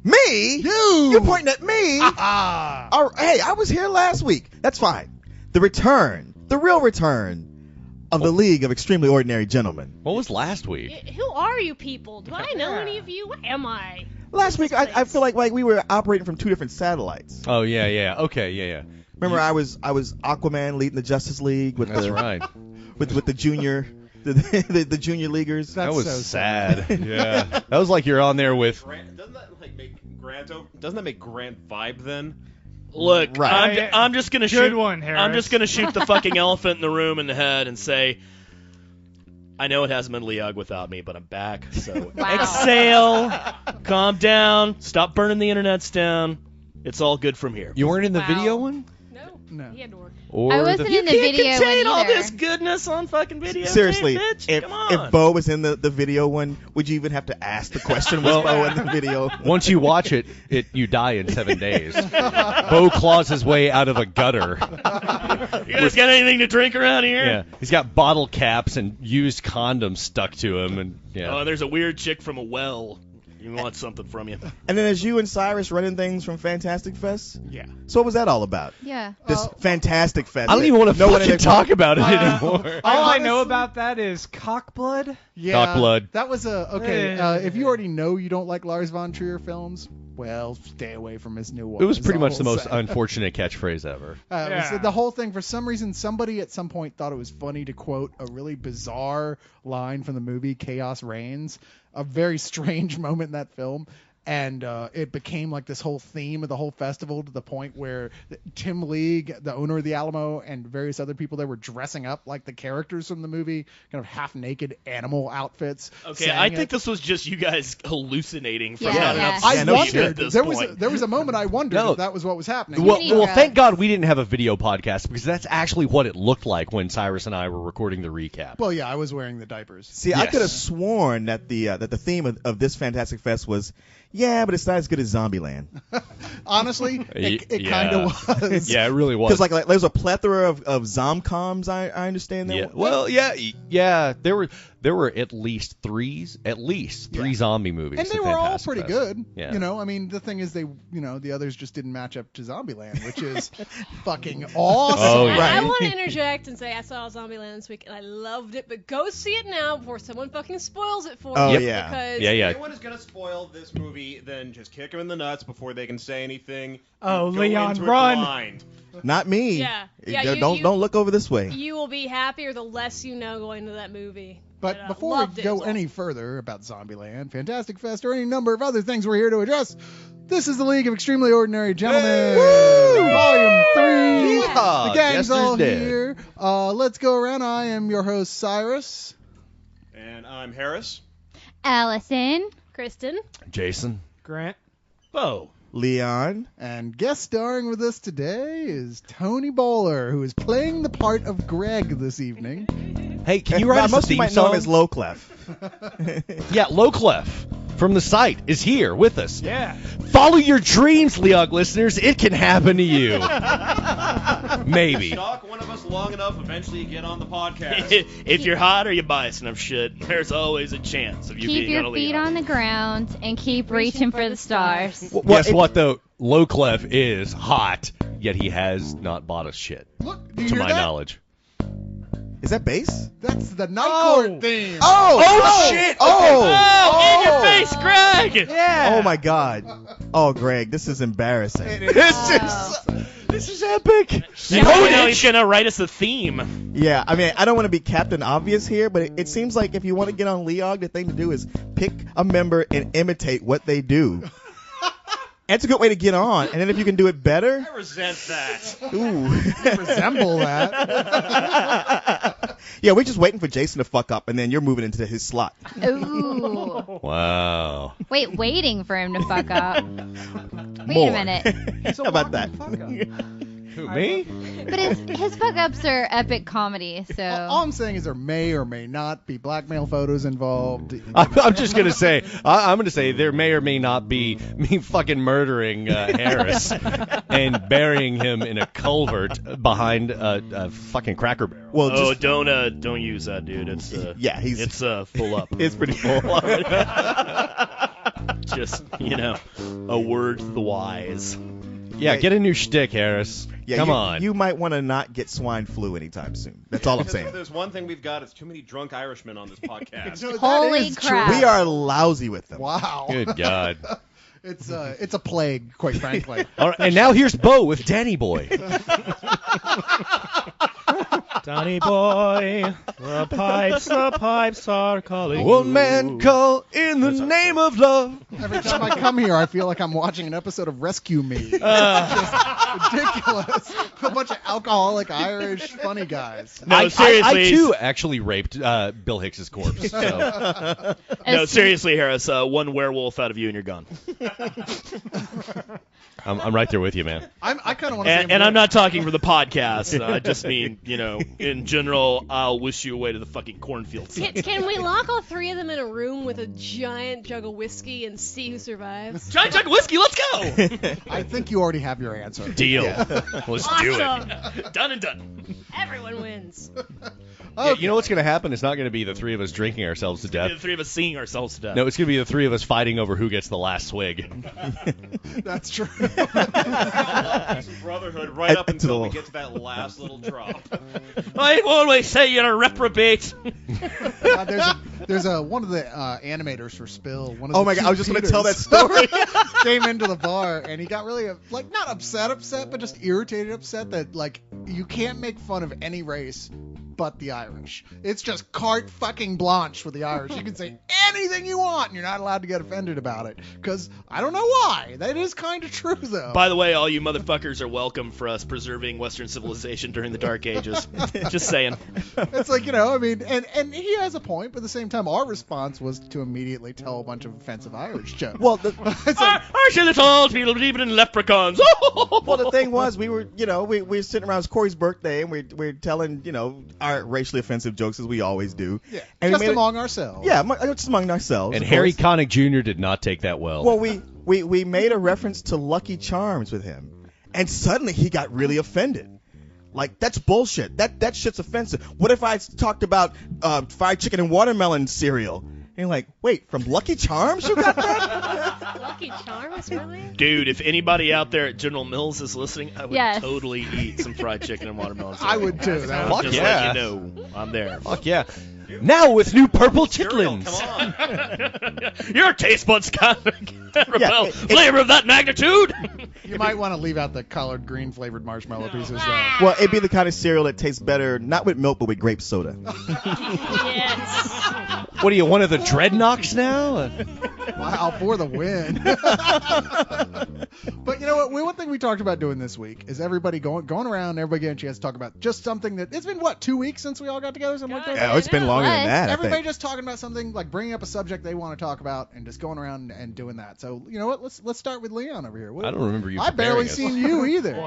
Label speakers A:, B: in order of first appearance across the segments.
A: Me?
B: You!
A: You're pointing at me?
B: Ah.
A: Hey, I was here last week. That's fine. The real return of the League of Extremely Ordinary Gentlemen.
C: What was last week?
D: Who are you people? Do I know any of you? What am I?
A: Last week, I feel like we were operating from two different satellites.
C: Oh, yeah. Okay, yeah.
A: Remember, I was Aquaman leading the Justice League with
C: That's right.
A: with the junior the junior leaguers.
C: That was
B: so
C: sad. Yeah. That was like you're on there with...
E: Doesn't that make Grant vibe then?
F: Look,
A: Right.
F: I'm just gonna
G: Good
F: shoot.
G: one, Harris.
F: I'm just gonna shoot the fucking elephant in the room in the head and say, I know it hasn't been Leog without me, but I'm back. So
D: Wow.
F: exhale, calm down, stop burning the internets down. It's all good from here.
C: You weren't in the
D: Wow.
C: video one?
B: No.
D: He had to work.
C: Or
H: I wasn't
F: You
H: in the
F: can't
H: video
F: contain
H: one
F: all
H: either.
F: this goodness on fucking video.
A: Seriously,
F: bitch. Come on.
A: if Bo was in the video one, would you even have to ask the question? Was Bo in the video?
C: Once you watch it, you die in 7 days. Bo claws his way out of a gutter.
F: You guys got anything to drink around here?
C: Yeah, he's got bottle caps and used condoms stuck to him, and
F: Oh, there's a weird chick from a well. You want something from you.
A: And then as you and Cyrus running things from Fantastic Fest?
B: Yeah.
A: So what was that all about?
H: Yeah.
A: This Fantastic Fest.
C: I don't even want to
A: No one
C: fucking
A: in
C: talk about it anymore.
G: All I know about that is cockblood.
B: Yeah.
C: Cockblood.
B: That was okay. If you already know you don't like Lars von Trier films, well, stay away from his new one.
C: It was
B: is
C: pretty
B: all
C: much the
B: I'll
C: most
B: say.
C: unfortunate catchphrase ever.
B: It was
G: Yeah.
B: the whole thing, for some reason, somebody at some point thought it was funny to quote a really bizarre line from the movie Chaos Reigns, a very strange moment in that film. And it became like this whole theme of the whole festival, to the point where Tim League, the owner of the Alamo, and various other people there were dressing up like the characters from the movie, kind of half-naked animal outfits.
F: Okay,
B: sang
F: I
B: it.
F: think this was just you guys hallucinating from
H: Yeah,
F: not
H: yeah.
F: enough
B: I
F: sleep
B: wondered.
F: at this
B: There
F: point.
B: was a moment I wondered
C: No.
B: if that was what was happening.
C: Well,
H: need
C: well,
H: drugs.
C: thank God we didn't have a video podcast, because that's actually what it looked like when Cyrus and I were recording the recap.
B: Well, yeah, I was wearing the diapers.
A: See, I
C: Yes.
A: could have sworn that the theme of this Fantastic Fest was, yeah, but it's not as good as Zombieland.
B: Honestly, it
C: Yeah.
B: kind of was.
C: Yeah, it really was.
A: Because like there's a plethora of Zomcoms. I understand that.
C: Yeah. Well, yeah. There were at least three zombie movies.
B: And they
C: at
B: were all
C: Fantastic
B: pretty
C: Fest.
B: good.
C: Yeah.
B: You know, I mean, the thing is, the others just didn't match up to Zombieland, which is fucking awesome.
C: Oh,
D: I
C: yeah.
D: want to interject and say I saw Zombieland this week and I loved it, but go see it now before someone fucking spoils it for
A: Oh,
D: you.
A: yeah.
D: Because
C: Yeah.
E: If anyone is going to spoil this movie, then just kick them in the nuts before they can say anything.
G: Oh,
E: Go
G: Leon,
E: into it
G: run.
E: blind.
A: Not me.
D: Yeah. Yeah,
A: Don't look over this way.
D: you will be happier the less you know going to that movie.
B: But before
D: loved
B: we
D: it.
B: go
D: It was
B: any further about Zombieland, Fantastic Fest, or any number of other things we're here to address, this is the League of Extremely Ordinary Gentlemen, Volume 3.
A: Yeehaw.
B: The gang's
C: Yester's
B: all
C: dead.
B: here. Let's go around. I am your host, Cyrus.
E: And I'm Harris.
H: Allison.
D: Kristen.
C: Jason.
G: Grant.
F: Bo.
A: Leon.
B: And guest starring with us today is Tony Bowler, who is playing the part of Greg this evening.
C: Hey, can you write us a
A: Most of you
C: theme
A: might know him
C: song?
A: as Low Clef.
C: Yeah, Low Clef from the site is here with us.
G: Yeah.
C: Follow your dreams, Leog listeners. It can happen to you. Maybe.
E: Stalk one of us long enough, eventually you get on the podcast.
F: If you're hot or you buy some shit, there's always a chance of you
H: Keep
F: being on a
H: your feet
F: Leon.
H: on the ground and keep reaching for the stars.
C: Guess what, though? Low Clef is hot, yet he has not bought us shit,
B: Look, do you
C: to
B: hear
C: my
B: that?
C: knowledge.
A: Is that bass?
B: That's the Night Court theme.
A: Oh shit!
F: Oh, in your face, Greg!
G: Yeah.
A: Oh my God! Oh, Greg, this is embarrassing.
C: This is epic.
F: You know he's gonna write us a theme.
A: Yeah, I mean, I don't want to be Captain Obvious here, but it seems like if you want to get on Leog, the thing to do is pick a member and imitate what they do. That's a good way to get on. And then if you can do it better,
E: I resent that.
A: ooh.
B: Resemble that.
A: Yeah, we're just waiting for Jason to fuck up, and then you're moving into his slot.
H: Ooh.
C: Wow.
H: Wait, waiting for him to fuck up. Wait
A: More.
H: a minute.
A: How about that?
C: Who, me?
H: But his fuck ups are epic comedy, so.
B: All I'm saying is there may or may not be blackmail photos involved.
C: I'm just going to say, I'm going to say there may or may not be me fucking murdering Harris and burying him in a culvert behind a fucking Cracker Barrel.
A: Well,
F: Oh,
A: just,
F: don't use that, dude. It's
A: yeah, he's
F: it's full up.
A: it's pretty full.
F: Just, a word to the wise.
C: Yeah, get a new shtick, Harris.
A: Yeah,
C: Come
A: you,
C: on.
A: You might want to not get swine flu anytime soon. That's all I'm
E: If
A: saying.
E: there's one thing we've got, it's too many drunk Irishmen on this podcast.
B: No, that
H: Holy
B: is
H: crap.
A: We are lousy with them.
B: Wow.
C: Good God.
B: It's a plague, quite frankly.
C: All right, and now here's Bo with Danny Boy.
F: Danny boy, the pipes are calling.
C: One man call in the name of love.
B: Every time I come here, I feel like I'm watching an episode of Rescue Me. It's just ridiculous. A bunch of alcoholic Irish funny guys.
F: No, seriously.
C: I too actually raped Bill Hicks's corpse. So.
F: No, seriously, Harris. One werewolf out of you and you're gone.
C: I'm right there with you, man.
B: I kind of want to say.
F: And I'm not talking for the podcast. I just mean, in general, I'll wish you away to the fucking cornfields.
D: Can we lock all three of them in a room with a giant jug of whiskey and see who survives?
F: Giant jug of whiskey, let's go!
B: I think you already have your answer.
F: Deal. Let's do
D: Awesome.
F: it. Done and done.
D: Everyone wins.
C: Yeah, you know what's going to happen? It's not going to be the three of us drinking ourselves to death.
F: The three of us seeing ourselves to death.
C: No, it's going to be the three of us fighting over who gets the last swig.
B: That's true.
E: Brotherhood right up until we
A: the-
E: get to that last little drop.
F: I always say you're a reprobate.
B: There's one of the animators for Spill. One of
A: Oh
B: the
A: my God,
B: two
A: I was just going to tell that
B: Peters
A: story.
B: came into the bar and he got really not upset, but just irritated, upset that you can't make fun of any race but the Irish. It's just carte fucking blanche for the Irish. You can say anything you want and you're not allowed to get offended about it. Because I don't know why. That is kind of true though.
F: By the way, all you motherfuckers are welcome for us preserving Western civilization during the Dark Ages. Just saying.
B: It's and he has a point, but at the same time, our response was to immediately tell a bunch of offensive Irish jokes.
A: Well,
B: It's like,
F: Aren't you little people believing in leprechauns?
A: well, the thing was, we were sitting around. It was Corey's birthday, and we're telling, our racially offensive jokes as we always do.
B: yeah,
A: And we
B: just
A: made it-
B: among ourselves.
A: Yeah, just among ourselves.
C: And
A: of
C: Harry
A: course.
C: Connick Jr. did not take that well.
A: Well, we made a reference to Lucky Charms with him, and suddenly he got really offended. Like, that's bullshit. That shit's offensive. What if I talked about fried chicken and watermelon cereal? And you're like, wait, from Lucky Charms you got that?
D: Lucky Charms, really?
F: Dude, if anybody out there at General Mills is listening, I would
H: Yes.
F: totally eat some fried chicken and watermelon.
B: I would too. That
C: Fuck
F: Just
C: yeah.
F: let you know, I'm there.
C: Fuck yeah. Now with new purple
E: Cereal,
C: chitlins.
E: come on.
F: Your taste buds can't repel
A: it-
F: flavor of that magnitude.
B: You might want to leave out the colored green flavored marshmallow pieces.
A: Well, it'd be the kind of cereal that tastes better, not with milk, but with grape soda.
D: Yes.
C: What are you, one of the Dreadnoks now?
B: Wow, for the win. But you know what? One thing we talked about doing this week is everybody going around, everybody getting a chance to talk about just something that it's been 2 weeks since we all got together, something like that.
A: Oh, it's been longer than
H: What?
A: that, I
B: Everybody
A: think.
B: just talking about something, like bringing up a subject they want to talk about, and just going around and doing that. So you know what? Let's start with Leon over here.
C: I don't remember you
B: I barely
C: preparing us.
B: seen you either.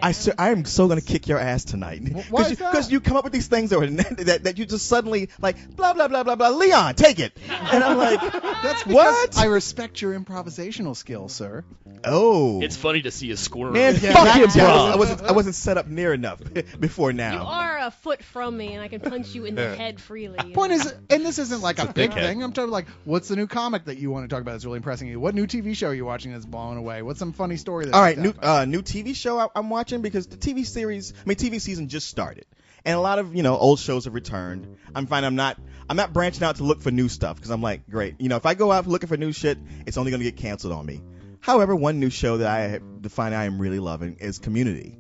A: I am so gonna kick your ass tonight.
B: Why is that?
A: Because you come up with these things that you just suddenly like blah blah blah blah blah. Leon, take it. And I'm like,
B: That's
A: what?
B: because I respect your improvisational skills, sir.
A: Oh,
F: It's funny to see you squirm.
A: man,
B: Yeah,
A: fuck
B: that
A: him,
B: too.
A: bro. I wasn't set up near enough before
D: You
A: now.
D: are a foot from me, and I can punch you in the head freely. you
B: Point
D: know?
B: is, and this isn't like a big
C: dickhead.
B: thing. I'm talking like, what's the new comic that you want to talk about that's really impressing you? What new TV show are you watching that's blowing away? What's some funny story that's
A: All right,
B: happened?
A: new TV show I'm watching because the TV season just started, and a lot of old shows have returned. I'm not branching out to look for new stuff because I'm like, great, if I go out looking for new shit, it's only gonna get canceled on me. However, one new show that I define I am really loving is Community.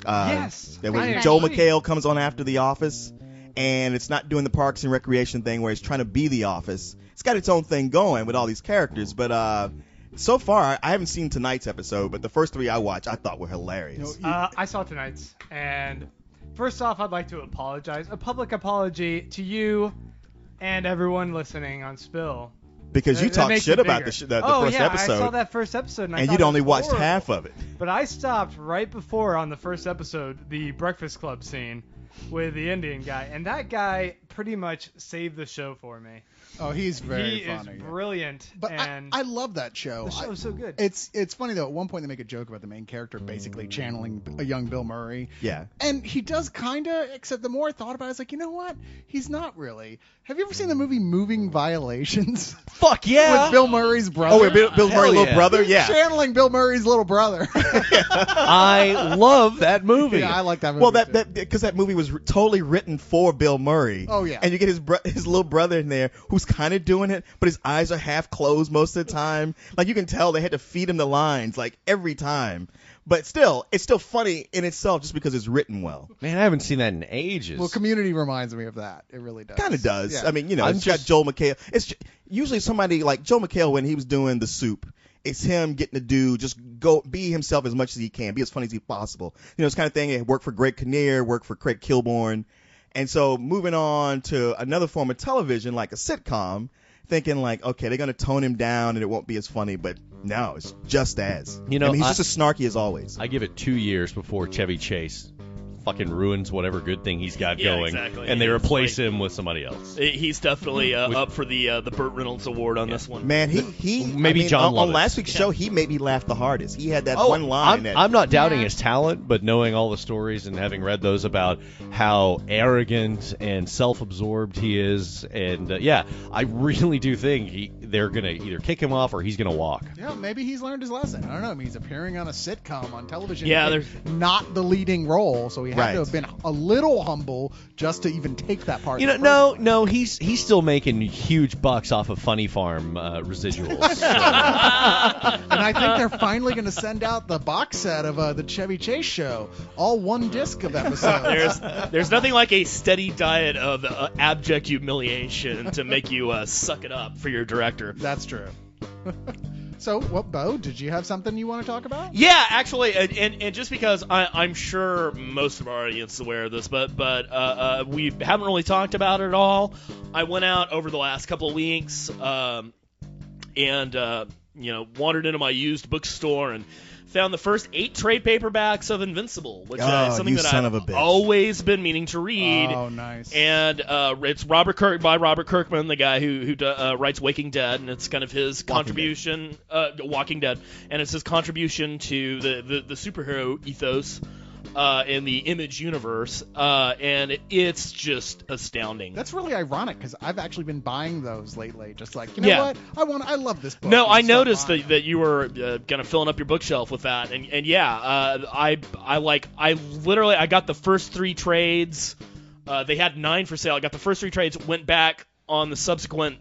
G: Yes,
A: that
G: I
A: when
G: agree.
A: Joel McHale comes on after The Office, and it's not doing the Parks and Recreation thing where it's trying to be The Office. It's got its own thing going with all these characters, but so far I haven't seen tonight's episode, but the first 3 I watched I thought were hilarious.
G: I saw tonight's, and first off, I'd like to apologize. A public apology to you and everyone listening on Spill.
A: Because you
G: That
A: talked
G: makes
A: shit
G: it
A: about
G: bigger.
A: the
G: Oh,
A: first
G: yeah,
A: episode,
G: I saw that first episode, and I
A: and
G: thought
A: you'd
G: it
A: only
G: was
A: watched
G: horrible.
A: half of it.
G: But I stopped right before on the first episode, the Breakfast Club scene with the Indian guy, and that guy pretty much saved the show for me.
B: Oh, he's very
G: he
B: funny.
G: is brilliant.
B: But
G: and
B: I love that show.
G: the show is so good.
B: It's funny though. At one point they make a joke about the main character basically channeling a young Bill Murray.
A: Yeah.
B: And he does kinda, except the more I thought about it, I was like, you know what? He's not really. Have you ever seen the movie Moving Violations?
C: Fuck yeah.
B: With Bill Murray's brother.
A: Oh, Bill
C: Hell
A: Murray's little
C: yeah.
A: brother?
B: He's
A: Yeah.
B: channeling Bill Murray's little brother.
C: I love that movie.
B: Yeah, I like that movie.
A: Well,
B: too.
A: because that movie was totally written for Bill Murray.
B: Oh, yeah.
A: And you get his little brother in there who's kind of doing it, but his eyes are half closed most of the time. Like you can tell they had to feed him the lines like every time. But still, it's still funny in itself just because it's written well.
C: Man, I haven't seen that in ages.
B: Well, Community reminds me of that. It really does.
A: Kind of does.
B: Yeah.
A: I mean,
C: I'm
A: it's got
C: just-
A: Joel McHale. It's usually somebody like Joel McHale when he was doing The Soup. It's him getting to do just go be himself as much as he can, be as funny as he possible. It's kind of thing. It worked for Greg Kinnear, worked for Craig Kilborn, and so moving on to another form of television like a sitcom, thinking like, okay, they're gonna tone him down and it won't be as funny, but no, it's just as.
C: You know,
A: I mean, he's
C: I-
A: just as snarky as always.
C: I give it 2 years before Chevy Chase fucking ruins whatever good thing he's got
F: Yeah,
C: going,
F: exactly.
C: and they
F: It's
C: replace
F: like-
C: him with somebody else.
F: He's definitely up for the Burt Reynolds Award on this one.
A: Man, he
C: Maybe
A: I mean,
C: John
A: on
C: Lovitz.
A: last week's show, he made me laugh the hardest. He had that
C: Oh,
A: one line that
C: I'm not doubting
H: Yeah.
C: his talent, but knowing all the stories and having read those about how arrogant and self-absorbed he is, and yeah, I really do think they're gonna either kick him off or he's gonna walk.
B: Yeah, maybe he's learned his lesson. I don't know. I mean, he's appearing on a sitcom on television.
F: Yeah,
B: in
F: there's-
B: not the leading role, so he had
A: Right.
B: to have been a little humble just to even take that part.
C: You know,
B: in the first
C: no, he's still making huge bucks off of Funny Farm residuals.
B: And I think they're finally going to send out the box set of the Chevy Chase show, all one disc of episodes.
F: There's nothing like a steady diet of abject humiliation to make you suck it up for your director.
B: That's true. So, what, Bo? Did you have something you want to talk about?
F: Yeah, actually, and just because I'm sure most of our audience is aware of this, but we haven't really talked about it at all. I went out over the last couple of weeks, and wandered into my used bookstore and found the first 8 trade paperbacks of Invincible, which is something
A: you
F: that
A: son
F: I've
A: of a bitch.
F: always been meaning to read.
B: Oh, nice.
F: And it's Robert Kirkman, the guy who writes Waking Dead, and it's kind of his contribution, Walking Dead, and it's his contribution to the superhero ethos in the Image universe, and it's just astounding.
B: That's really ironic because I've actually been buying those lately. Just like, you know
F: Yeah.
B: what? I love this book.
F: No,
B: and
F: I
B: start
F: noticed
B: buying
F: that you were kind of filling up your bookshelf with that, and yeah, I got the first 3 trades. They had 9 for sale. I got the first 3 trades, went back on the subsequent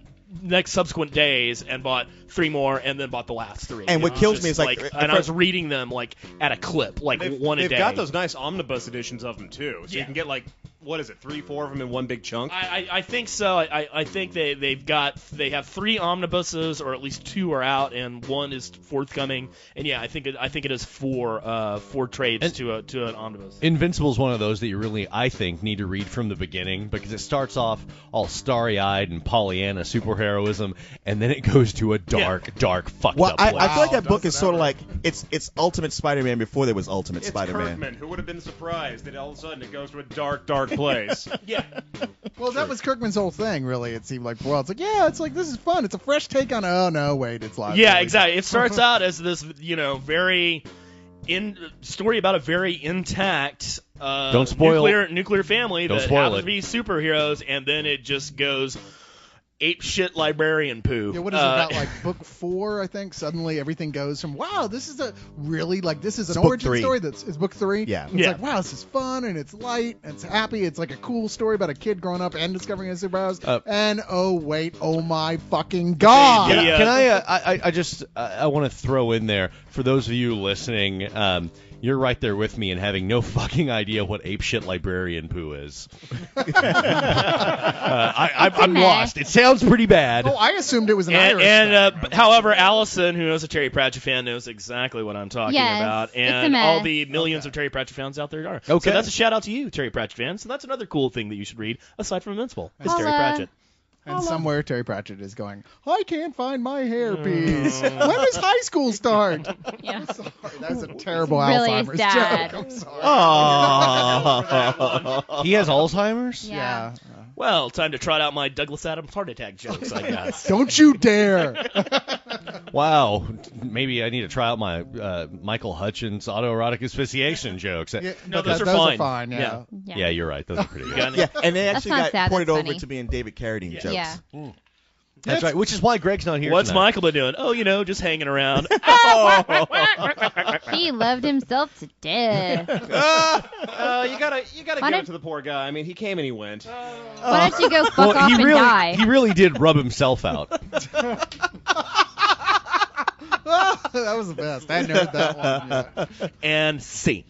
F: days and bought 3 more, and then bought the last 3.
A: And what
F: It was
A: kills
F: just
A: me is, like,
F: and I was reading them like at a clip, like one a
E: They've
F: day.
E: got those nice omnibus editions of them too, so
F: Yeah.
E: you can get like, what is it, 3-4 of them in one big chunk.
F: I think so. I think they have 3 omnibuses, or at least 2 are out, and 1 is forthcoming. And yeah, I think it is 4 trades to an omnibus.
C: Invincible is one of those that you really, I think, need to read from the beginning because it starts off all starry-eyed and Pollyanna superheroism, and then it goes to a dark, fucked
A: Well,
C: up
A: I
C: place.
A: feel like that
B: Wow,
A: book
B: does
A: is
B: it
A: sort of
B: ever.
A: like it's Ultimate Spider-Man before there was Ultimate
E: It's
A: Spider-Man.
E: Kirkman. Who would have been surprised that all of a sudden it goes to a dark place?
F: Yeah.
B: Well, that was Kirkman's whole thing, really. It seemed like, well, it's like, yeah, it's like, this is fun. It's a fresh take on, oh, no, wait, it's live.
F: Yeah, exactly. It starts out as this, very story about a very intact
C: Don't spoil-
F: nuclear family
C: Don't
F: that
C: spoil
F: happens
C: it.
F: to be superheroes, and then it just goes ape shit librarian poo.
B: Yeah, what is it about, like, book 4, I think? Suddenly everything goes from, wow, this is this is an
A: book
B: origin
A: 3.
B: story it's book 3?
A: Yeah.
B: It's
F: Yeah.
B: like, wow, this is fun, and it's light, and it's happy. It's like a cool story about a kid growing up and discovering his superpowers. And, oh, wait, oh, my fucking God.
F: Yeah.
C: Can I want to throw in there, for those of you listening, you're right there with me and having no fucking idea what apeshit librarian poo is. I'm
H: meh.
C: lost. It sounds pretty bad.
B: Oh, I assumed it was an
F: And,
B: Irish thing.
F: however, Allison, who is a Terry Pratchett fan, knows exactly what I'm talking
H: Yes,
F: about,
H: it's a
F: and
H: mess.
F: all the millions of Terry Pratchett fans out there are. So
C: Okay.
F: that's a shout out to you, Terry Pratchett fans. So that's another cool thing that you should read aside from Invincible. It's Terry
H: Holla.
F: Pratchett.
B: And somewhere Terry Pratchett is going, I can't find my hairpiece. When does high school start?
H: Yeah.
B: Sorry, that's a terrible
H: Really
B: Alzheimer's
H: sad.
B: joke. I'm sorry.
A: Aww.
C: He has Alzheimer's?
H: Yeah.
F: Well, time to trot out my Douglas Adams heart attack jokes, I guess.
B: Don't you dare.
C: Wow, maybe I need to try out my Michael Hutchins autoerotic asphyxiation jokes.
B: Yeah,
F: No,
B: but
F: those are
B: those
F: fine.
B: yeah.
C: Yeah, you're right. Those are pretty good.
F: Got it?
A: Yeah, and they actually
H: not
A: got
H: sad,
A: pointed
H: that's
A: over
H: funny.
A: to being David Carradine jokes.
H: Yeah.
C: That's right. Which is why Greg's not here.
F: What's
C: tonight.
F: Michael been doing? Oh, just hanging around.
H: He loved himself to death.
E: You gotta
H: Why
E: give
H: don't-
E: it to the poor guy. I mean, he came and he went.
H: Why don't you go fuck
C: Well,
H: off and die?
C: he really did rub himself out.
B: That was the best. I hadn't heard that one yet.
F: And scene.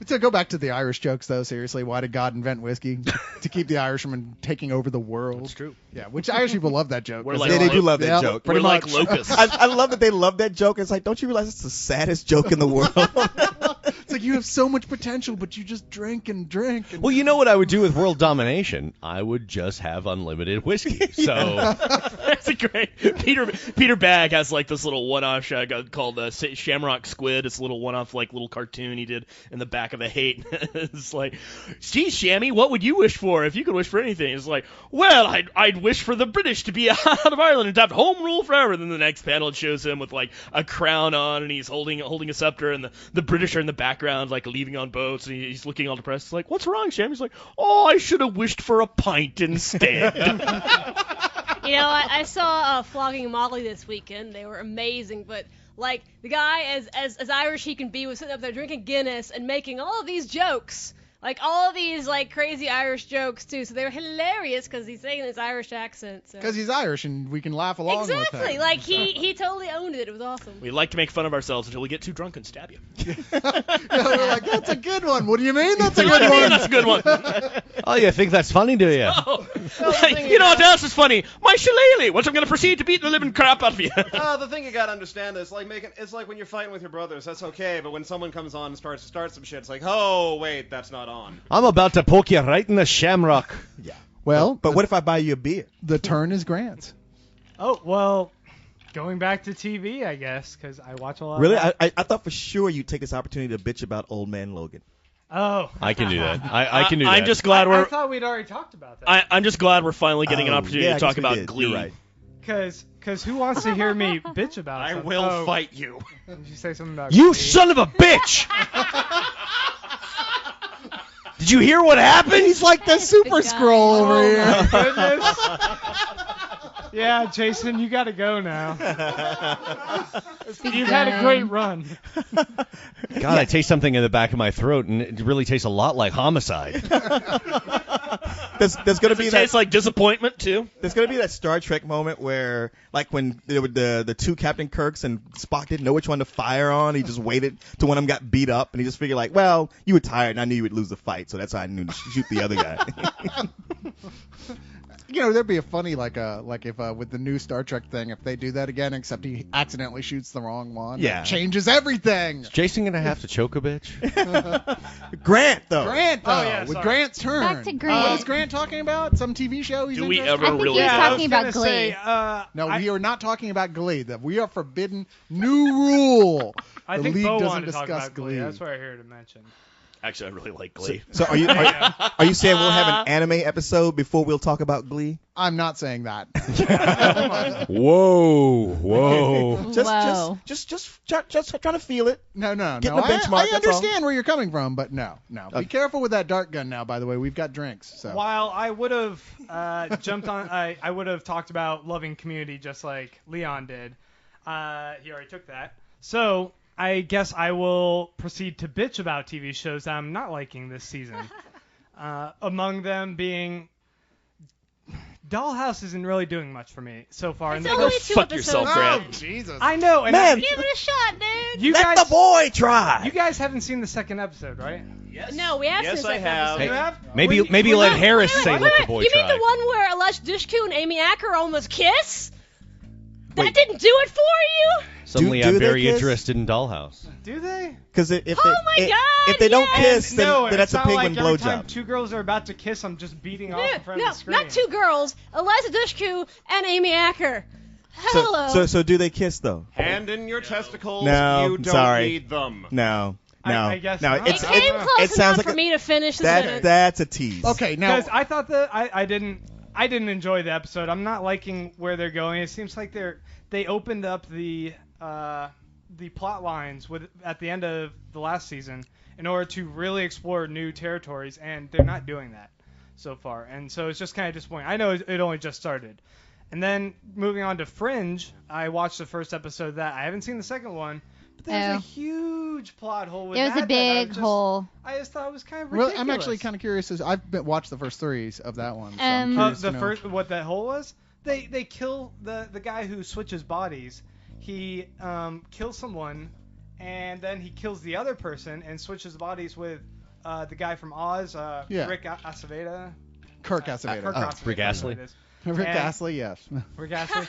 B: So go back to the Irish jokes, though. Seriously, why did God invent whiskey? To keep the Irish from taking over the world.
F: That's true.
B: Yeah, which Irish people love that joke.
F: We're
B: 'cause
F: like
B: they're
A: They do
F: lo-
A: love that
B: Yeah,
A: joke.
B: pretty
F: We're like
B: much.
F: locusts.
A: I love that they love that joke. It's like, don't you realize it's the saddest joke in the world?
B: It's like you have so much potential, but you just drink and drink. And
C: Well, you know what I would do with world domination? I would just have unlimited whiskey. So
F: That's a great. Peter Bagg has like this little one-off show called Shamrock Squid. It's a little one-off like little cartoon he did in the back of the Hate. It's like, gee, Shammy, what would you wish for if you could wish for anything? It's like, well, I'd wish for the British to be out of Ireland and to have home rule forever. Then the next panel it shows him with like a crown on and he's holding a scepter and the British are in the background like leaving on boats and he's looking all depressed. It's like, what's wrong, Shammy? He's like, oh, I should have wished for a pint instead.
D: I saw Flogging Molly this weekend. They were amazing, but like the guy, as Irish he can be, was sitting up there drinking Guinness and making all of these jokes, like all of these like crazy Irish jokes too. So they were hilarious because he's saying this Irish accent. So.
B: because he's Irish and we can laugh along with
D: Exactly,
B: him.
D: like he totally owned it. It was awesome.
F: We like to make fun of ourselves until we get too drunk and stab you.
B: Yeah, we're like, that's a good one. What do you mean that's a
F: What do
B: good
F: you mean
B: one?
F: that's a good one.
C: oh, you think that's funny, do you?
F: Oh, you know what else is funny? My shillelagh, which I'm going to proceed to beat the living crap out of you.
E: The thing you gotta understand is it's like when you're fighting with your brothers. That's okay, but when someone comes on and starts some shit, it's like, oh wait, that's not on.
C: I'm about to poke you right in the shamrock.
B: Well,
A: But what if I buy you a beer?
B: the turn is Grant's.
G: Oh, well, going back to TV, I guess, because I watch a lot
A: Really?
G: of that.
A: I thought for sure you'd take this opportunity to bitch about Old Man Logan.
G: Oh.
C: I can do that. I can do that.
F: I'm just glad
G: I
F: we're.
G: thought we'd already talked about that.
F: I'm just glad we're finally getting an
A: Oh,
F: opportunity
A: yeah,
F: to
A: I
F: talk
A: guess we
F: about
A: did.
F: Glee.
A: You're right.
G: Because who wants to hear me bitch about
E: I
G: something?
E: will
G: Oh,
E: fight you.
G: Did you say something about
C: You
G: Glee?
C: son of a bitch! Did you hear what happened?
B: He's like the Super
D: guy.
B: Scroll over
G: Oh
B: here.
G: my goodness. Yeah, Jason, you got to go now. You've had a great run.
C: God, I taste something in the back of my throat, and it really tastes a lot like homicide.
A: There's gonna be
F: It
A: that.
F: tastes like disappointment too.
A: There's gonna be that Star Trek moment where, like, when the two Captain Kirks and Spock didn't know which one to fire on, he just waited till one of them got beat up, and he just figured like, well, you were tired, and I knew you would lose the fight, so that's how I knew to shoot the other guy.
B: You know, there'd be a funny like if with the new Star Trek thing, if they do that again, except he accidentally shoots the wrong one.
A: Yeah.
B: It changes everything.
C: Jason gonna have to choke a bitch?
A: Grant though.
B: Grant, though,
G: Oh, yeah,
B: with
G: sorry.
B: Grant's turn.
H: Back to Grant.
B: What is Grant talking about? Some TV show he's
F: Do we
B: interested
F: ever
B: in?
H: I think
F: really
H: he's
F: have?
H: talking about
G: I was gonna
H: Glee.
G: say,
B: No,
G: I,
B: we are not talking about Glee. That we are forbidden. New rule.
G: I
B: the
G: think
B: league
G: Bo
B: doesn't
G: wanted to talk
B: discuss
G: about Glee. That's what I heard to mention.
F: Actually, I really like Glee.
A: So are you saying we'll have an anime episode before we'll talk about Glee?
B: I'm not saying that.
C: Whoa.
A: Just trying to feel it.
B: No.
A: Getting a benchmark,
B: I
A: that's all.
B: understand where you're coming from, but no.
A: Okay.
B: Be careful with that dart gun now. By the way, we've got drinks. So
G: While I would have jumped on, I would have talked about loving Community just like Leon did. He already took that. So I guess I will proceed to bitch about TV shows that I'm not liking this season. Among them being Dollhouse isn't really doing much for me so far.
D: It's
G: And
D: only
F: Go
D: 2
F: fuck
D: episodes.
F: yourself, Grant.
B: Jesus.
G: I know, and
A: Man.
D: Give it a shot, dude.
G: you
A: Let
G: guys,
A: the boy try.
G: you guys haven't seen the second episode, right?
D: No, we have
E: Yes,
D: seen
E: I
D: the second
E: have.
D: episode.
G: You have?
C: Maybe
G: Well,
C: maybe
G: you-
C: let
G: wait,
C: Harris
D: Wait,
C: say
D: wait,
C: let the
D: wait.
C: boy
D: You
C: try.
D: mean the one where Elijah Dushku and Amy Acker almost kiss? That
A: Wait.
D: didn't do it for you?
C: Suddenly
A: Do
C: I'm
A: they
C: very
A: kiss?
C: interested in Dollhouse.
G: Do they?
A: Because if
D: Oh my God,
A: if they don't
D: yes.
A: kiss, then,
G: no,
A: then
G: and
A: that's
G: it's
A: a
G: not
A: penguin
G: like every time
A: blowjob.
G: two girls are about to kiss, I'm just beating off in front
D: No,
G: of the screen.
D: not two girls. Eliza Dushku and Amy Acker. Hello.
A: So do they kiss though?
E: Hand in your testicles.
A: No,
E: you don't
A: sorry.
E: need them.
A: No. No,
G: I guess
A: no,
G: not.
D: It
A: it's-
D: came close
A: it sounds
D: enough
A: like
D: for
A: a-
D: me to finish the sentence.
A: That's a tease.
B: Okay, now
G: Because I thought that I didn't enjoy the episode. I'm not liking where they're going. It seems like they opened up the plot lines at the end of the last season in order to really explore new territories, and they're not doing that so far. And so it's just kind of disappointing. I know it only just started. And then moving on to Fringe, I watched the first episode of that. I haven't seen the second one, but there's a huge plot hole with
H: It was
G: that
H: a big
G: that
H: hole.
G: I just thought it was kind of
B: really,
G: ridiculous.
B: I'm actually kind of curious. I've watched the first 3 of that one. So I'm
H: Um,
B: curious
G: The
B: to know.
G: first, what that hole was? They kill the guy who switches bodies. He kills someone, and then he kills the other person and switches bodies with the guy from Oz,
B: Yeah.
G: Rick Aceveda.
B: Kirk Acevedo.
G: Kirk Aceveda,
C: Rick
G: that's
C: Astley.
G: what it is.
B: Rick
G: and-
B: Astley, yes.
G: Rick Astley.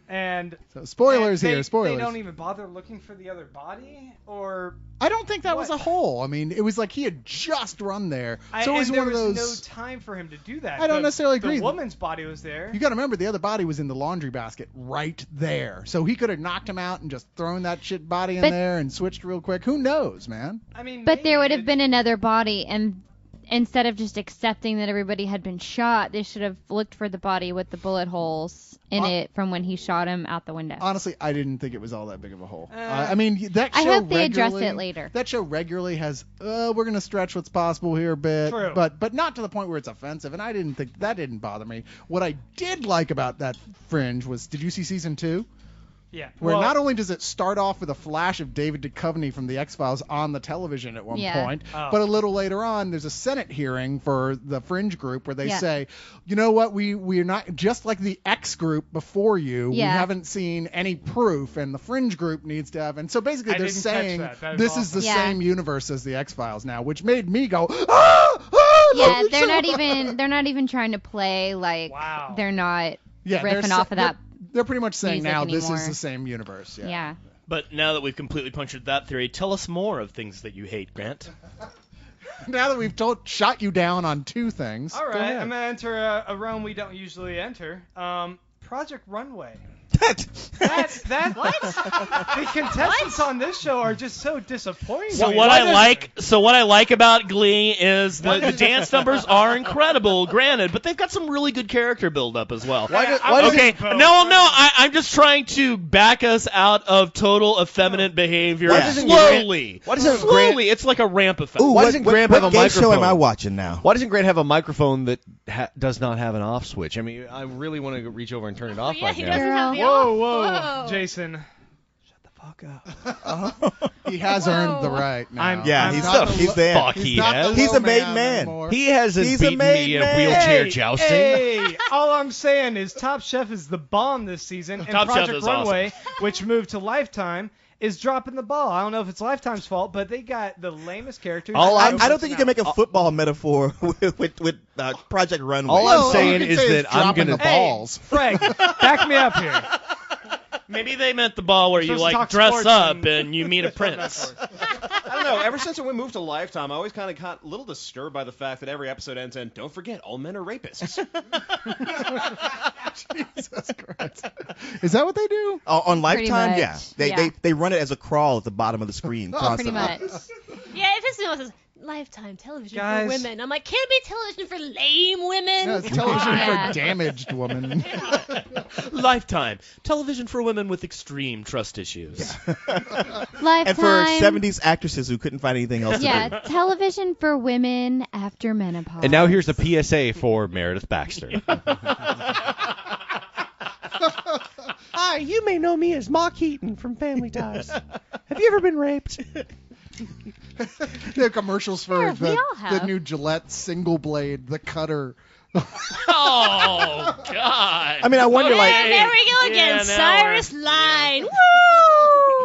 G: And
B: So spoilers
G: and
B: here. Spoilers.
G: They don't even bother looking for the other body, or
B: I don't think that was a
G: What?
B: hole. I mean, it was like he had just run there, so it was
G: and there
B: one of
G: was
B: those.
G: no time for him to do that.
B: I don't necessarily agree.
G: The woman's body was there.
B: You got to remember, the other body was in the laundry basket right there, so he could have knocked him out and just thrown that shit body in
H: But-
B: there and switched real quick. Who knows, man?
G: I mean,
H: But there would
G: maybe
H: have been another body, and instead of just accepting that everybody had been shot, they should have looked for the body with the bullet holes in it from when he shot him out the window.
B: Honestly, I didn't think it was all that big of a hole. I mean, that show
H: I hope they address
B: regularly-
H: it later.
B: That show regularly has, we're gonna stretch what's possible here a bit,
G: True.
B: but not to the point where it's offensive. And I didn't think that didn't bother me. What I did like about that Fringe was, did you see season 2?
G: Yeah.
B: Where
G: Well,
B: not only does it start off with a flash of David Duchovny from the X-Files on the television at one
H: Yeah.
B: point,
G: Oh.
B: but a little later on, there's a Senate hearing for the Fringe group where they
H: Yeah.
B: say, you know what, we're not just like the X group before you.
H: Yeah.
B: We haven't seen any proof, and the Fringe group needs to have. And so basically,
G: I
B: they're
G: didn't catch
B: saying
G: that. That is
B: this is the
H: awesome. Yeah.
B: same universe as the X-Files now, which made me go, no,
H: Yeah,
B: it's
H: they're
B: so-
H: not even trying to play like
G: Wow.
H: they're not
B: Yeah, they're
H: riffing
B: sa-
H: off of that.
B: They're pretty much saying
H: music
B: now this
H: anymore.
B: is the same universe.
H: Yeah.
F: But now that we've completely punctured that theory, tell us more of things that you hate, Grant.
B: Now that we've shot you down on 2 things.
G: All
B: go
G: right,
B: ahead.
G: I'm gonna enter a realm we don't usually enter. Project Runway. That the contestants on this show are just so disappointing.
F: So what I like about Glee is the dance numbers are incredible, granted, but they've got some really good character build up as well. Okay, I'm just trying to back us out of total effeminate behavior
A: Why doesn't
F: slowly.
C: Why doesn't
F: Slowly, it's like a ramp effect.
C: Why doesn't Grant have a
A: what game show am
C: microphone?
A: I watching now?
C: Why doesn't Grant have a microphone that does not have an off switch? I mean, I really want to reach over and turn it off
D: yeah,
C: right
D: he
C: now.
D: doesn't have the
G: Whoa,
D: off.
G: whoa, Jason.
B: He has earned the right now.
G: I'm-
A: Yeah,
G: I'm
A: he's
G: not
A: he's there.
C: fuck
B: He's
C: he
B: not
C: has.
B: the
A: He's
B: low
A: a made man.
B: anymore.
C: He hasn't
A: He's a
C: beaten
A: made
C: me in
A: man.
C: wheelchair
G: Hey,
C: jousting.
G: Hey, all I'm saying is Top Chef is the bomb this season, and
F: Top Chef
G: Project
F: is awesome.
G: Runway, which moved to Lifetime, is dropping the ball. I don't know if it's Lifetime's fault, but they got the lamest characters.
A: I don't think you can make a football metaphor with Project Runway.
C: All
B: Well,
C: I'm saying
B: you could
C: is
B: say
C: that
B: it's
C: I'm
B: dropping
C: gonna.
B: the balls.
G: Frank, back me up here.
F: Maybe they meant the ball where you
G: Supposed to
F: like
G: talk
F: dress
G: sports
F: up
G: and-
F: and you meet a prince.
E: I don't know. Ever since we moved to Lifetime, I always kind of got a little disturbed by the fact that every episode ends in, don't forget, all men are rapists.
B: Jesus Christ. Is that what they do?
A: On
H: Pretty
A: Lifetime,
H: much,
A: yeah.
H: yeah.
A: They run it as a crawl at the bottom of the screen
H: Pretty
A: constantly.
H: much.
D: Yeah, it pisses me off. It says Lifetime television
G: Guys.
D: for women. I'm like, can't it be television for lame women?
B: No, it's television
H: Yeah.
B: for damaged women.
F: Lifetime. Television for women with extreme trust issues.
H: Lifetime.
A: And for 70s actresses who couldn't find anything else to do.
H: Yeah, television for women after menopause.
C: And now here's the PSA for Meredith Baxter. Hi, you may know me as Ma Keaton from Family Ties. Have you ever been raped?
B: The commercials for
H: Yeah, we all have.
B: the new Gillette single blade, the cutter.
F: Oh, God.
A: I mean, I wonder,
D: Yeah,
A: like,
D: there we go again.
F: Yeah, now
D: Cyrus
F: we're-
D: Line. Woo!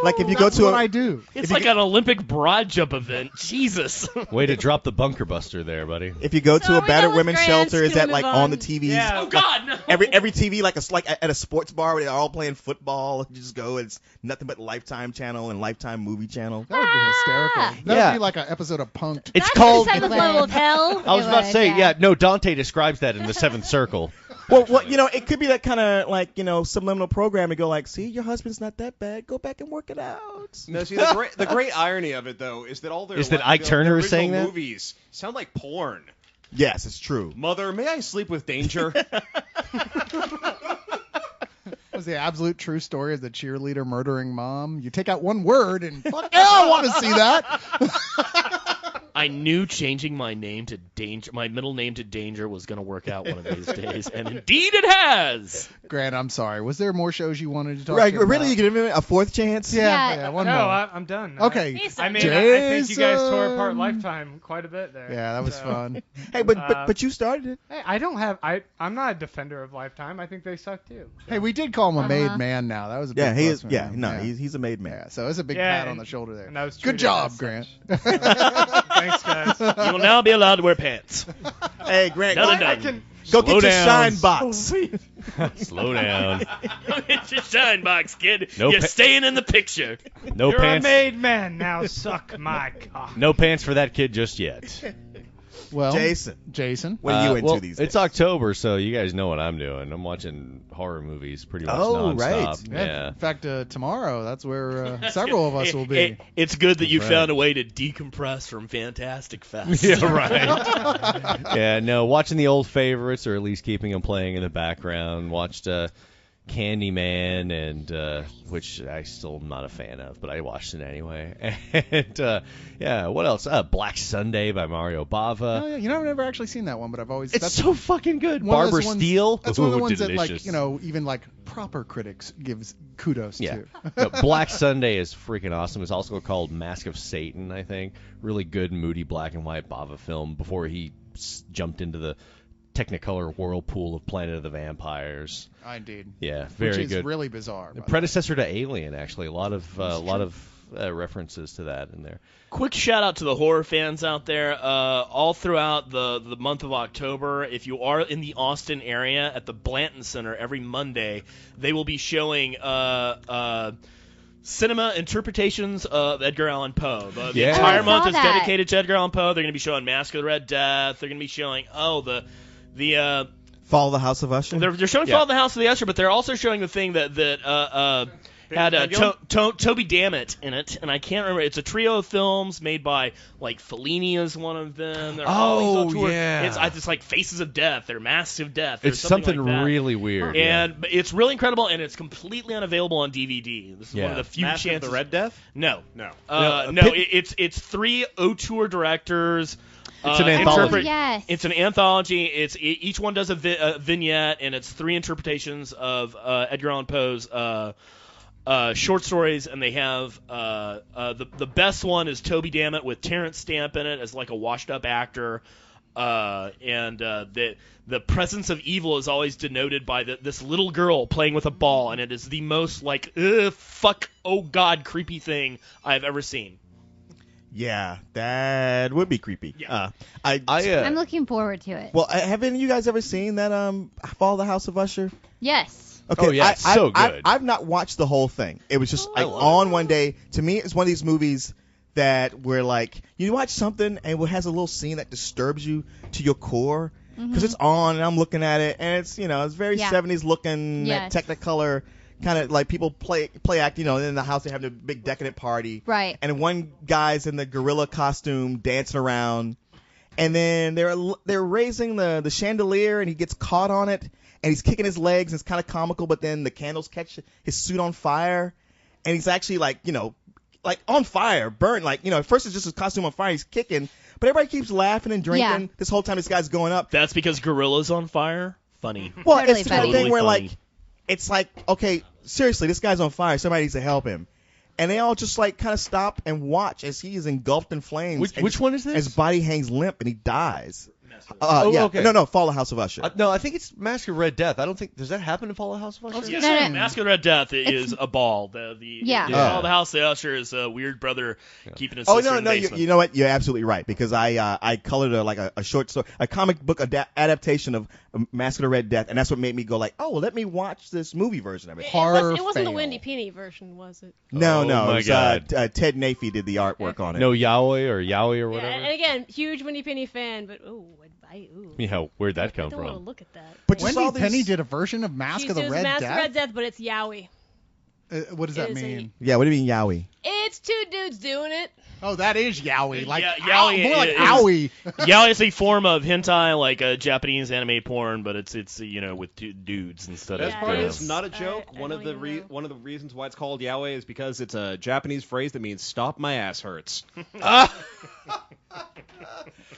A: like if you go
B: That's
A: to
B: what
A: a,
B: I do.
F: It's like an Olympic broad jump event. Jesus.
C: Way to drop the bunker buster there, buddy.
A: if you go
D: So
A: to
D: are
A: a
D: we
A: battered
D: done with
A: women's
D: Grants?
A: shelter, is
D: Can
A: that
D: we
A: like
D: move
A: on
D: on?
A: the TVs?
G: Yeah.
F: Oh, God, no.
A: Every TV like at a sports bar where they're all playing football. You just go. It's nothing but Lifetime channel and Lifetime movie channel.
B: That would be hysterical. That
C: Yeah.
B: would be like an episode of Punked.
C: It's
D: That's
C: called.
D: the seventh level of hell.
C: I was
H: It
C: about to
H: would,
C: say,
H: yeah.
C: yeah, no, Dante describes that in the Seventh Circle.
A: Well, it could be that kind of like, subliminal program to go like, see, your husband's not that bad. Go back and work it out.
E: No, see, the great irony of it though is that all their
C: Is that Ike Turner is saying that?
E: movies sound like porn.
A: Yes, it's true.
E: Mother, may I sleep with danger?
B: Was the absolute true story of the cheerleader murdering mom? You take out one word and fuck yeah, I want to see that.
F: I knew changing my name to Danger, my middle name to Danger, was going to work out one of these days, and indeed it has.
B: Grant, I'm sorry. Was there more shows you wanted to talk
A: Right,
B: about?
A: really? You give him a fourth chance?
B: Yeah, one
G: No,
B: more.
G: I'm done.
B: Okay.
G: I mean, I think you guys tore apart Lifetime quite a bit there.
B: Yeah, that was
G: So,
B: fun.
A: Hey, but you started it.
G: Hey, I'm not a defender of Lifetime. I think they suck too.
B: Hey, we did call him a made man now. That was a big
A: Yeah, he
B: plus
A: is.
B: for
A: Yeah,
B: him.
A: no, he's a made man.
B: Yeah, so it's a big
G: Yeah,
B: pat on
G: and-
B: the shoulder there.
G: and I was
B: Good
G: treated
B: job,
G: as
B: Grant.
G: Thanks, guys.
F: You will now be allowed to wear pants.
A: Hey, Grant,
F: Done
A: go,
F: and done.
A: go
C: Slow
A: get your
C: down.
A: shine box.
C: Slow down.
F: It's your shine box, kid.
C: No
F: You're
C: pa-
F: staying in the picture.
C: No
G: You're
C: pants.
G: a made man. Now suck my cock.
C: No pants for that kid just yet.
B: Well,
A: Jason, what are you into
C: well,
A: these days?
C: It's October, so you guys know what I'm doing. I'm watching horror movies pretty much
A: Oh,
C: nonstop.
A: right.
C: Yeah.
B: In fact, tomorrow, that's where several of us will be.
F: It's good that you
C: Right.
F: found a way to decompress from Fantastic Fest.
C: Yeah, right. Yeah, no, watching the old favorites, or at least keeping them playing in the background. Watched Candyman, and which I still am not a fan of, but I watched it anyway. And yeah, what else? Black Sunday by Mario Bava.
B: Oh, yeah. I've never actually seen that one, but I've always.
C: It's
B: that's
C: so fucking good.
B: one of
C: Barbara
B: those ones-
C: Steele.
B: That's one of the
C: Ooh,
B: ones
C: delicious.
B: that, even like proper critics gives kudos
C: Yeah.
B: to.
C: No, Black Sunday is freaking awesome. It's also called Mask of Satan, I think. Really good, moody black and white Bava film before he jumped into the Technicolor whirlpool of Planet of the Vampires.
B: Indeed.
C: Yeah, very
B: Which is
C: good.
B: really bizarre.
C: The
B: by the way.
C: predecessor to Alien, actually. A lot of references to that in there.
F: Quick shout out to the horror fans out there. All throughout the month of October, if you are in the Austin area at the Blanton Center every Monday, they will be showing cinema interpretations of Edgar Allan Poe. The
C: Yeah.
F: entire
H: Oh, I
F: month
H: saw
F: is
H: that.
F: dedicated to Edgar Allan Poe. They're going to be showing Mask of the Red Death. They're going to be showing the
A: Fall of the House of Usher.
F: they're showing
C: Yeah.
F: Fall of the House of the Usher, but they're also showing the thing that had Toby Dammit in it, and I can't remember. It's a trio of films made by, like, Fellini is one of them. They're all these on tour.
C: yeah.
F: It's like Faces of Death or Masks of Death. Or
C: It's something
F: like that.
C: really weird.
F: And it's really incredible, and it's completely unavailable on DVD. This is one of
C: Yeah.
F: the few
E: Mask of
F: chances.
E: the Red Death?
F: No,
E: No.
F: It's three auteur directors.
C: It's an anthology.
F: interpret-
H: Yes.
F: It's an anthology. Each one does a vignette, and it's three interpretations of Edgar Allan Poe's short stories, and they have the best one is Toby Dammit with Terrence Stamp in it as like a washed-up actor, and the presence of evil is always denoted by this little girl playing with a ball, and it is the most like fuck, oh god, creepy thing I've ever seen.
A: Yeah, that would be creepy.
F: Yeah.
H: I'm looking forward to it.
A: Well, haven't you guys ever seen that Fall of the House of Usher?
H: Yes.
A: Okay,
C: Oh, yeah, it's so good.
A: I've not watched the whole thing. It was just like
C: love
A: on one day. To me, it's one of these movies that where like you watch something and it has a little scene that disturbs you to your core because it's on and I'm looking at it and it's it's very
H: Yeah.
A: 70s looking,
H: Yes.
A: that Technicolor kind of like people play act. In the house they have a big decadent party,
H: Right.
A: and one guy's in the gorilla costume dancing around, and then they're raising the chandelier, and he gets caught on it, and he's kicking his legs, and it's kind of comical, but then the candles catch his suit on fire, and he's actually like on fire, burnt, at first it's just his costume on fire, he's kicking, but everybody keeps laughing and drinking.
H: Yeah.
A: This whole time this guy's going up.
F: That's because Gorilla's on fire. Funny.
A: Well,
H: Totally
A: it's the kind of
H: funny.
A: thing where
F: Totally
A: like it's like, okay, seriously, this guy's on fire. Somebody needs to help him. And they all just like kind of stop and watch as he is engulfed in flames.
C: Which one is this?
A: His body hangs limp and he dies.
C: Oh,
A: yeah.
C: okay.
A: No, Fall of the House of Usher.
C: No, I think it's Mask of Red Death. I don't think does that happen in Fall of the House of Usher?
F: Yes,
H: No, no.
F: Mask of the Red Death is a ball. The
H: Yeah.
F: Fall of the House of the Usher is a weird brother keeping his
A: Oh
F: sister
A: no,
F: in the
A: no, you,
F: basement.
A: you know what? You're absolutely right because I colored a short story, a comic book adaptation of Mask of the Red Death, and that's what made me go like, oh, well, let me watch this movie version of it.
B: Horror
D: It wasn't the
B: fail.
D: Wendy Pini version, was it?
A: No,
C: Oh,
A: it
C: my
A: was,
C: God.
A: Ted Nafee did the artwork on it.
C: No Yahweh or
D: Yeah,
C: whatever.
D: and again, huge Wendy Pini fan, but I Ooh.
C: Yeah, where'd that
D: I
C: come
D: don't want to
C: from?
D: look at that.
A: But you
B: Wendy
A: saw
B: Penny
A: these...
B: did a version of Mask
D: She
B: of the
D: does
B: Red
D: Mask of
B: Death.
D: Red Death, but it's Yowie.
B: What does that
D: Is
B: mean?
A: Yeah, what do you mean Yowie?
D: It's two dudes doing it.
B: Oh, that is yaoi. Like
F: Yeah,
B: ow,
F: yaoi
B: more like
F: is-
B: owie.
F: Yeah, it's a form of hentai, like a Japanese anime porn, but it's with two dudes instead
E: Best
F: of.
E: part
D: Yeah.
E: is not a joke.
D: I
E: One
D: don't
E: of the
D: even know.
E: one of the reasons why it's called yaoi is because it's a Japanese phrase that means "stop my ass hurts."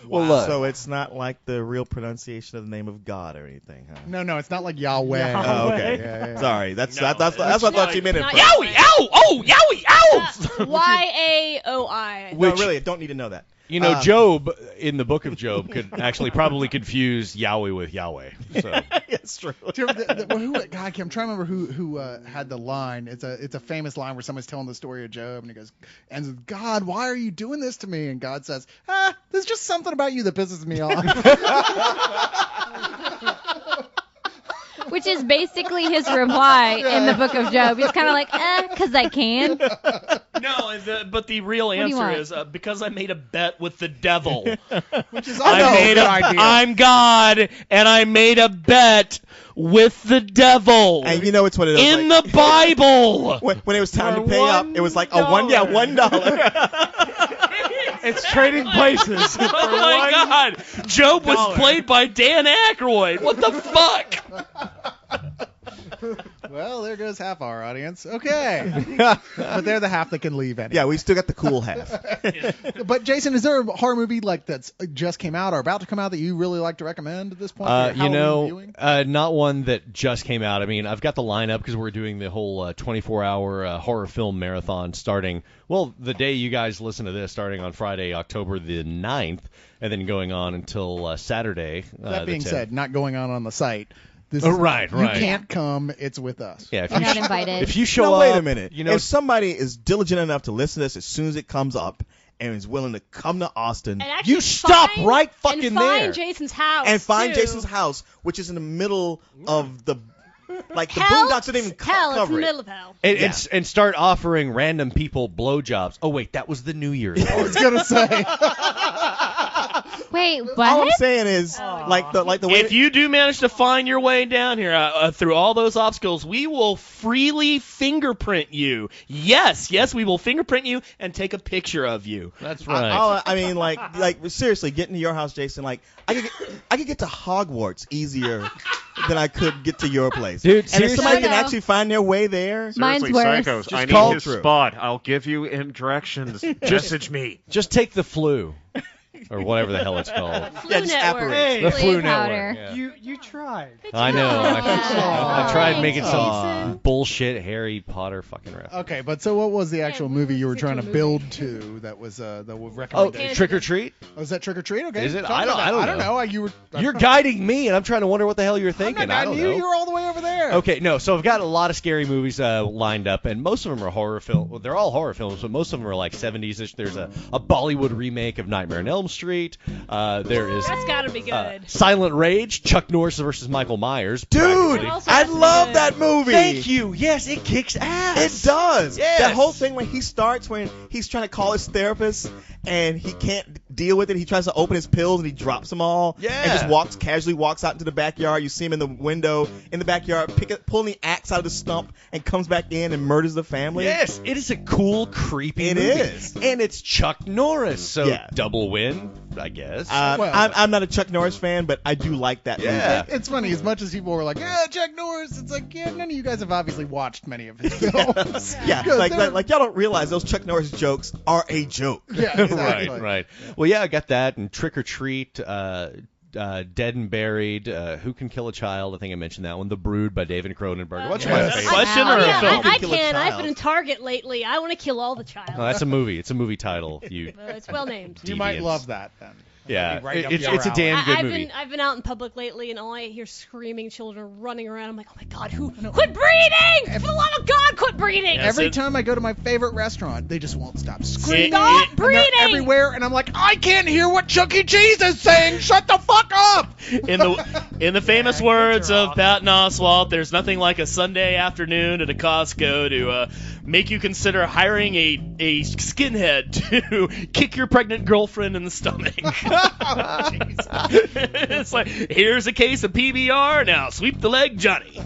C: Well, look.
A: So it's not like the real pronunciation of the name of God or anything, huh?
B: No, it's not like Yahweh.
G: Yahweh.
A: Oh, okay.
B: Yeah.
A: Sorry, that's
F: No,
A: that's what I thought you meant.
D: Not
A: At first.
F: Yowie! Ow! Oh, yowie! Ow!
D: YAOI.
A: No, really, I don't need to know that.
C: You know, Job in the book of Job could actually probably confuse Yahweh with Yahweh. So
A: It's true.
B: Do you remember God, I'm trying to remember who had the line. It's a famous line where someone's telling the story of Job, and he goes, ends with, God, why are you doing this to me? And God says, there's just something about you that pisses me off.
H: Which is basically his reply in the book of Job. He's kind of like, because I can.
F: No, but the real
H: do you
F: answer
H: want?
F: is because I made a bet with the devil.
B: Which is
F: I
B: also a
F: made
B: good idea.
F: I'm God, and I made a bet with the devil
A: And you know it's what it is.
F: in
A: like,
F: the Bible.
A: when it was time
F: For
A: to pay up, it was like a $1.
G: It's trading places.
F: Oh my God! Job was
G: $1.
F: played by Dan Aykroyd. What the fuck?
B: Well, there goes half our audience. Okay. But they're the half that can leave anyway.
A: Yeah, we still got the cool half.
B: But Jason, is there a horror movie like that's just came out or about to come out that you really like to recommend at this point? for your Halloween viewing?
C: not one that just came out. I mean, I've got the lineup because we're doing the whole 24-hour horror film marathon starting, well, the day you guys listen to this, starting on Friday, October the 9th, and then going on until Saturday.
B: That
C: the
B: being
C: 10th.
B: said, not going on the site. This
C: Oh,
B: is-
C: right.
B: You can't come. It's with us.
C: Yeah, if
H: You're
C: you,
H: not invited.
C: if you show
A: No,
C: up,
A: wait a minute.
C: you know,
A: if somebody is diligent enough to listen to this as soon as it comes up and is willing to come to Austin,
D: And actually
A: you stop
D: find-
A: right fucking
D: and
A: there
D: find Jason's house
A: and find
D: too.
A: Jason's house, which is in the middle of the the
D: Hell,
A: boondocks didn't even
D: hell, it's in
A: cover
D: the
A: it.
D: middle of hell.
C: and start offering random people blowjobs. Oh wait, that was the New Year's
B: I was
C: party.
B: gonna say.
H: Wait,
A: All I'm
H: what?
A: saying is, like the way
F: If you do manage to find your way down here through all those obstacles, we will freely fingerprint you. Yes, we will fingerprint you and take a picture of you.
C: That's right.
A: I mean, like seriously, getting to your house, Jason. Like, I could get to Hogwarts easier than I could get to your place.
C: Dude,
A: and if
C: seriously?
A: somebody can
H: No.
A: actually find their way there,
H: Mine's
I: Seriously,
H: worse.
I: psychos,
H: Just
I: I
A: call
I: need his
A: through.
I: spot. I'll give you directions. Message me.
C: Just take the flu, or whatever the hell it's called.
D: Flu
A: Yeah, just
D: Network.
A: apparate.
C: The
H: Flea
C: flu
H: powder.
C: network.
G: You tried.
C: I know. I tried making some
D: Jason.
C: bullshit Harry Potter fucking reference.
B: Okay, but so what was the actual
D: what
B: movie
D: was
B: you were
D: the
B: trying to
D: actual
B: build
D: movie?
B: to that was the
C: Oh,
B: recommendation?
C: Trick or Treat?
B: Oh, is that Trick or Treat? Okay.
C: Is it?
B: Talk
C: I
B: about that.
C: don't
B: I don't know. You were.
C: You're guiding me, and I'm trying to wonder what the hell you're
B: I'm
C: thinking.
B: not
C: I don't
B: guiding you.
C: know.
B: You were all the way over there.
C: Okay, no. So I've got a lot of scary movies lined up, and most of them are horror films. Well, they're all horror films, but most of them are like 70s-ish. There's a Bollywood remake of Nightmare on Elm Street. There is
D: That's gotta be good.
C: Silent Rage, Chuck Norris versus Michael Myers.
A: dude,
C: practically.
D: Also
A: I
D: has to be
A: love
D: good.
A: that movie.
C: Thank you. Yes, it kicks ass.
A: It does.
C: Yes.
A: That whole thing when he starts, when he's trying to call his therapist and he can't deal with it, he tries to open his pills and he drops them all.
C: Yeah.
A: And just casually walks out into the backyard. You see him in the window in the backyard, pulling the axe out of the stump and comes back in and murders the family.
C: Yes, it is a cool, creepy
A: It
C: movie.
A: is.
C: And it's Chuck Norris, so
A: Yeah.
C: double win, I guess.
B: Well-
A: I'm not a Chuck Norris fan, but I do like that
C: Yeah.
A: movie.
B: It's funny, as much as people were like, yeah, Chuck Norris, it's like, yeah, none of you guys have obviously watched many of his films.
A: Yeah,
B: Because
A: like
B: they're-
A: y'all don't realize those Chuck Norris jokes are a joke.
B: yeah, exactly.
C: Right. Well, yeah, I got that, and Trick or Treat, Dead and Buried, Who Can Kill a Child, I think I mentioned that one, The Brood by David Cronenberg. What's my
F: Yes.
C: favorite?
F: Question
D: Oh,
F: or a
D: yeah,
F: film?
D: I
A: Kill a
D: can. I've
A: child.
D: been in Target lately. I want to kill all the child.
C: Oh, that's a movie. It's a movie title. You,
D: It's well named.
B: You might
C: Deviants.
B: love that then.
C: yeah,
B: That'd be right up
C: it's
B: your
C: a
B: alley.
C: damn good
D: I've
C: movie.
D: been out in public lately, and all I hear screaming children running around. I'm like, oh my god, quit breeding! For the love of God, quit breeding!
F: Yes,
B: Every
F: it-
B: time I go to my favorite restaurant, they just won't stop screaming.
D: Stop
B: and they're
D: breeding!
B: everywhere, and I'm like, I can't hear what Chuck E. Cheese is saying. Shut the fuck up!
F: In the In the famous
G: Yeah,
F: words
G: kids are
F: of
G: awesome.
F: Patton Oswalt, there's nothing like a Sunday afternoon at a Costco to make you consider hiring a skinhead to kick your pregnant girlfriend in the stomach. It's like, here's a case of PBR, now sweep the leg, Johnny.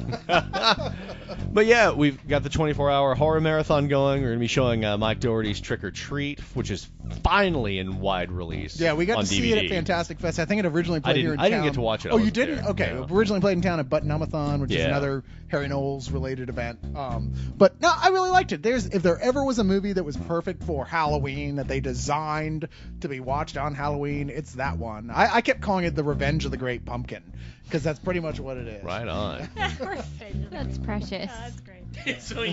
C: But yeah, we've got the 24-hour horror marathon going. We're going to be showing Mike Doherty's Trick or Treat, which is finally in wide release.
B: Yeah, we got
C: on
B: to
C: DVD.
B: see it at Fantastic Fest. I think it originally played here in town.
C: I didn't get to watch it. I
B: Oh, you
C: wasn't
B: didn't?
C: there.
B: Okay.
C: No.
B: Originally played in town at Button-Umathon, which is
C: Yeah.
B: another Harry Knowles related event. But no, I really liked it. If there ever was a movie that was perfect for Halloween that they designed to be watched on Halloween, it's that one. I kept calling it The Revenge of the Great Pumpkin because that's pretty much what it is.
C: Right on.
H: That's precious.
D: That's great.
F: So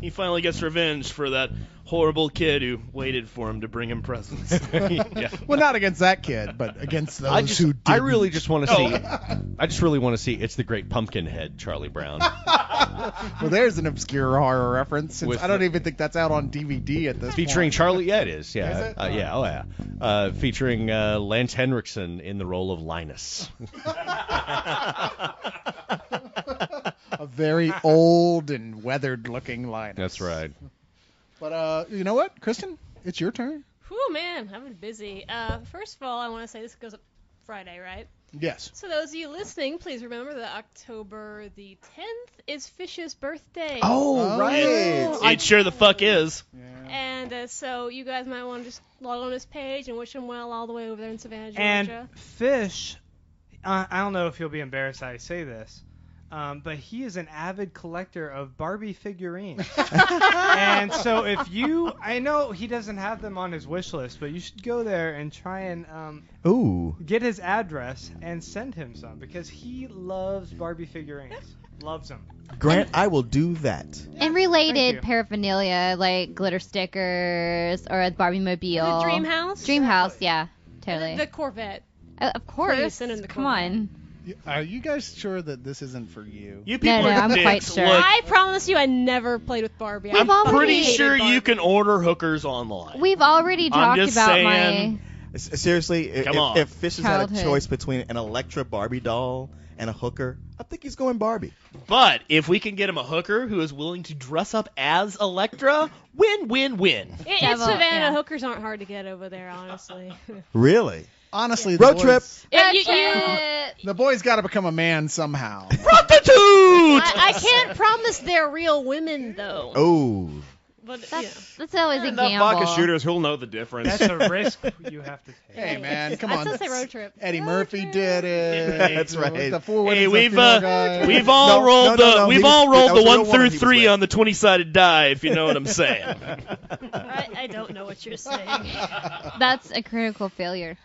F: he finally gets revenge for that horrible kid who waited for him to bring him presents.
C: Yeah.
B: Well, not against that kid, but against those who didn't.
C: I really just want to see.
F: Oh.
C: I just really want to see. It's the Great Pumpkinhead, Charlie Brown.
B: Well, there's an obscure horror reference. Since
C: With
B: I don't
C: the-
B: even think that's out on DVD at this
C: Featuring
B: point.
C: Charlie. Yeah, it is. Yeah.
B: Is it?
C: Yeah. Oh yeah. Featuring Lance Henriksen in the role of Linus.
B: A very old and weathered-looking line.
C: That's right.
B: But you know what, Kristen? It's your turn.
D: Whew, man, I've been busy. First of all, I want to say this goes up Friday, right?
B: Yes.
D: So those of you listening, please remember that October the 10th is Fish's birthday.
B: Oh, right.
F: It sure the fuck is.
D: And so you guys might want to just log on his page and wish him well all the way over there in Savannah, Georgia.
G: And Fish, I don't know if you'll be embarrassed that I say this, but he is an avid collector of Barbie figurines. And so I know he doesn't have them on his wish list, but you should go there and try and
A: Ooh.
G: get his address and send him some because he loves Barbie figurines. Loves them.
A: Grant, I will do that.
H: And
G: Thank
H: related
G: you.
H: paraphernalia like glitter stickers or a Barbie mobile.
D: The Dreamhouse?
H: Dreamhouse, yeah, totally.
D: The Corvette.
H: Of course.
D: Please send him the
H: Come
D: Corvette.
H: on.
B: Are you guys sure that this isn't for you?
F: You people
H: No,
F: are
H: I'm quite
F: dicks.
H: sure.
F: Look,
D: I promise you I never played with Barbie.
H: We've
F: I'm
H: already-
F: pretty
D: hated
F: sure you
D: Barbie.
F: can order hookers online.
H: We've already talked
F: just
H: about
F: saying.
A: Seriously,
F: Come on.
A: if Fish has had a
H: Childhood.
A: choice between an Electra Barbie doll and a hooker, I think he's going Barbie.
F: But if we can get him a hooker who is willing to dress up as Electra, win, win, win.
D: In
H: Devil,
D: Savannah,
H: yeah.
D: hookers aren't hard to get over there, honestly.
A: Really?
B: Honestly,
A: Road trip.
B: The boy's got to become a man somehow.
F: Prostitute!
D: I can't promise they're real women, though.
A: Oh.
D: But,
H: That's always a
E: And
H: gamble.
E: that vodka shooters, who'll know the difference.
G: That's a risk you have to take.
B: Hey, man, come
D: I
B: on.
D: still say road trip.
B: Eddie Murphy did it.
A: That's right.
B: The Four
F: Hey,
B: Weddings of
F: we've
B: Funeral Guy.
F: we've all
A: No,
F: rolled
A: no, no,
F: we've
A: he was-
F: all
A: that
F: rolled
A: was
F: the
A: the real
F: 1
A: one
F: through
A: he was
F: 3
A: with.
F: on the 20-sided die, if you know what I'm saying.
D: I don't know what you're saying.
H: That's a critical failure.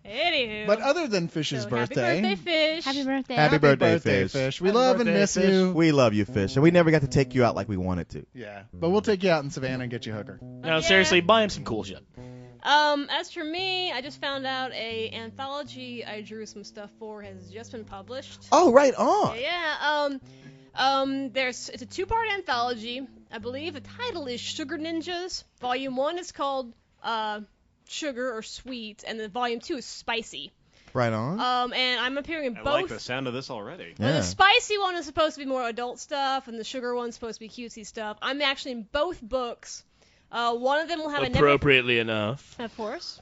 D: Anywho.
B: But other than Fish's
D: so
B: birthday,
D: Happy birthday, Fish.
H: Happy birthday.
A: Happy birthday, Fish.
B: Fish. We
G: Happy
B: love and
G: birthday,
B: miss
G: Fish.
B: you.
A: We love you, Fish, and we never got to take you out like we wanted to.
B: Yeah, but we'll take you out in Savannah and get you a hooker.
F: No,
D: Yeah.
F: seriously, buy him some cool shit.
D: As for me, I just found out a anthology I drew some stuff for has just been published.
A: Oh, right on.
D: Yeah, it's a 2-part anthology. I believe the title is Sugar Ninjas. Volume 1 is called Sugar or Sweet, and then Volume 2 is Spicy.
A: Right on.
D: And I'm appearing in
E: I
D: both.
E: like the sound of this already.
D: Well,
A: Yeah.
D: the spicy one is supposed to be more adult stuff, and the sugar one's supposed to be cutesy stuff. I'm actually in both books. One of them will have a never,
F: Appropriately enough.
D: of course.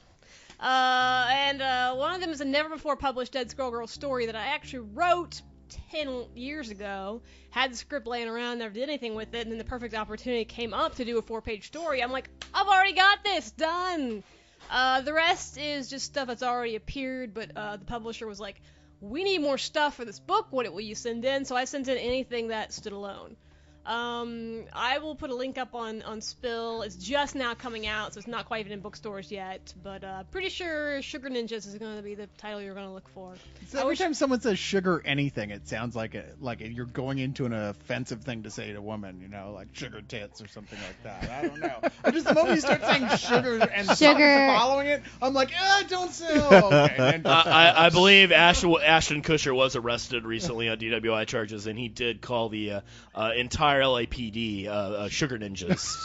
D: And one of them is a never before published Dead Squirrel Girl story that I actually wrote 10 years ago. Had the script laying around, never did anything with it, and then the perfect opportunity came up to do a 4-page story. I'm like, I've already got this done. The rest is just stuff that's already appeared, but the publisher was like, we need more stuff for this book. What will you send in? So I sent in anything that stood alone. I will put a link up on Spill. It's just now coming out, so it's not quite even in bookstores yet. But pretty sure Sugar Ninjas is going to be the title you're going to look for.
B: So every time someone says sugar anything, it sounds like you're going into an offensive thing to say to a woman, you know, like sugar tits or something like that. I don't know. The moment you start saying sugar and
H: Sugar.
B: following it, I'm like, don't say. Oh, okay. And then-
F: I believe Ashton Kutcher was arrested recently on DWI charges, and he did call the entire LAPD sugar ninjas.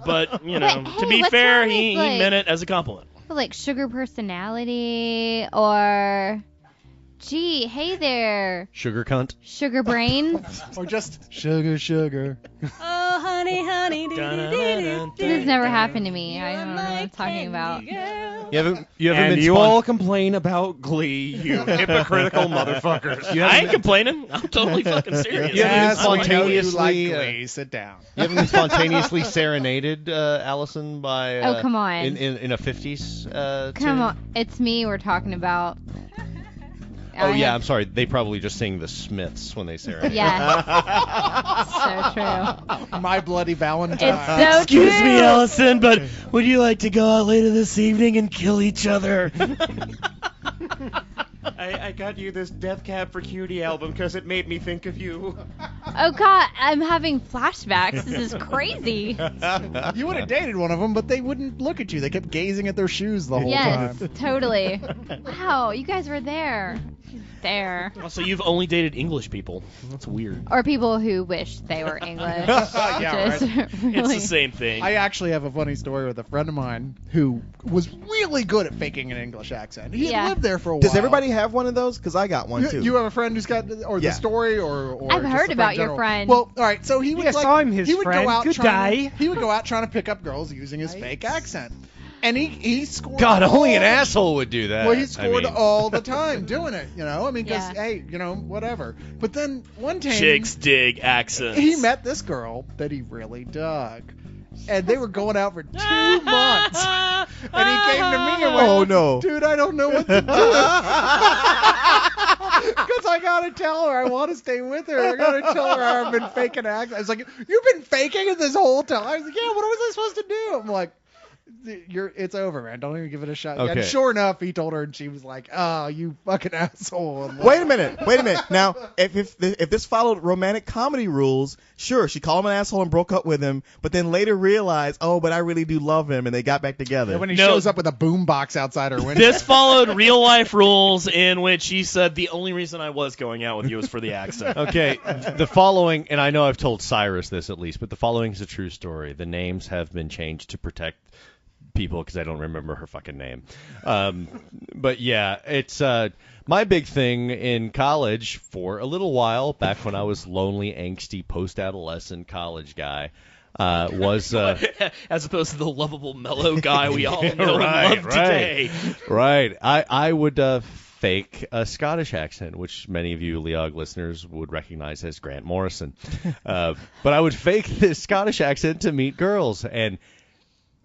F: But, you know,
H: But,
F: to
H: hey,
F: be
H: what's
F: fair,
H: wrong
F: he
H: with, like-
F: meant it as a compliment.
H: Like sugar personality or gee, hey there,
C: Sugar cunt.
H: sugar brain.
B: Or just sugar.
D: Oh, honey, honey,
H: This has never happened to me. I don't know what I'm talking about.
C: You haven't
I: And
C: been
I: you all complain about Glee, you hypocritical motherfuckers.
C: You
F: I
C: haven't
F: ain't complaining. I'm totally fucking serious.
C: You haven't
B: Yes, we know you
C: spontaneously,
B: like Glee. Sit down.
C: You haven't been spontaneously serenaded, Allison, by
H: Oh, come on.
C: in a 50s
H: Come
C: tune?
H: on, it's me we're talking about.
C: Oh
H: I
C: yeah,
H: have-
C: I'm sorry. They probably just sing the Smiths when they serenade.
H: Yes. So true.
B: My Bloody Valentine.
H: It's so
F: Excuse
H: true.
F: me, Allison, but would you like to go out later this evening and kill each other?
I: I got you this Death Cab for Cutie album because it made me think of you.
H: Oh God, I'm having flashbacks. This is crazy.
B: You would have dated one of them, but they wouldn't look at you. They kept gazing at their shoes the whole
H: Yes,
B: time.
H: totally. Wow, you guys were there. There.
F: Also, you've only dated English people. That's weird.
H: Or people who wish they were English.
B: Yeah,
H: Just
F: It's
H: really.
F: the same thing.
B: I actually have a funny story with a friend of mine who was really good at faking an English accent. He had
H: Yeah.
B: lived there for a while.
A: Does everybody have one of those? Because I got one
B: You,
A: too.
B: you have a friend who's got, or
A: Yeah.
B: the story, or
H: I've
B: just
H: heard
B: a
H: about
B: in
H: your
B: general?
H: friend.
B: Well, all right. So he would
G: Yes,
B: like,
G: I'm his
B: he would
G: friend.
B: go out
G: Good
B: trying,
G: day.
B: He would go out trying to pick up girls using his fake accent, and he scored.
C: God, only an
B: all-
C: asshole would do that.
B: Well, he
C: I
B: scored
C: mean,
B: all the time doing it, I mean, because
H: Yeah.
B: hey, whatever. But then one time
F: Chicks dig accents.
B: he met this girl that he really dug, and they were going out for 2 months. And he came to me and went,
A: Oh, no.
B: dude, I don't know what to do. Because I gotta tell her I want to stay with her. I gotta tell her I've been faking accents. I was like, you've been faking it this whole time. I was like, yeah, what was I supposed to do? I'm like, it's over, man. Don't even give it a shot.
C: Okay.
B: And sure enough, he told her, and she was like, oh, you fucking asshole. And
A: Wait a minute. Now, if this followed romantic comedy rules, sure, she called him an asshole and broke up with him, but then later realized, oh, but I really do love him, and they got back together.
B: when he
F: No.
B: shows up with a boombox outside her window.
F: This followed real life rules in which he said the only reason I was going out with you was for the accent.
C: Okay, the following, and I know I've told Cyrus this at least, but the following is a true story. The names have been changed to protect people because I don't remember her fucking name. But yeah, it's my big thing in college for a little while, back when I was lonely, angsty, post-adolescent college guy, was...
F: As opposed to the lovable, mellow guy we all know
C: Right,
F: and love today.
C: Right. I would fake a Scottish accent, which many of you Leog listeners would recognize as Grant Morrison. But I would fake this Scottish accent to meet girls, and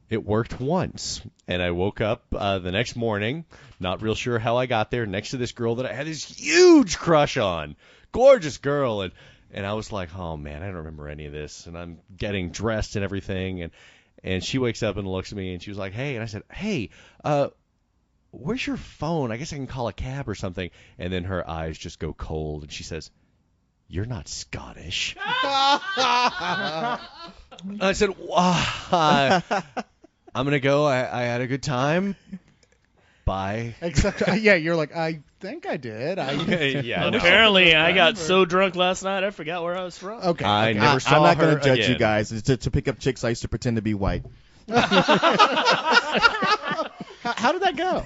C: it worked once. And I woke up the next morning, not real sure how I got there, next to this girl that I had this huge crush on. Gorgeous girl. And I was like, oh, man, I don't remember any of this. And I'm getting dressed and everything. And she wakes up and looks at me, and she was like, hey. And I said, hey, where's your phone? I guess I can call a cab or something. And then her eyes just go cold, and she says, you're not Scottish. I said, I'm going to go. I had a good time. Bye.
B: Except, yeah, you're like, I think I did.
C: Yeah, no.
F: Apparently, I got so drunk last night I forgot where I was from.
B: Okay.
C: I
B: okay.
C: never saw
A: I'm not
C: her
A: gonna judge you
C: again.
A: guys. To pick up chicks, I used to pretend to be white.
B: How did that go?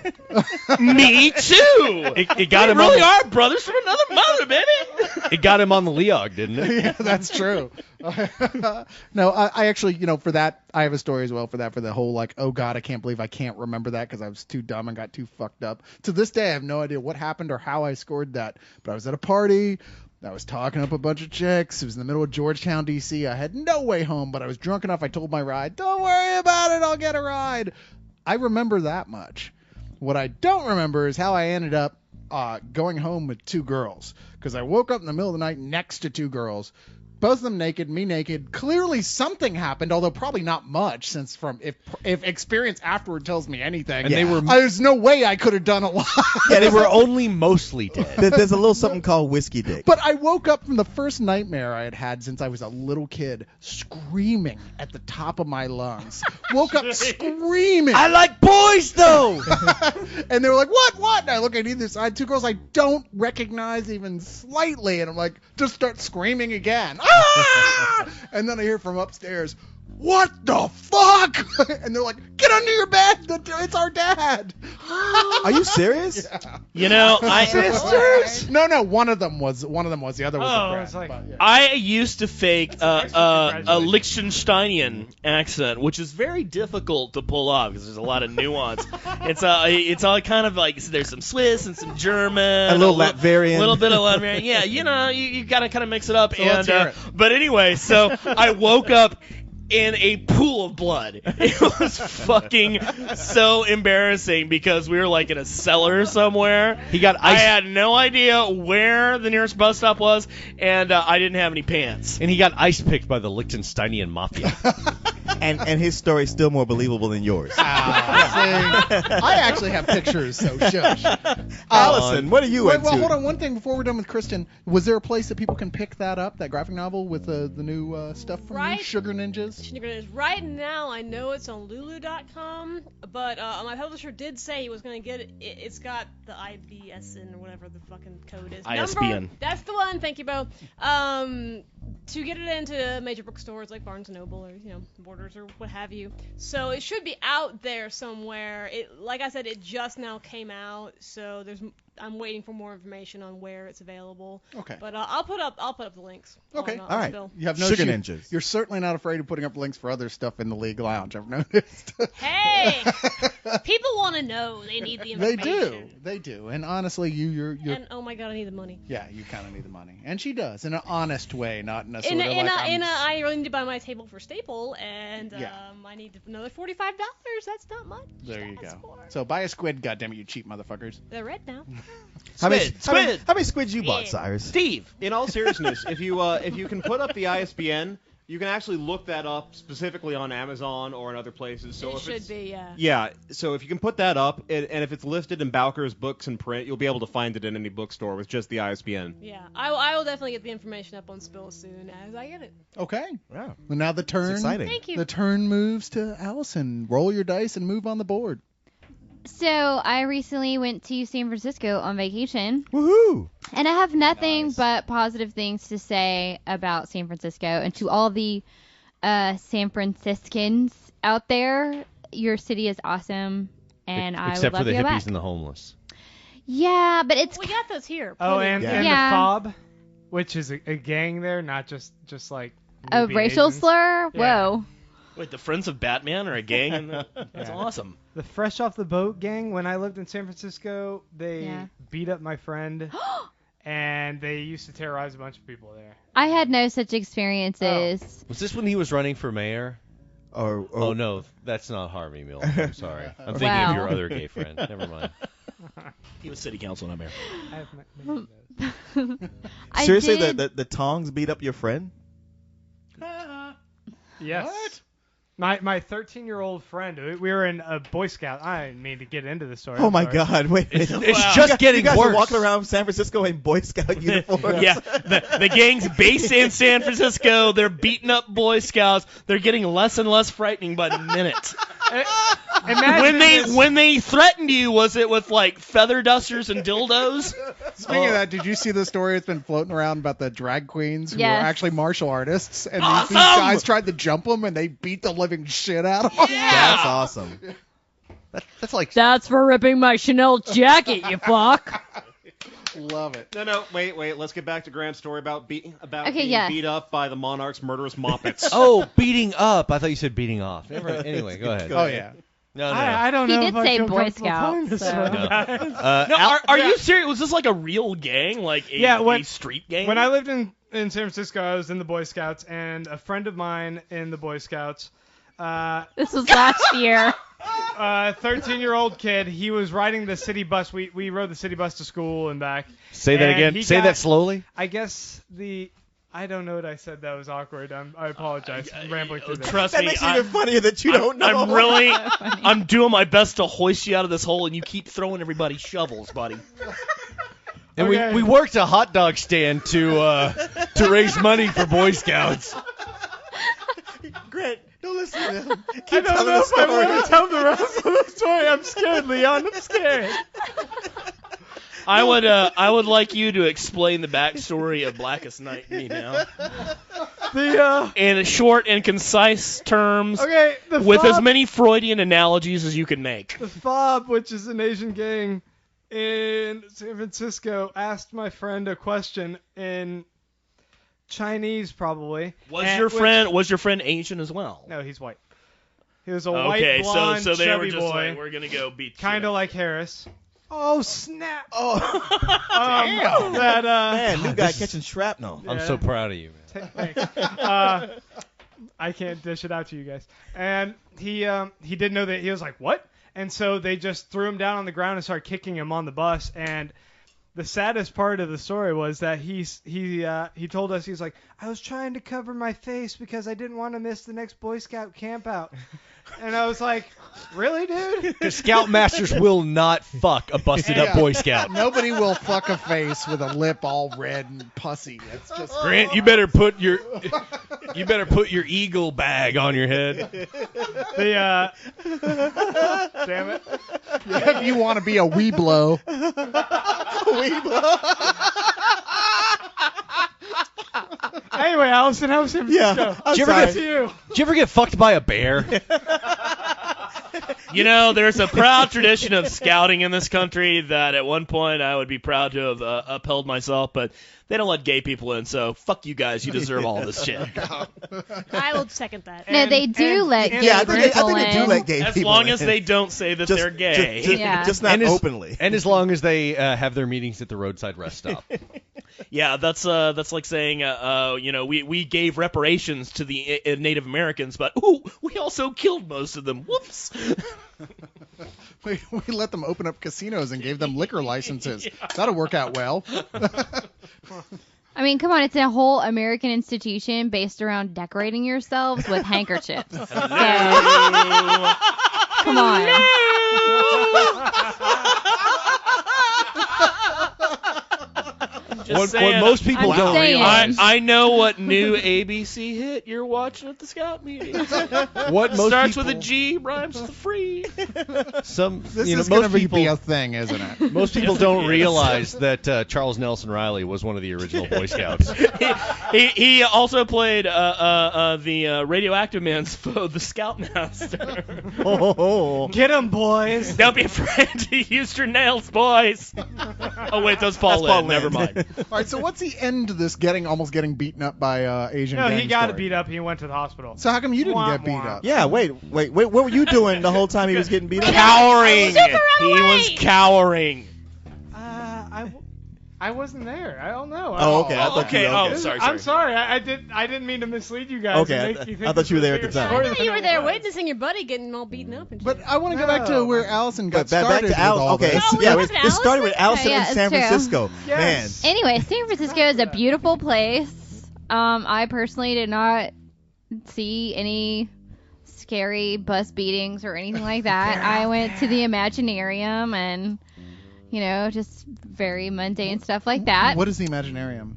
F: Me too.
C: It got
F: We
C: him
F: really
C: on
F: are brothers from another mother, baby.
C: it got him on the Leog, didn't it?
B: Yeah, that's true. No, I actually, for that, I have a story as well for that, for the whole, like, oh, God, I can't believe I can't remember that because I was too dumb and got too fucked up. To this day, I have no idea what happened or how I scored that. But I was at a party. I was talking up a bunch of chicks. It was in the middle of Georgetown, D.C. I had no way home, but I was drunk enough. I told my ride, don't worry about it. I'll get a ride. I remember that much. What I don't remember is how I ended up going home with 2 girls, because I woke up in the middle of the night next to 2 girls, both of them naked, me naked. Clearly something happened, although probably not much, since if experience afterward tells me anything,
C: And they were-
B: there's no way I could have done a lot.
C: Yeah, they were only mostly dead.
A: There's a little something called whiskey dick.
B: But I woke up from the first nightmare I had had since I was a little kid, screaming at the top of my lungs. Woke up screaming.
C: I like boys, though!
B: And they were like, what? And I look at either side, 2 girls I don't recognize even slightly. And I'm like, just start screaming again. Ah! And then I hear from upstairs, what the fuck? And they're like, get under your bed. It's our dad.
A: Are you serious?
B: Yeah.
F: You know,
B: No, one of them was. The other was
G: Oh,
B: a brat.
G: it's like-
B: but, yeah.
F: I used to fake a
G: Congratulations.
F: Liechtensteinian accent, which is very difficult to pull off because there's a lot of nuance. It's all kind of like there's some Swiss and some German,
A: A little Latvian.
F: a little bit of Latvian. Yeah, you know, you gotta kind of mix it up.
B: So let's hear it.
F: But anyway, so I woke up in a pool of blood. It was fucking so embarrassing because we were like in a cellar somewhere. I had no idea where the nearest bus stop was, and I didn't have any pants.
C: And he got ice picked by the Liechtensteinian mafia.
A: And his story's still more believable than yours.
B: I actually have pictures, so shush.
A: Allison, what are you
B: Wait,
A: into?
B: well, hold on. One thing before we're done with Kristen. Was there a place that people can pick that up, that graphic novel with the new stuff from
D: Right.
B: you, Sugar Ninjas?
D: Right now, I know it's on Lulu.com, but my publisher did say he was going to get it. It's got the IBSN or whatever the fucking code is.
F: ISBN.
D: That's the one. Thank you, Bo. To get it into major bookstores like Barnes & Noble or Borders or what have you. So it should be out there somewhere. Like I said, it just now came out, so I'm waiting for more information on where it's available.
B: Okay.
D: But I'll put up the links.
B: Okay.
D: On
A: All right.
D: Spill.
B: You have no
A: Sugar
B: shoe-
A: Ninjas.
B: You're certainly not afraid of putting up links for other stuff in the League Lounge, I've noticed.
D: Hey, people want to know. They need the
B: They
D: information.
B: do. And honestly, you're
D: And oh my god, I need the money.
B: yeah, you kind of need the money. And she does, in an honest way, not in a sort
D: In
B: of like
D: I really need to buy my table for Staple, and
B: Yeah.
D: I need another $45. That's not much.
B: There you
D: to ask
B: go.
D: for.
B: So buy a squid, goddammit, you cheap motherfuckers.
D: They're red now.
A: How many
F: Squid.
A: how many squids you bought,
D: Yeah.
A: Cyrus?
F: Steve.
E: In all seriousness, if you can put up the ISBN, you can actually look that up specifically on Amazon or in other places. So
D: It
E: if
D: should
E: it's,
D: be, yeah.
E: Yeah, so if you can put that up, and if it's listed in Bowker's Books and Print, you'll be able to find it in any bookstore with just the ISBN.
D: Yeah, I will definitely get the information up on Spill as soon as I get it.
B: Okay.
A: Wow.
B: Well, now the turn.
A: It's exciting.
D: Thank you.
B: The turn moves to Allison. Roll your dice and move on the board.
H: So I recently went to San Francisco on vacation,
A: Woohoo!
H: and I have nothing
B: Nice.
H: but positive things to say about San Francisco. And to all the San Franciscans out there, your city is awesome, and I
C: Except
H: would
C: for
H: love
C: the
H: to go
C: hippies
H: back.
C: and the homeless.
H: Yeah, but it's
D: We got those here.
G: Oh,
D: plenty.
G: and,
A: Yeah.
G: and
H: Yeah.
G: the fob, which is a gang there, not just like
H: a
G: movie
H: racial
G: Asians.
H: slur.
G: Yeah.
H: Whoa.
F: Wait, the Friends of Batman are a gang? And that's
G: Yeah.
F: awesome.
G: The Fresh Off the Boat gang, when I lived in San Francisco, they
H: Yeah.
G: beat up my friend, and they used to terrorize a bunch of people there.
H: I had no such experiences.
C: Was this when he was running for mayor?
A: Or
C: Oh, no, that's not Harvey Milk. I'm sorry. I'm thinking
H: Wow.
C: of your other gay friend. Never mind.
F: He was city council, not mayor.
G: I have many of those.
H: I
A: seriously,
H: did,
A: the tongs beat up your friend?
G: Yes.
B: What?
G: My 13-year-old friend, we were in a Boy Scout. I didn't mean to get into the story.
A: Oh
G: I'm
A: my
G: sorry.
A: God! Wait,
C: It's
A: Wow.
C: just getting
A: you guys
C: worse.
A: are walking around San Francisco in Boy Scout uniforms.
F: Yeah, the gang's based in San Francisco. They're beating up Boy Scouts. They're getting less and less frightening by the minute.
G: Imagine
F: When they threatened you, was it with like feather dusters and dildos?
B: Speaking of that, did you see the story that's been floating around about the drag queens who
H: Yes.
B: were actually martial artists, and
F: Awesome!
B: these guys tried to jump them and they beat the living shit out of them?
A: That's awesome.
C: That's like
D: That's for ripping my Chanel jacket, you fuck.
B: Love it.
E: No, wait. Let's get back to Grant's story about being
H: Okay, yeah.
E: beat up by the Monarch's murderous moppets.
C: oh, beating up. I thought you said beating off. Anyway, go ahead.
B: Oh yeah.
C: No, no.
G: I don't
H: He
G: know
H: did
G: if I
H: say
G: feel
H: Boy
G: comfortable telling
H: Scouts,
G: this
H: so-
G: one,
C: No.
G: guys.
F: No, are you serious? Was this like a real gang, like a,
G: Yeah,
F: a street gang?
G: When I lived in San Francisco, I was in the Boy Scouts, and a friend of mine in the Boy Scouts,
H: This was last year.
G: 13-year-old kid, he was riding the city bus. We rode the city bus to school and back.
C: Say that
G: And
C: again.
G: he
C: Say
G: got-
C: that slowly.
G: I guess I don't know what I said that was awkward. I apologize for rambling through this.
F: Trust
A: That
F: me,
A: makes it even funnier that you don't know.
F: I'm doing my best to hoist you out of this hole, and you keep throwing everybody shovels, buddy.
C: And
G: Okay.
C: we worked a hot dog stand to raise money for Boy Scouts.
A: Grant, don't listen to him.
G: I
A: Keep
G: don't
A: telling
G: know
A: the
G: if I want
A: story.
G: to tell the rest of the story. I'm scared, Leon. I'm scared.
F: I would like you to explain the backstory of Blackest Night to me now. in short and concise terms,
G: Okay, the
F: with as
G: fob,
F: many Freudian analogies as you can make.
G: the fob, which is an Asian gang in San Francisco, asked my friend a question in Chinese, probably.
F: Was
G: And-
F: your
G: which-
F: friend Asian as well?
G: No, he's white. He was a
F: Okay,
G: white, blonde,
F: so they were
G: chubby
F: just
G: boy,
F: like, we're gonna go beat.
G: kind of like Harris. Oh snap!
A: Oh,
G: Damn. That
A: man, new guy catching shrapnel.
C: I'm
G: Yeah.
C: so proud of you, man.
G: Thanks. I can't dish it out to you guys. And he didn't know that. He was like, what? And so they just threw him down on the ground and started kicking him on the bus. And the saddest part of the story was that he told us, he's like, I was trying to cover my face because I didn't want to miss the next Boy Scout camp out. And I was like, really, dude?
C: Because Scoutmasters will not fuck a busted up Boy Scout.
B: Nobody will fuck a face with a lip all red and pussy. It's just
C: Grant, you better put your eagle bag on your head.
G: Damn it.
B: if you want to be a weeblo.
G: Anyway, Allison, how was San Francisco?
A: Yeah, I'm
C: Did you ever
A: sorry.
C: get-
G: To you.
C: Did you ever get fucked by a bear?
F: You know, there's a proud tradition of scouting in this country that at one point I would be proud to have upheld myself, but they don't let gay people in, so fuck you guys. You deserve all this shit.
D: I will second that.
H: No, they do let gay
A: Yeah, I think
H: people
A: they do
H: in.
A: let gay
F: As
A: people
F: long as
A: in.
F: they don't say that
A: Just-
F: they're gay.
H: Yeah.
A: just not
C: And as-
A: openly.
C: And as long as they have their meetings at the roadside rest stop.
F: Yeah, that's like saying, we gave reparations to the Native Americans, but we also killed most of them. Whoops.
B: We let them open up casinos and gave them liquor licenses. That'll work out well.
H: I mean, come on, it's a whole American institution based around decorating yourselves with handkerchiefs. So, come on.
F: Just
C: What
F: saying,
C: most people
H: I'm
C: don't
H: saying.
C: realize.
F: I know what new ABC hit you're watching at the Scout meeting.
C: What most
F: Starts
C: people,
F: with a G, rhymes with a free.
C: Some
B: This
C: you know
B: is going
C: most
B: to
C: people
B: be a thing, isn't it?
C: most people
F: Yes,
C: don't
F: yes.
C: realize that Charles Nelson Riley was one of the original Boy Scouts.
F: He also played the Radioactive Man's foe, the Scoutmaster.
A: Oh,
G: Get 'em, boys.
F: Don't be afraid to use your nails, boys. Oh wait, that's Paul
A: That's Paul
F: Lynde. Never
A: Lynde.
F: mind.
B: All right, so what's the end to this almost getting beaten up by Asian
G: No,
B: gang
G: he got
B: story?
G: beat up. He went to the hospital.
B: So how come you didn't
G: Wah,
B: get beat
G: wah.
B: up?
A: yeah. Wait. What were you doing the whole time he was getting beat up?
F: Cowering.
D: Super
F: He
D: away.
F: was cowering.
G: I wasn't there. I don't know.
A: Oh, okay. I thought
F: okay.
A: you were,
F: Oh, sorry.
G: I'm sorry. I didn't mean to mislead you guys.
A: Okay,
G: and
A: I
G: make
A: th-
G: you
A: I
G: think
A: thought you were
G: this
A: there
G: was
A: at the
G: a
A: time.
G: bigger
D: I
G: story
D: thought you
G: than
D: were
G: it
D: there
G: was.
D: witnessing your buddy getting all beaten up and shit.
B: But I want to go back to where Allison got
A: But back
B: started
A: to Al.
B: with all
A: Okay,
B: this.
D: Oh, we
A: yeah,
D: went
A: it
D: to
A: started with Allison
H: Yeah,
A: in San
H: it's true.
A: Francisco.
G: Yes.
H: Anyway, San Francisco is a beautiful place. I personally did not see any scary bus beatings or anything like that. I went to the Imaginarium and, just very mundane stuff like that.
B: What is the Imaginarium?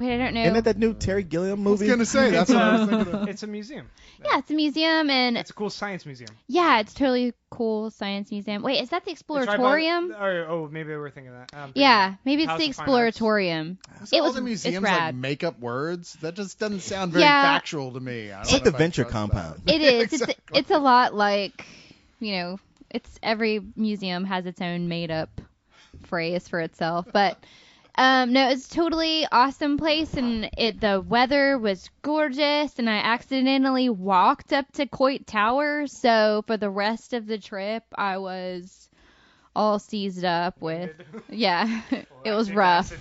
H: Wait, I don't know.
A: Isn't it that new Terry Gilliam
B: I was
A: movie?
B: going to say, that's what I was thinking of.
G: It's a museum.
H: Yeah, it's a museum and
G: It's a cool science museum.
H: yeah, it's totally cool science museum. Wait, is that the
G: It's right by-
H: Exploratorium?
G: oh, maybe we're thinking that.
H: Yeah, maybe it's
G: House
H: the
G: of Fine Arts.
H: Exploratorium.
B: So
H: It
B: all
H: was-
B: the
H: it's
B: museums like
H: rad.
B: make up words. That just doesn't sound very
H: Yeah.
B: factual to me. I don't
A: It's like
B: know
A: the
B: if I
A: Venture
B: trust
A: Compound.
B: that.
H: It is.
B: Exactly.
H: It's a lot like, it's every museum has its own made up phrase for itself. But no, it's a totally awesome place, and the weather was gorgeous, and I accidentally walked up to Coit Tower, so for the rest of the trip I was all seized up with, yeah, it was rough.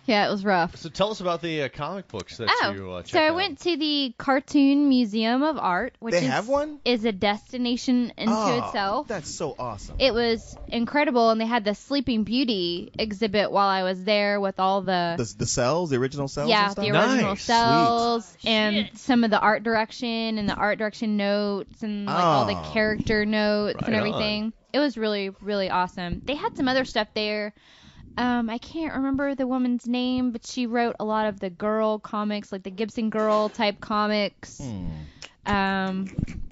H: Yeah, it was rough.
C: So tell us about the comic books that you checked
H: So I
C: out.
H: went to the Cartoon Museum of Art, which
A: They have one?
H: is a destination into
A: Oh,
H: itself.
A: That's so awesome.
H: It was incredible, and they had the Sleeping Beauty exhibit while I was there with all the
A: The cells, the original cells.
H: yeah,
A: and stuff?
H: the original
C: Nice.
H: cells and
D: Shit.
H: some of the art direction and the art direction notes and like all the
A: Oh.
H: character notes and
C: Right
H: everything. It was really, really awesome. They had some other stuff there. I can't remember the woman's name, but she wrote a lot of the girl comics, like the Gibson Girl type comics, from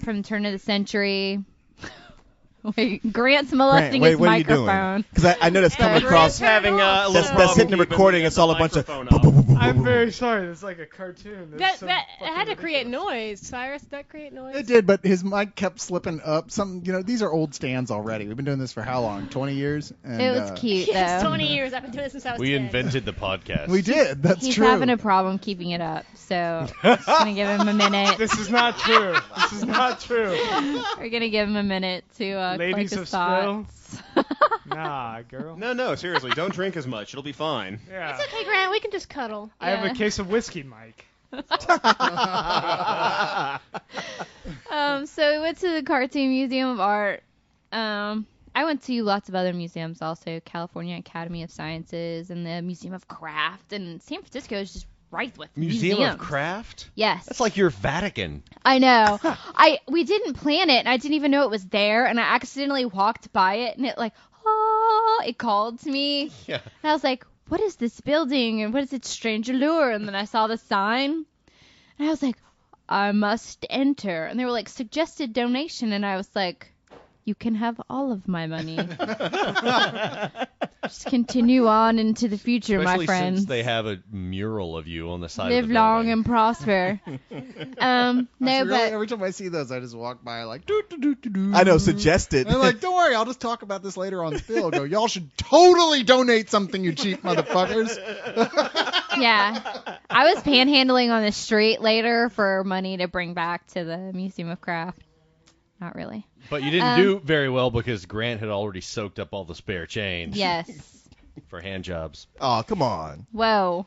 H: the turn of the century. Wait, Grant's molesting
A: Wait,
H: his
A: what are you doing?
H: microphone.
A: Because I know that's coming across.
E: having a little
A: That's
E: problem
A: hitting the
E: keeping
A: recording. It's all a bunch of.
E: microphone up.
G: I'm very sorry. It's like a cartoon. That's
D: That it had to create noise. Cyrus, did that create noise?
B: It did, but his mic kept slipping up. These are old stands already. We've been doing this for how long? 20 years? And,
H: It was cute,
D: Yes,
H: though.
D: 20 years. I've been doing this since I was
C: We
D: 10.
C: invented the podcast.
B: We did. That's
H: He's
B: true.
H: having a problem keeping it up, so we're just gonna give him a minute.
G: This is not true. This is not true.
H: We're gonna give him a minute to
G: Ladies
H: collect his
G: of Spill.
H: thoughts.
G: Nah, girl.
E: No, seriously, don't drink as much. It'll be fine.
G: Yeah.
D: It's okay, Grant. We can just cuddle.
G: I have
H: Yeah.
G: a case of whiskey, Mike.
H: So we went to the Cartoon Museum of Art. I went to lots of other museums also, California Academy of Sciences and the Museum of Craft, and San Francisco is just rife with
C: Museum
H: museums.
C: of Craft?
H: Yes.
C: That's like your Vatican.
H: I know. We didn't plan it, and I didn't even know it was there, and I accidentally walked by it, and it it called to me.
C: Yeah.
H: And I was like, what is this building, and what is its strange allure? And then I saw the sign, and I was like, I must enter. And they were like, suggested donation, and I was like, you can have all of my money. Just continue on into the future,
C: Especially
H: my friends.
C: since they have a mural of you on the side
H: Live
C: of the
H: long
C: building.
H: and prosper. No, but
B: Every time I see those, I just walk by like, doo doo doo doo doo.
A: I know, suggested.
B: And I'm like, don't worry, I'll just talk about this later on spill. Go, y'all should totally donate something, you cheap motherfuckers.
H: yeah, I was panhandling on the street later for money to bring back to the Museum of Craft. Not really.
C: But you didn't do very well because Grant had already soaked up all the spare change
H: Yes.
C: for hand jobs.
A: Oh, come on.
H: Whoa.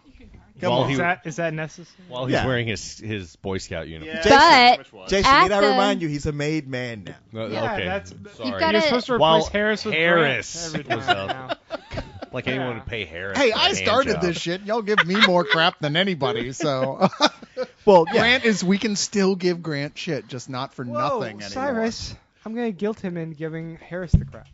A: Come
C: While
A: on.
C: he-
G: Is that necessary?
C: While he's
A: Yeah.
C: wearing his Boy Scout uniform.
A: Yeah.
H: But
A: Jason,
H: at
A: need I
H: the-
A: remind you, he's a made man now.
G: Yeah,
C: Okay.
G: that's-
C: Sorry.
H: You've gotta-
G: You're supposed to replace
C: While
G: Harris with
C: Harris
G: Grant every
C: was
G: time
C: up.
G: now.
C: Like anyone would pay Harris.
B: Hey,
C: for a
B: I
C: hand
B: started
C: job.
B: this shit. Y'all give me more crap than anybody, so.
A: Well, yeah.
B: Grant we can still give Grant shit, just not for nothing anymore.
G: Cyrus, I'm gonna guilt him in giving Harris the crap.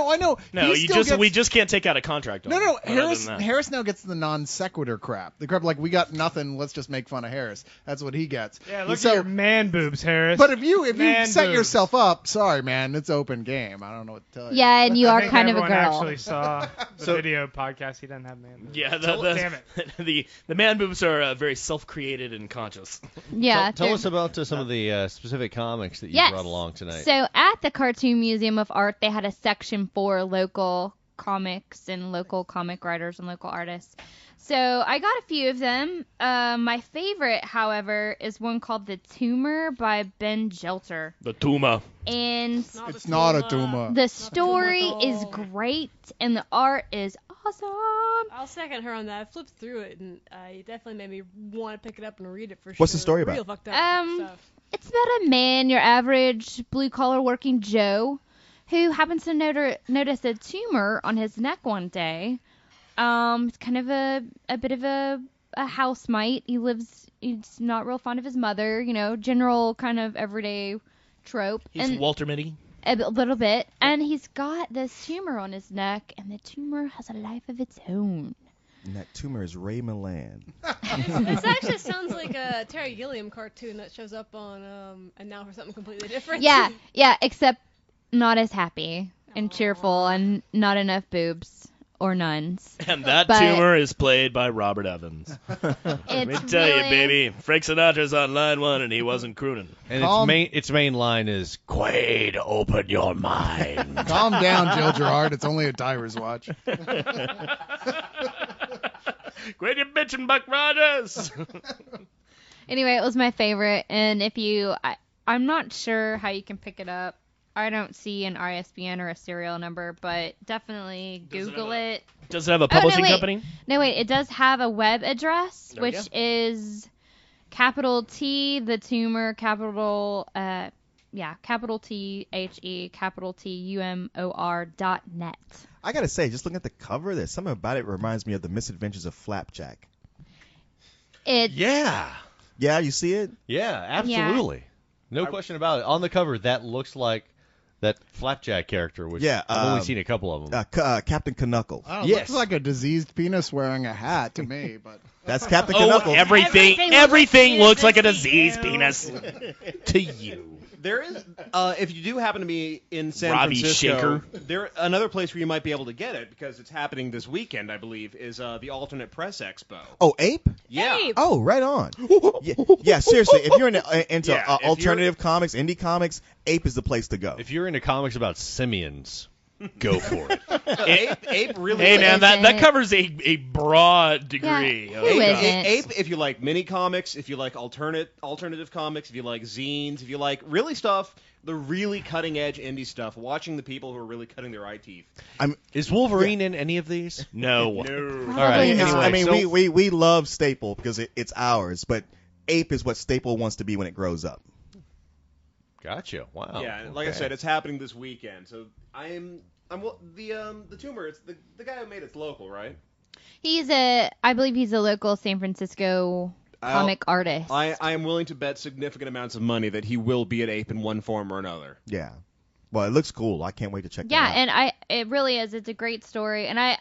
B: I know.
F: No,
B: he still
F: we
B: gets-
F: just can't take out a contract on
B: No,
F: him.
B: no,
F: But other
B: Harris.
F: than that-
B: Harris now gets the non sequitur crap. The crap like we got nothing. Let's just make fun of Harris. That's what he gets.
G: Yeah, look
B: So-
G: at your man boobs, Harris.
B: But if you
G: Man
B: set
G: boobs.
B: yourself up, sorry man, it's open game. I don't know what to tell you.
H: Yeah, and you
G: I
H: are
G: think
H: kind of a
G: everyone
H: girl.
G: actually saw the
C: So-
G: video podcast. He doesn't have man boobs.
F: Yeah,
G: Damn it.
F: the man boobs are very self-created and conscious.
H: Yeah.
C: Tell
H: they're-
C: us about some of the specific comics that you
H: Yes.
C: brought along tonight.
H: So at the Cartoon Museum of Art, they had a section for local comics and local comic writers and local artists. So I got a few of them. My favorite, however, is one called The Tumor by Ben Jelter.
F: The Tuma.
H: And
B: It's not a tumor.
H: the story
D: at
H: is
D: all.
H: great and the art is awesome.
D: I'll second her on that. I flipped through it, and it definitely made me want to pick it up and read it for sure.
A: What's the story about?
D: Real fucked up stuff.
H: It's about a man, your average blue-collar working Joe, who happens to notice a tumor on his neck one day. It's kind of a bit of a house mite. He's not real fond of his mother, general kind of everyday trope.
F: He's
H: and
F: Walter Mitty.
H: a little bit. And he's got this tumor on his neck, and the tumor has a life of its own.
A: And that tumor is Ray Milan.
D: This actually sounds like a Terry Gilliam cartoon that shows up on And Now for Something Completely Different.
H: Yeah, except not as happy and cheerful and not enough boobs or nuns.
F: And that
H: But-
F: tumor is played by Robert Evans. Let me
H: It's
F: tell
H: really,
F: you, baby, Frank Sinatra's on line one and he wasn't crooning.
C: and
B: Calm-
C: its main line is Quaid, open your mind.
B: Calm down, Jill Gerard. It's only a diver's watch.
F: Quit your bitching, Buck Rogers.
H: Anyway, it was my favorite, and I'm not sure how you can pick it up. I don't see an ISBN or a serial number, but definitely Google it.
F: Does it have a
H: Oh, no,
F: publishing
H: wait.
F: company?
H: No, wait, it does have a web address,
F: There we
H: which is capital T, the tumor, capital THE, capital TUMOR.net.
A: I gotta say, just looking at the cover, there's something about it reminds me of the Misadventures of Flapjack.
C: Yeah.
A: Yeah, you see it?
C: Yeah, absolutely. No question about it. On the cover, that looks like that Flapjack character, which
A: Yeah,
C: I've only seen a couple of them.
A: Captain Knuckle.
B: Oh,
C: Yes.
B: looks like a diseased penis wearing a hat to me, but
A: That's Captain
F: Oh,
A: Knuckles.
F: everything looks like a diseased penis to you.
E: There is, if you do happen to be in San
F: Robbie
E: Francisco,
F: Shaker.
E: another place where you might be able to get it, because it's happening this weekend, I believe, is the Alternate Press Expo.
A: Oh, Ape?
E: Yeah.
D: Ape.
A: Oh, right on. Yeah, seriously, if you're into
E: Yeah, if
A: alternative comics, indie comics, Ape is the place to go.
C: If you're into comics about simians, go for it.
E: Ape really.
F: Hey man, that
H: isn't.
F: covers a broad degree.
H: Yeah,
F: of
H: who
F: stuff.
H: isn't?
E: Ape, if you like mini comics, if you like alternative comics, if you like zines, if you like really stuff, the really cutting edge indie stuff, watching the people who are really cutting their eye teeth.
C: Is Wolverine in any of these?
F: No.
C: All right.
H: Probably not.
A: I mean,
C: Anyway,
A: we love Staple because it's ours, but Ape is what Staple wants to be when it grows up.
C: Gotcha. Wow.
E: Yeah, like I said, it's happening this weekend. So the tumor. It's the guy who made it's local, right?
H: I believe he's a local San Francisco comic artist.
E: I am willing to bet significant amounts of money that he will be at Ape in one form or another.
A: Yeah. Well, it looks cool. I can't wait to check that
H: Yeah,
A: out.
H: and it really is. It's a great story, and I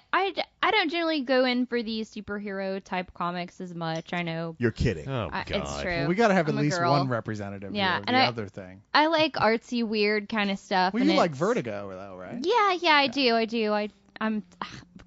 H: don't generally go in for these superhero type comics as much. I know
A: You're kidding.
C: Oh God.
H: it's true.
B: We got to have
H: I'm
B: at
H: a
B: least
H: girl.
B: one representative.
H: Yeah,
B: here of
H: and
B: the
H: I-
B: other thing.
H: I like artsy, weird kind of stuff.
B: Well,
H: and
B: you like
H: it's-
B: Vertigo, though, right?
H: Yeah, I do. I'm.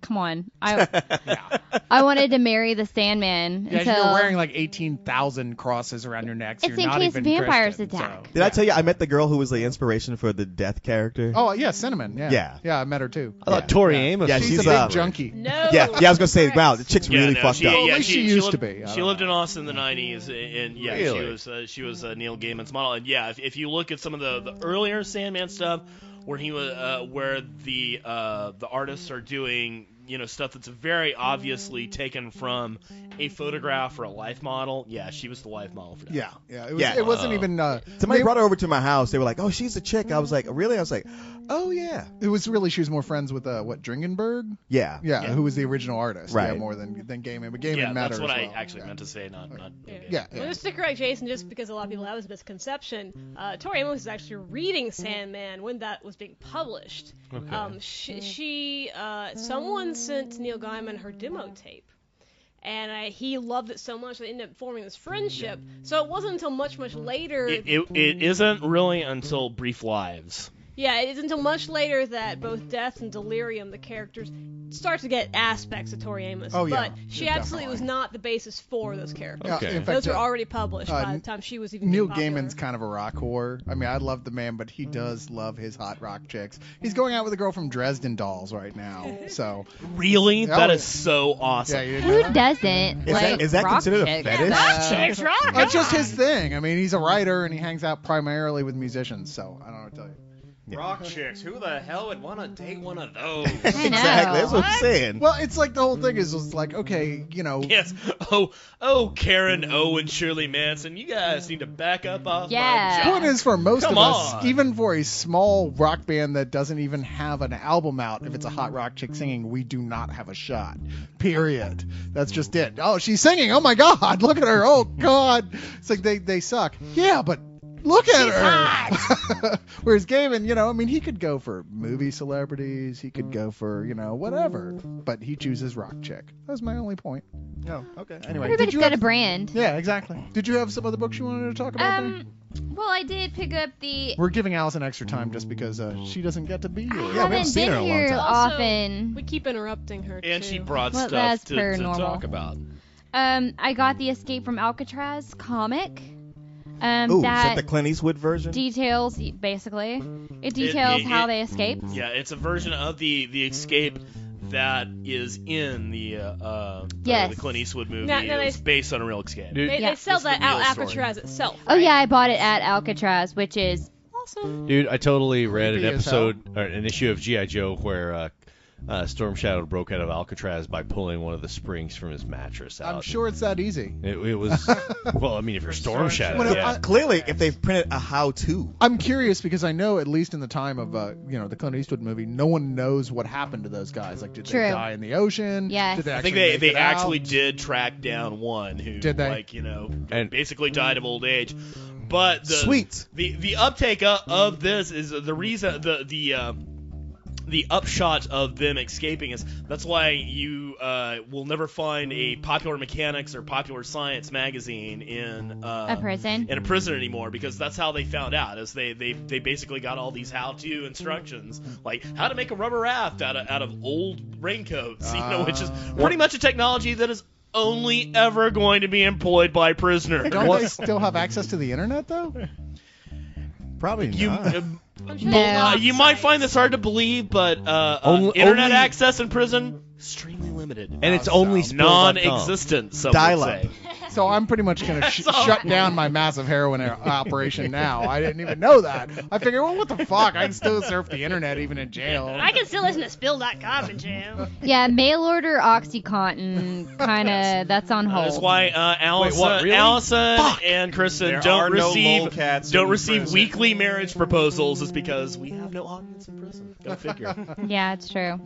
H: Come on. I wanted to marry the Sandman
B: Yeah,
H: until
B: you're wearing like 18,000 crosses around your neck. So
H: It's
B: you're
H: in
B: not
H: case
B: even
H: vampires
B: Christian,
H: attack.
B: so-
A: Did I tell you I met the girl who was the inspiration for the Death character?
B: Oh yeah, Cinnamon. Yeah.
A: Yeah.
B: Yeah, I met her too.
C: I thought Tori Amos.
A: Yeah,
C: was
B: She's
A: she's
B: a big
A: uh,
B: junkie.
D: No.
A: Yeah, I was gonna say, wow, the chick's really fucked
F: she,
A: up.
B: Well, at least she used to
F: lived,
B: be.
F: She lived in Austin in the 90s, and yeah,
C: Really?
F: she was Neil Gaiman's model. And yeah, if you look at some of the earlier Sandman stuff, where he was, where the artists are doing stuff that's very obviously taken from a photograph or a life model. Yeah, she was the life model for that.
B: Yeah. It, was,
A: Yeah.
B: it wasn't even.
A: Somebody brought her over to my house. They were like, "Oh, she's a chick." I was like, "Really?" I was like, "Oh yeah,
B: It was really she was more friends with Dringenberg.
A: yeah."
B: Yeah, who was the original artist.
A: Right.
B: Yeah, more than Gaiman. But Gaiman
F: Yeah,
B: matters.
F: that's what I
B: well.
F: actually
B: Yeah.
F: meant to say, not
B: Yeah.
D: Well, just to correct Jason, just because a lot of people have this misconception, Tori Amos was actually reading Sandman when that was being published. Someone sent Neil Gaiman her demo tape, and he loved it so much they ended up forming this friendship. So it wasn't until much later.
F: It isn't really until Brief Lives.
D: Yeah, it isn't until much later that both Death and Delirium, the characters, start to get aspects of Tori Amos.
B: Oh, yeah.
D: But she
B: Yeah,
D: absolutely was
B: definitely.
D: not the basis for those characters.
B: Yeah,
C: Okay.
B: in fact,
D: Those were already published by
B: uh,
D: the time she was even
B: Neil
D: being popular.
B: Gaiman's kind of a rock whore. I mean, I love the man, but he does love his hot rock chicks. He's going out with a girl from Dresden Dolls right now. So
F: Really?
B: Yeah,
F: That
B: well-
F: is so awesome.
B: yeah, you didn't know
H: who
B: that?
H: doesn't like
A: is that
H: rock
A: considered a
H: chicks?
A: fetish?
D: Rock chicks, rock!
B: That's just his thing. I mean, he's a writer and he hangs out primarily with musicians. So I don't know what to tell you.
E: Rock chicks. Who the hell would want to date one of those?
H: I know.
A: Exactly. That's what I'm saying.
B: Well, it's like the whole thing is like, okay,
F: Yes. Karen O and Shirley Manson, you guys need to back up off
H: Yeah.
F: my job.
B: point is for most
F: Come
B: of us,
F: on.
B: even for a small rock band that doesn't even have an album out, if it's a hot rock chick singing, we do not have a shot. Period. That's just it. Oh, she's singing. Oh my God, look at her. Oh God. It's like they suck. Yeah, but look at her. Whereas Gaiman, I mean, he could go for movie celebrities. He could go for, whatever. But he chooses rock chick. That's my only point.
A: Oh, okay. Anyway,
H: Everybody's
B: you
H: got
B: have-
H: a brand.
B: Yeah, exactly. Did you have some other books you wanted to talk about? there?
H: Well, I did pick up the.
B: We're giving Allison extra time just because she doesn't get to be here.
H: I
A: we haven't
H: haven't
A: seen her
H: been
A: in a long
H: here
A: time.
D: Also,
H: often.
D: We keep interrupting her,
F: And
D: too.
F: she brought
H: Well,
F: stuff
H: that's
F: to
H: paranormal.
F: talk about.
H: I got the Escape from Alcatraz comic.
A: ooh, is that
H: That
A: the Clint Eastwood version?
H: details basically. It details how they escaped.
F: Yeah, it's a version of the escape that is in the
H: Yes.
F: Clint Eastwood movie.
D: Now they-
F: It's based on a real escape.
C: Dude,
D: They,
H: Yeah.
D: they sell
F: It's the
D: that out
F: real story.
D: Alcatraz itself.
H: Oh
D: right?
H: yeah, I bought it at Alcatraz, which is
D: Awesome.
C: Dude, I totally read an
B: Creepy as
C: episode, or an issue of G.I. Joe where Storm Shadow broke out of Alcatraz by pulling one of the springs from his mattress out.
B: I'm sure it's that easy.
C: It was, well, I mean, if you're Storm Shadow,
B: Well,
C: yeah.
A: Clearly, if they've printed a how-to,
B: I'm curious because I know at least in the time of the Clint Eastwood movie, no one knows what happened to those guys. Like, did
H: True.
B: they die in the ocean?
H: Yes.
B: Did they
F: I
B: actually
F: think
B: make
F: they
B: it
F: actually
B: out?
F: did track down one who,
B: Did they?
C: And-
F: basically died of old age. But
A: Sweet.
F: the uptake of this is the reason the the upshot of them escaping is that's why you will never find a Popular Mechanics or Popular Science magazine in
H: A prison.
F: in a prison anymore, because that's how they found out. Is they basically got all these how-to instructions, like how to make a rubber raft out of old raincoats, which is pretty much a technology that is only ever going to be employed by prisoners.
B: Don't they still have access to the internet though?
A: Probably not.
H: No.
F: You might find this hard to believe, but
C: Only-
F: internet
C: only-
F: access in prison extremely limited.
C: And it's only
F: non-existent. Some
A: Dial-up.
F: would say.
B: So I'm pretty much going to shut down my massive heroin operation now. I didn't even know that. I figured, well, what the fuck? I can still surf the internet even in jail.
D: I can still listen to Spill.com in jail.
H: Yeah, mail order OxyContin, kind of, that's on hold.
F: That's why Allison,
C: what, really?
F: Allison and Kristen
E: There
F: don't
E: are no
F: receive
E: lolcats
F: don't
E: in
F: receive
E: prison.
F: weekly marriage proposals is because we have no audience in prison. Go figure.
H: Yeah, it's true.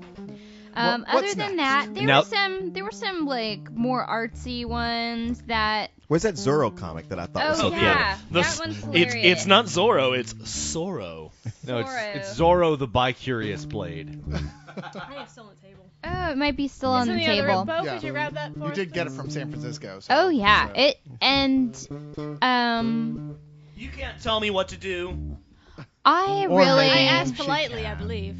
B: What's
H: Other than that,
C: Now-
H: there were some like more artsy ones that.
A: Where's that Zorro comic that I thought was
H: Oh
A: so
H: yeah,
F: The
H: that
F: s-
H: one's
F: it's
H: hilarious.
F: not Zorro, it's Sorrow.
C: No,
H: Zorro.
C: it's Zorro the Bi-Curious Blade.
D: I think it's still on the table.
H: Oh, it might be still on
D: It's
H: the
D: in the other
H: table.
D: room. Bo,
B: Yeah.
D: could you grab that for
B: You
D: us,
B: did get it
D: please?
B: from San Francisco. So,
H: Oh yeah,
B: so-
H: it and
F: You can't tell me what to do.
H: I
B: Or
H: really.
B: maybe-
D: I asked
B: She
D: politely, I
B: can.
D: believe.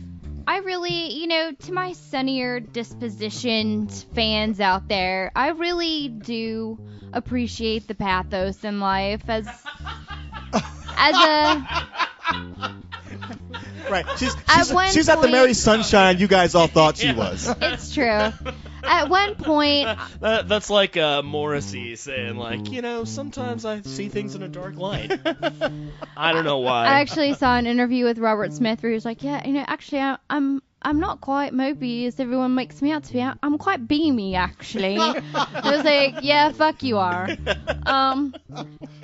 H: I really, to my sunnier dispositioned fans out there, I really do appreciate the pathos in life as a
A: Right.
H: At one
A: She's not the
H: point-
A: Mary Sunshine you guys all thought she was.
H: it's true. At one point,
F: That's like Morrissey saying, like, sometimes I see things in a dark light. I don't know why.
H: I actually saw an interview with Robert Smith where he was like, yeah, actually, I'm not quite mopey as everyone makes me out to be. I'm quite beamy, actually. I was like, yeah, fuck you are.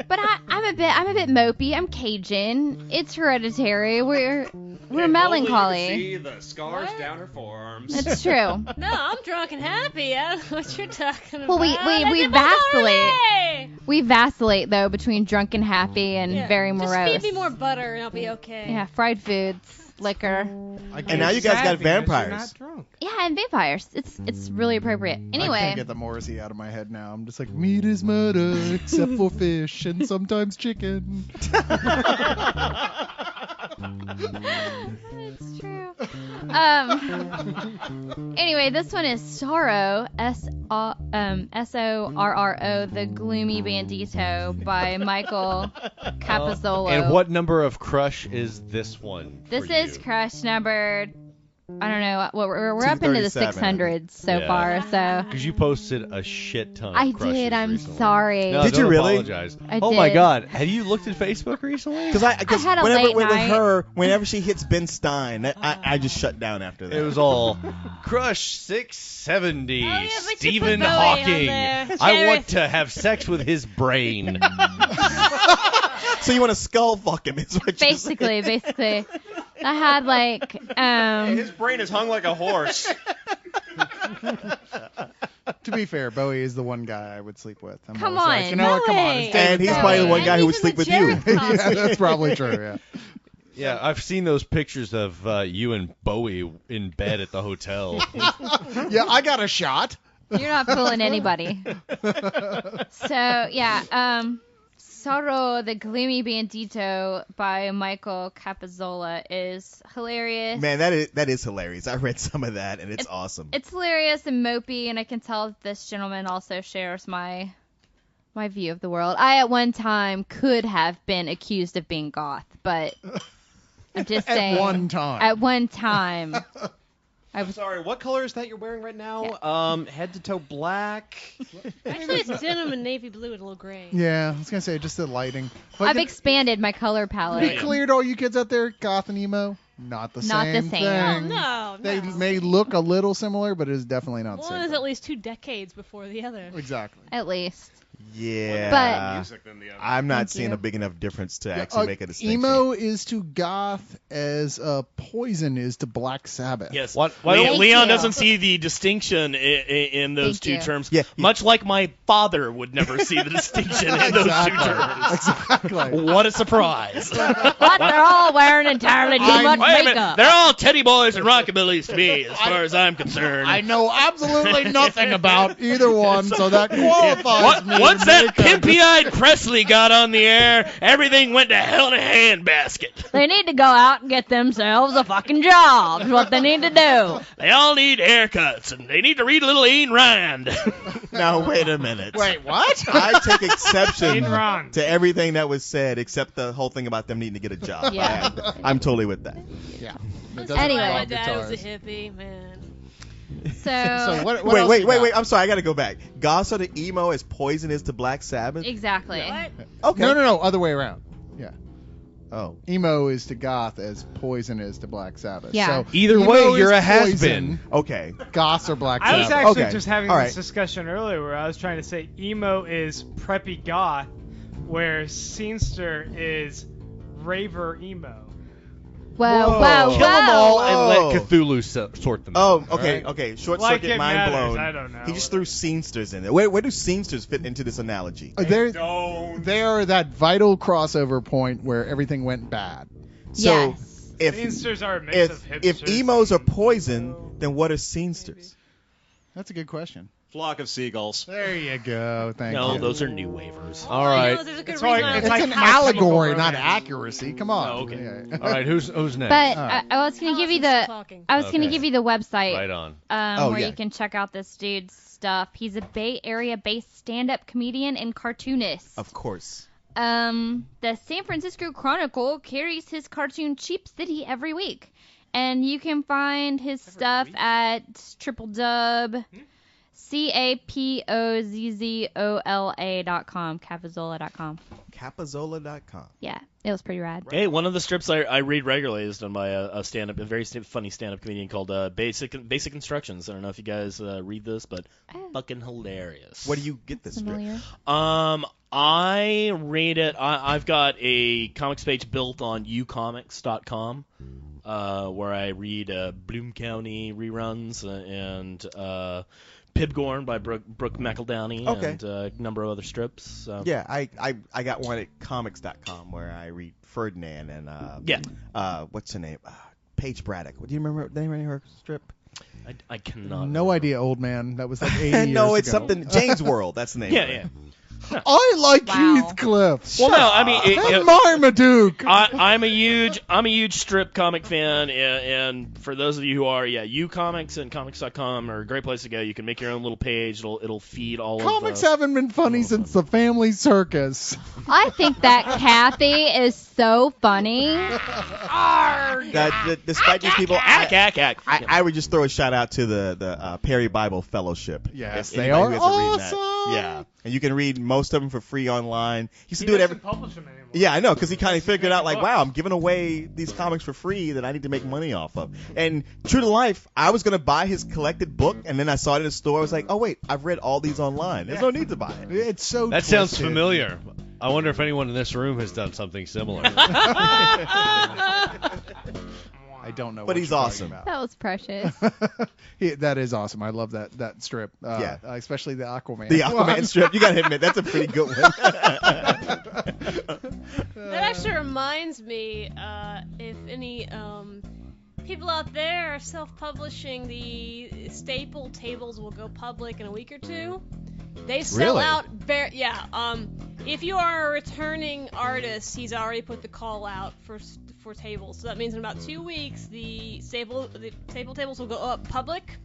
H: But I'm a bit mopey. I'm Cajun. It's hereditary. We're melancholy.
E: See the scars down her forearms.
H: It's true.
D: No, I'm drunk and happy. I don't know what you're talking about.
H: Well, we
D: As if
H: vacillate.
D: I'm already-
H: We vacillate though between drunk and happy and
D: Yeah,
H: very morose.
D: Just feed me more butter and I'll be okay.
H: Yeah, fried foods, liquor.
A: And now you guys got vampires.
H: Yeah, and vampires. It's really appropriate.
B: I
H: Anyway,
B: can't get the Morrissey out of my head now. I'm just like, meat is murder, except for fish and sometimes chicken.
H: it's true. Anyway, this one is Sorrow, S-O-R-R-O, The Gloomy Bandito by Michael Capozzolo.
C: And what number of Crush is this one?
H: This
C: for
H: is
C: you?
H: Crush number. I don't know. We're up into the
A: 237.
H: 600s so
C: Yeah.
H: far. So
C: Because you posted a shit ton of
H: I
C: Crushes
H: did. I'm
C: recently.
H: sorry.
C: No,
A: Did you
C: don't
A: really?
C: Apologize.
H: I
C: Oh my
H: did.
C: God! Have you looked at Facebook recently?
A: Because
H: I had a
A: whenever
H: late
A: with
H: night.
A: her, whenever she hits Ben Stein, I just shut down after that.
C: It was all Crush 670,
D: Oh, yeah, but you
C: Stephen
D: put Bowie on
C: Hawking.
D: there.
C: I
D: Jerry.
C: want to have sex with his brain.
A: So you want to skull fuck him? Is what you're saying.
H: basically, I had like
E: His brain is hung like a horse.
B: To be fair, Bowie is the one guy I would sleep with. I'm
H: Come
B: always like,
H: on,
B: you know what? Come on.
D: Bowie.
B: It's David
A: And he's
B: Bowie.
A: probably the one
D: And
A: guy who would
D: he's
A: sleep
D: in
A: with
D: the
A: you.
D: Jared costume.
B: Yeah, that's probably true. Yeah.
C: Yeah, I've seen those pictures of you and Bowie in bed at the hotel.
B: Yeah, I got a shot.
H: you're not fooling anybody. So yeah, Sorrow, the Gloomy Bandito by Michael Capozzolo is hilarious.
A: Man, that is hilarious. I read some of that, and it's awesome.
H: It's hilarious and mopey, and I can tell that this gentleman also shares my view of the world. I at one time could have been accused of being goth, but I'm just saying.
B: At one time.
H: At one time.
E: I'm sorry, what color is that you're wearing right now? Head to toe black.
D: Actually, it's denim and navy blue and a little gray.
B: Yeah, I was gonna say just the lighting. But
H: I've expanded my color
B: be
H: palette.
B: clear to all you kids out there, goth and emo, not the
H: Not the
B: same
H: same.
D: Oh,
B: thing.
D: no.
B: They
D: no.
B: may look a little similar, but it is definitely not the
D: One
B: same.
D: is
B: thing.
D: at least 2 decades before the other.
B: Exactly.
H: At least.
A: Yeah.
H: But-
E: music than the other.
A: I'm not
H: Thank
A: seeing
H: you.
A: a big enough difference to actually make a distinction.
B: Emo is to goth as Poison is to Black Sabbath.
F: Yes.
C: What-
H: Thank
F: Leon
H: you.
F: doesn't see the distinction in those
H: Thank
F: two
H: you.
F: terms.
A: Yeah.
F: Much like my father would never see the distinction in those two terms.
B: Exactly.
F: What a surprise.
H: What? They're all wearing entirely too much
F: Wait a minute.
H: makeup.
F: They're all teddy boys and rockabillys to me, as far as I'm concerned.
B: I know absolutely nothing about either one, so that qualifies me.
F: Once
B: to
F: that
B: make a-
F: pimpy-eyed Presley got on the air, everything went to hell in a handbasket.
H: They need to go out and get themselves a fucking job. Is what they need to do.
F: They all need haircuts, and they need to read a little Ayn Rand.
A: Now, wait a minute.
B: Wait, what?
A: I take exception
G: Enron.
A: to everything that was said except the whole thing about them needing to get a job.
H: Yeah.
A: I'm totally with that.
B: Yeah.
D: That's
H: Anyway.
D: why my
B: involve
D: dad was a
B: guitars.
D: hippie, man.
H: So,
B: So what else
A: Wait,
B: you
A: wait,
B: got?
A: wait. I'm sorry. I got to go back. Goths are the emo as Poison is to Black Sabbath?
H: exactly.
D: What?
A: Okay.
B: No, other way around. Yeah.
A: Oh.
B: Emo is to goth as Poison is to Black Sabbath.
H: Yeah.
B: So
C: Either
B: emo
C: way,
B: is
C: you're a
B: Poison,
C: has-been.
A: Okay.
B: Goths are Black
G: I was
B: Sabbath.
G: actually
A: Okay.
G: just having
A: All
G: this
A: right.
G: discussion earlier where I was trying to say emo is preppy goth, where scenester is raver emo.
H: Whoa,
A: Whoa.
H: whoa,
C: Kill them all
H: whoa.
C: and
A: Whoa.
C: let Cthulhu sort them
A: Oh,
C: out.
A: okay,
C: alright?
A: okay. Short
G: Like
A: circuit,
G: it
A: mind
G: matters,
A: blown.
G: I don't know.
A: He just threw scenesters in there. Where do scenesters fit into this analogy?
B: They are that vital crossover point where everything went bad.
A: So
H: Yes.
A: if
G: Scenesters are a mix
A: if
G: of hipsters.
A: if emos are Poison, then what are scenesters?
B: That's a good question.
E: Flock of seagulls.
B: There you go. Thank
F: No,
B: you.
F: those are new waivers.
C: All right.
D: There's a good
G: It's
D: reason
G: like-
D: I
B: It's
G: like
B: an
G: My Chemical
B: allegory, not
G: Romance.
B: accuracy. Come on.
F: Oh, okay.
B: Yeah.
C: All right, who's next?
H: But
B: All right.
H: I was gonna give you
D: Allison's
H: the
D: talking.
H: I was gonna
C: Okay.
H: give you the website
C: Right on.
A: Oh,
H: where
A: yeah.
H: you can check out this dude's stuff. He's a Bay Area based stand-up comedian and cartoonist.
A: Of course.
H: The San Francisco Chronicle carries his cartoon Cheap City every week, and you can find his stuff at CAPOZZOLA.com, Capazola.com.
A: Capazola.com.
H: Yeah, it was pretty rad.
F: Hey, one of the strips I read regularly is done by a stand-up, a very funny stand-up comedian called Basic Instructions. I don't know if you guys read this, but
H: Oh.
F: fucking hilarious.
A: Where do you get this strip?
H: Familiar?
F: I read it. I've got a comics page built on ucomics.com, where I read Bloom County reruns and Pibgorn by Brooke McEldowney
A: Okay.
F: and a number of other strips. So.
A: Yeah, I got one at comics.com where I read Ferdinand and what's her name? Paige Braddock. Do you remember the name of her strip?
F: I cannot.
B: No idea, old man. That was like 80 years
A: no, it's
B: ago.
A: something Jane's World. That's the name.
F: Yeah,
A: of it.
F: yeah.
B: I like
H: Wow.
B: Heathcliff.
F: Well, no, I mean,
B: And Marmaduke.
F: I'm a huge strip comic fan, and for those of you who are, uComics and comics.com are a great place to go. You can make your own little page. It'll feed all
B: Comics
F: of
B: haven't been funny since the Family Circus.
H: I think that Kathy is so funny.
A: Despite these people,
F: Ack.
A: I would just throw a shout out to the Perry Bible Fellowship.
B: Yes,
A: If
B: they
A: anybody
B: are
A: who hasn't read that.
B: awesome.
A: Yeah, and you can read most of them for free online. He used to
G: He
A: do it
G: doesn't
A: every.
G: publish them anymore.
A: Yeah, I know, because he kind of figured out like,
G: books.
A: wow, I'm giving away these comics for free that I need to make money off of. And true to life, I was gonna buy his collected book, and then I saw it in the store. I was like, oh wait, I've read all these online. There's no need to buy it.
B: It's so
C: That sounds
B: twisted.
C: familiar. I wonder if anyone in this room has done something similar.
B: I don't know.
A: But
B: what
A: he's
B: you're talking
A: awesome.
B: about.
H: That was precious.
B: That is awesome. I love that strip.
A: Yeah.
B: Especially the Aquaman.
A: The Aquaman strip, you gotta admit, that's a pretty good one.
D: That actually reminds me, if any people out there are self-publishing, the staple tables will go public in a week or two. They sell
A: Really?
D: out if you are a returning artist, he's already put the call out for tables. So that means in about 2 weeks, the staple tables will go up public.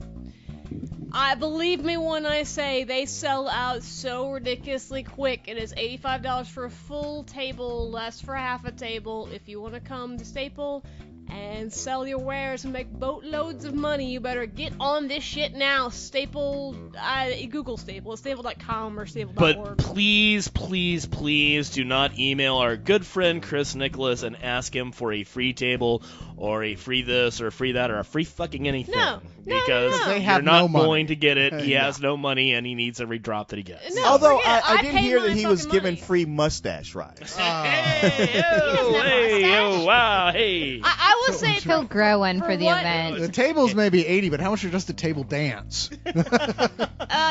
D: I believe me when I say they sell out so ridiculously quick. It is $85 for a full table, less for half a table. If you want to come to Staple and sell your wares and make boatloads of money, you better get on this shit now. Google Staple. It's staple.com or staple.org.
F: But please, please, please do not email our good friend Chris Nicholas and ask him for a free table or a free this or a free that or a free fucking anything.
D: No.
F: Because
B: They
F: you're
B: have
F: not
B: no money.
F: going to get it. He
B: No.
F: has no money and he needs every drop that he gets.
D: No,
A: Although
D: forget it.
A: I
D: I
A: did
D: paid
A: hear
D: my
A: that he was
D: fucking
A: given
D: money.
A: free mustache rides.
F: Hey,
D: doesn't have a
F: hey,
D: mustache.
F: oh, wow, hey.
D: I will say
H: He'll grow one for the
D: what?
H: event.
B: The tables may be 80, but how much are just a table dance?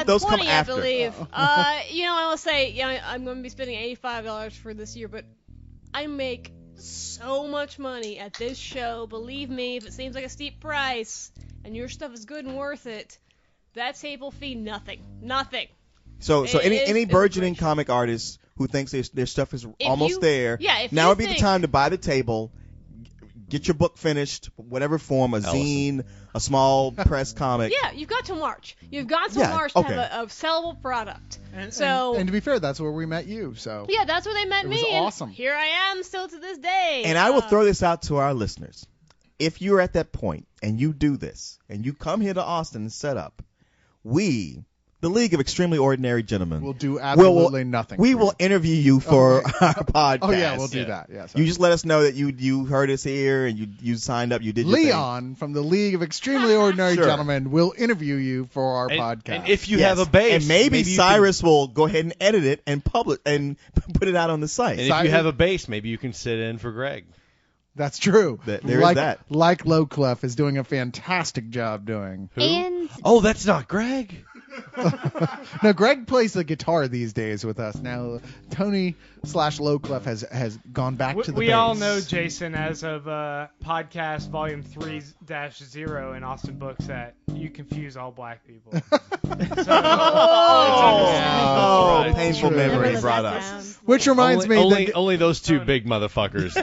A: Those
D: 20,
A: come after.
D: I believe. I will say, I'm going to be spending $85 for this year, but I make so much money at this show. Believe me, if it seems like a steep price and your stuff is good and worth it, that table fee, nothing.
A: So
D: It
A: any
D: is-
A: any
D: it's
A: burgeoning
D: great.
A: comic artists who thinks their stuff is almost
D: you-
A: there,
D: yeah, if
A: now
D: you
A: would be the
D: think-
A: time to buy the table, get your book finished, whatever form, a zine, a small press comic.
D: Yeah, you've got till March. You've got till
A: Yeah,
D: March to
A: okay.
D: have a sellable product.
B: and
D: So
B: to be fair, that's where we met you. So
D: yeah, that's where they met
B: It
D: me.
B: was
D: and
B: awesome.
D: Here I am, still to this day.
A: And I will throw this out to our listeners. If you're at that point and you do this and you come here to Austin and set up, we, the League of Extremely Ordinary Gentlemen,
B: we'll do absolutely nothing.
A: we
B: for
A: will
B: you.
A: interview you for
B: Okay.
A: our podcast.
B: Oh yeah, we'll do
F: Yeah.
B: that. Yeah.
A: You just let us know that you heard us here and you signed up, you did your thing.
B: Leon from the League of Extremely Ordinary
A: Sure.
B: Gentlemen will interview you for our
C: And,
B: podcast.
C: and if you
A: Yes.
C: have a base,
A: and maybe
C: you can-
A: Cyrus will go ahead and edit it and publish and put it out on the site.
C: and if you have a base, maybe you can sit in for Greg.
B: That's true.
A: There is
B: like,
A: that.
B: Like Low Clef is doing a fantastic job doing.
H: And
C: Oh, that's not Greg.
B: No, Greg plays the guitar these days with us. Now, Tony/Low Clef has gone back to the
G: We
B: bass.
G: all know Jason as of podcast volume 3-0 in Austin Books that you confuse all black people.
A: Oh,
F: Right.
A: painful
B: True.
A: memory
D: Remember
A: brought
D: that
A: us.
D: sound.
B: Which reminds
C: only,
B: me,
C: only those two big motherfuckers.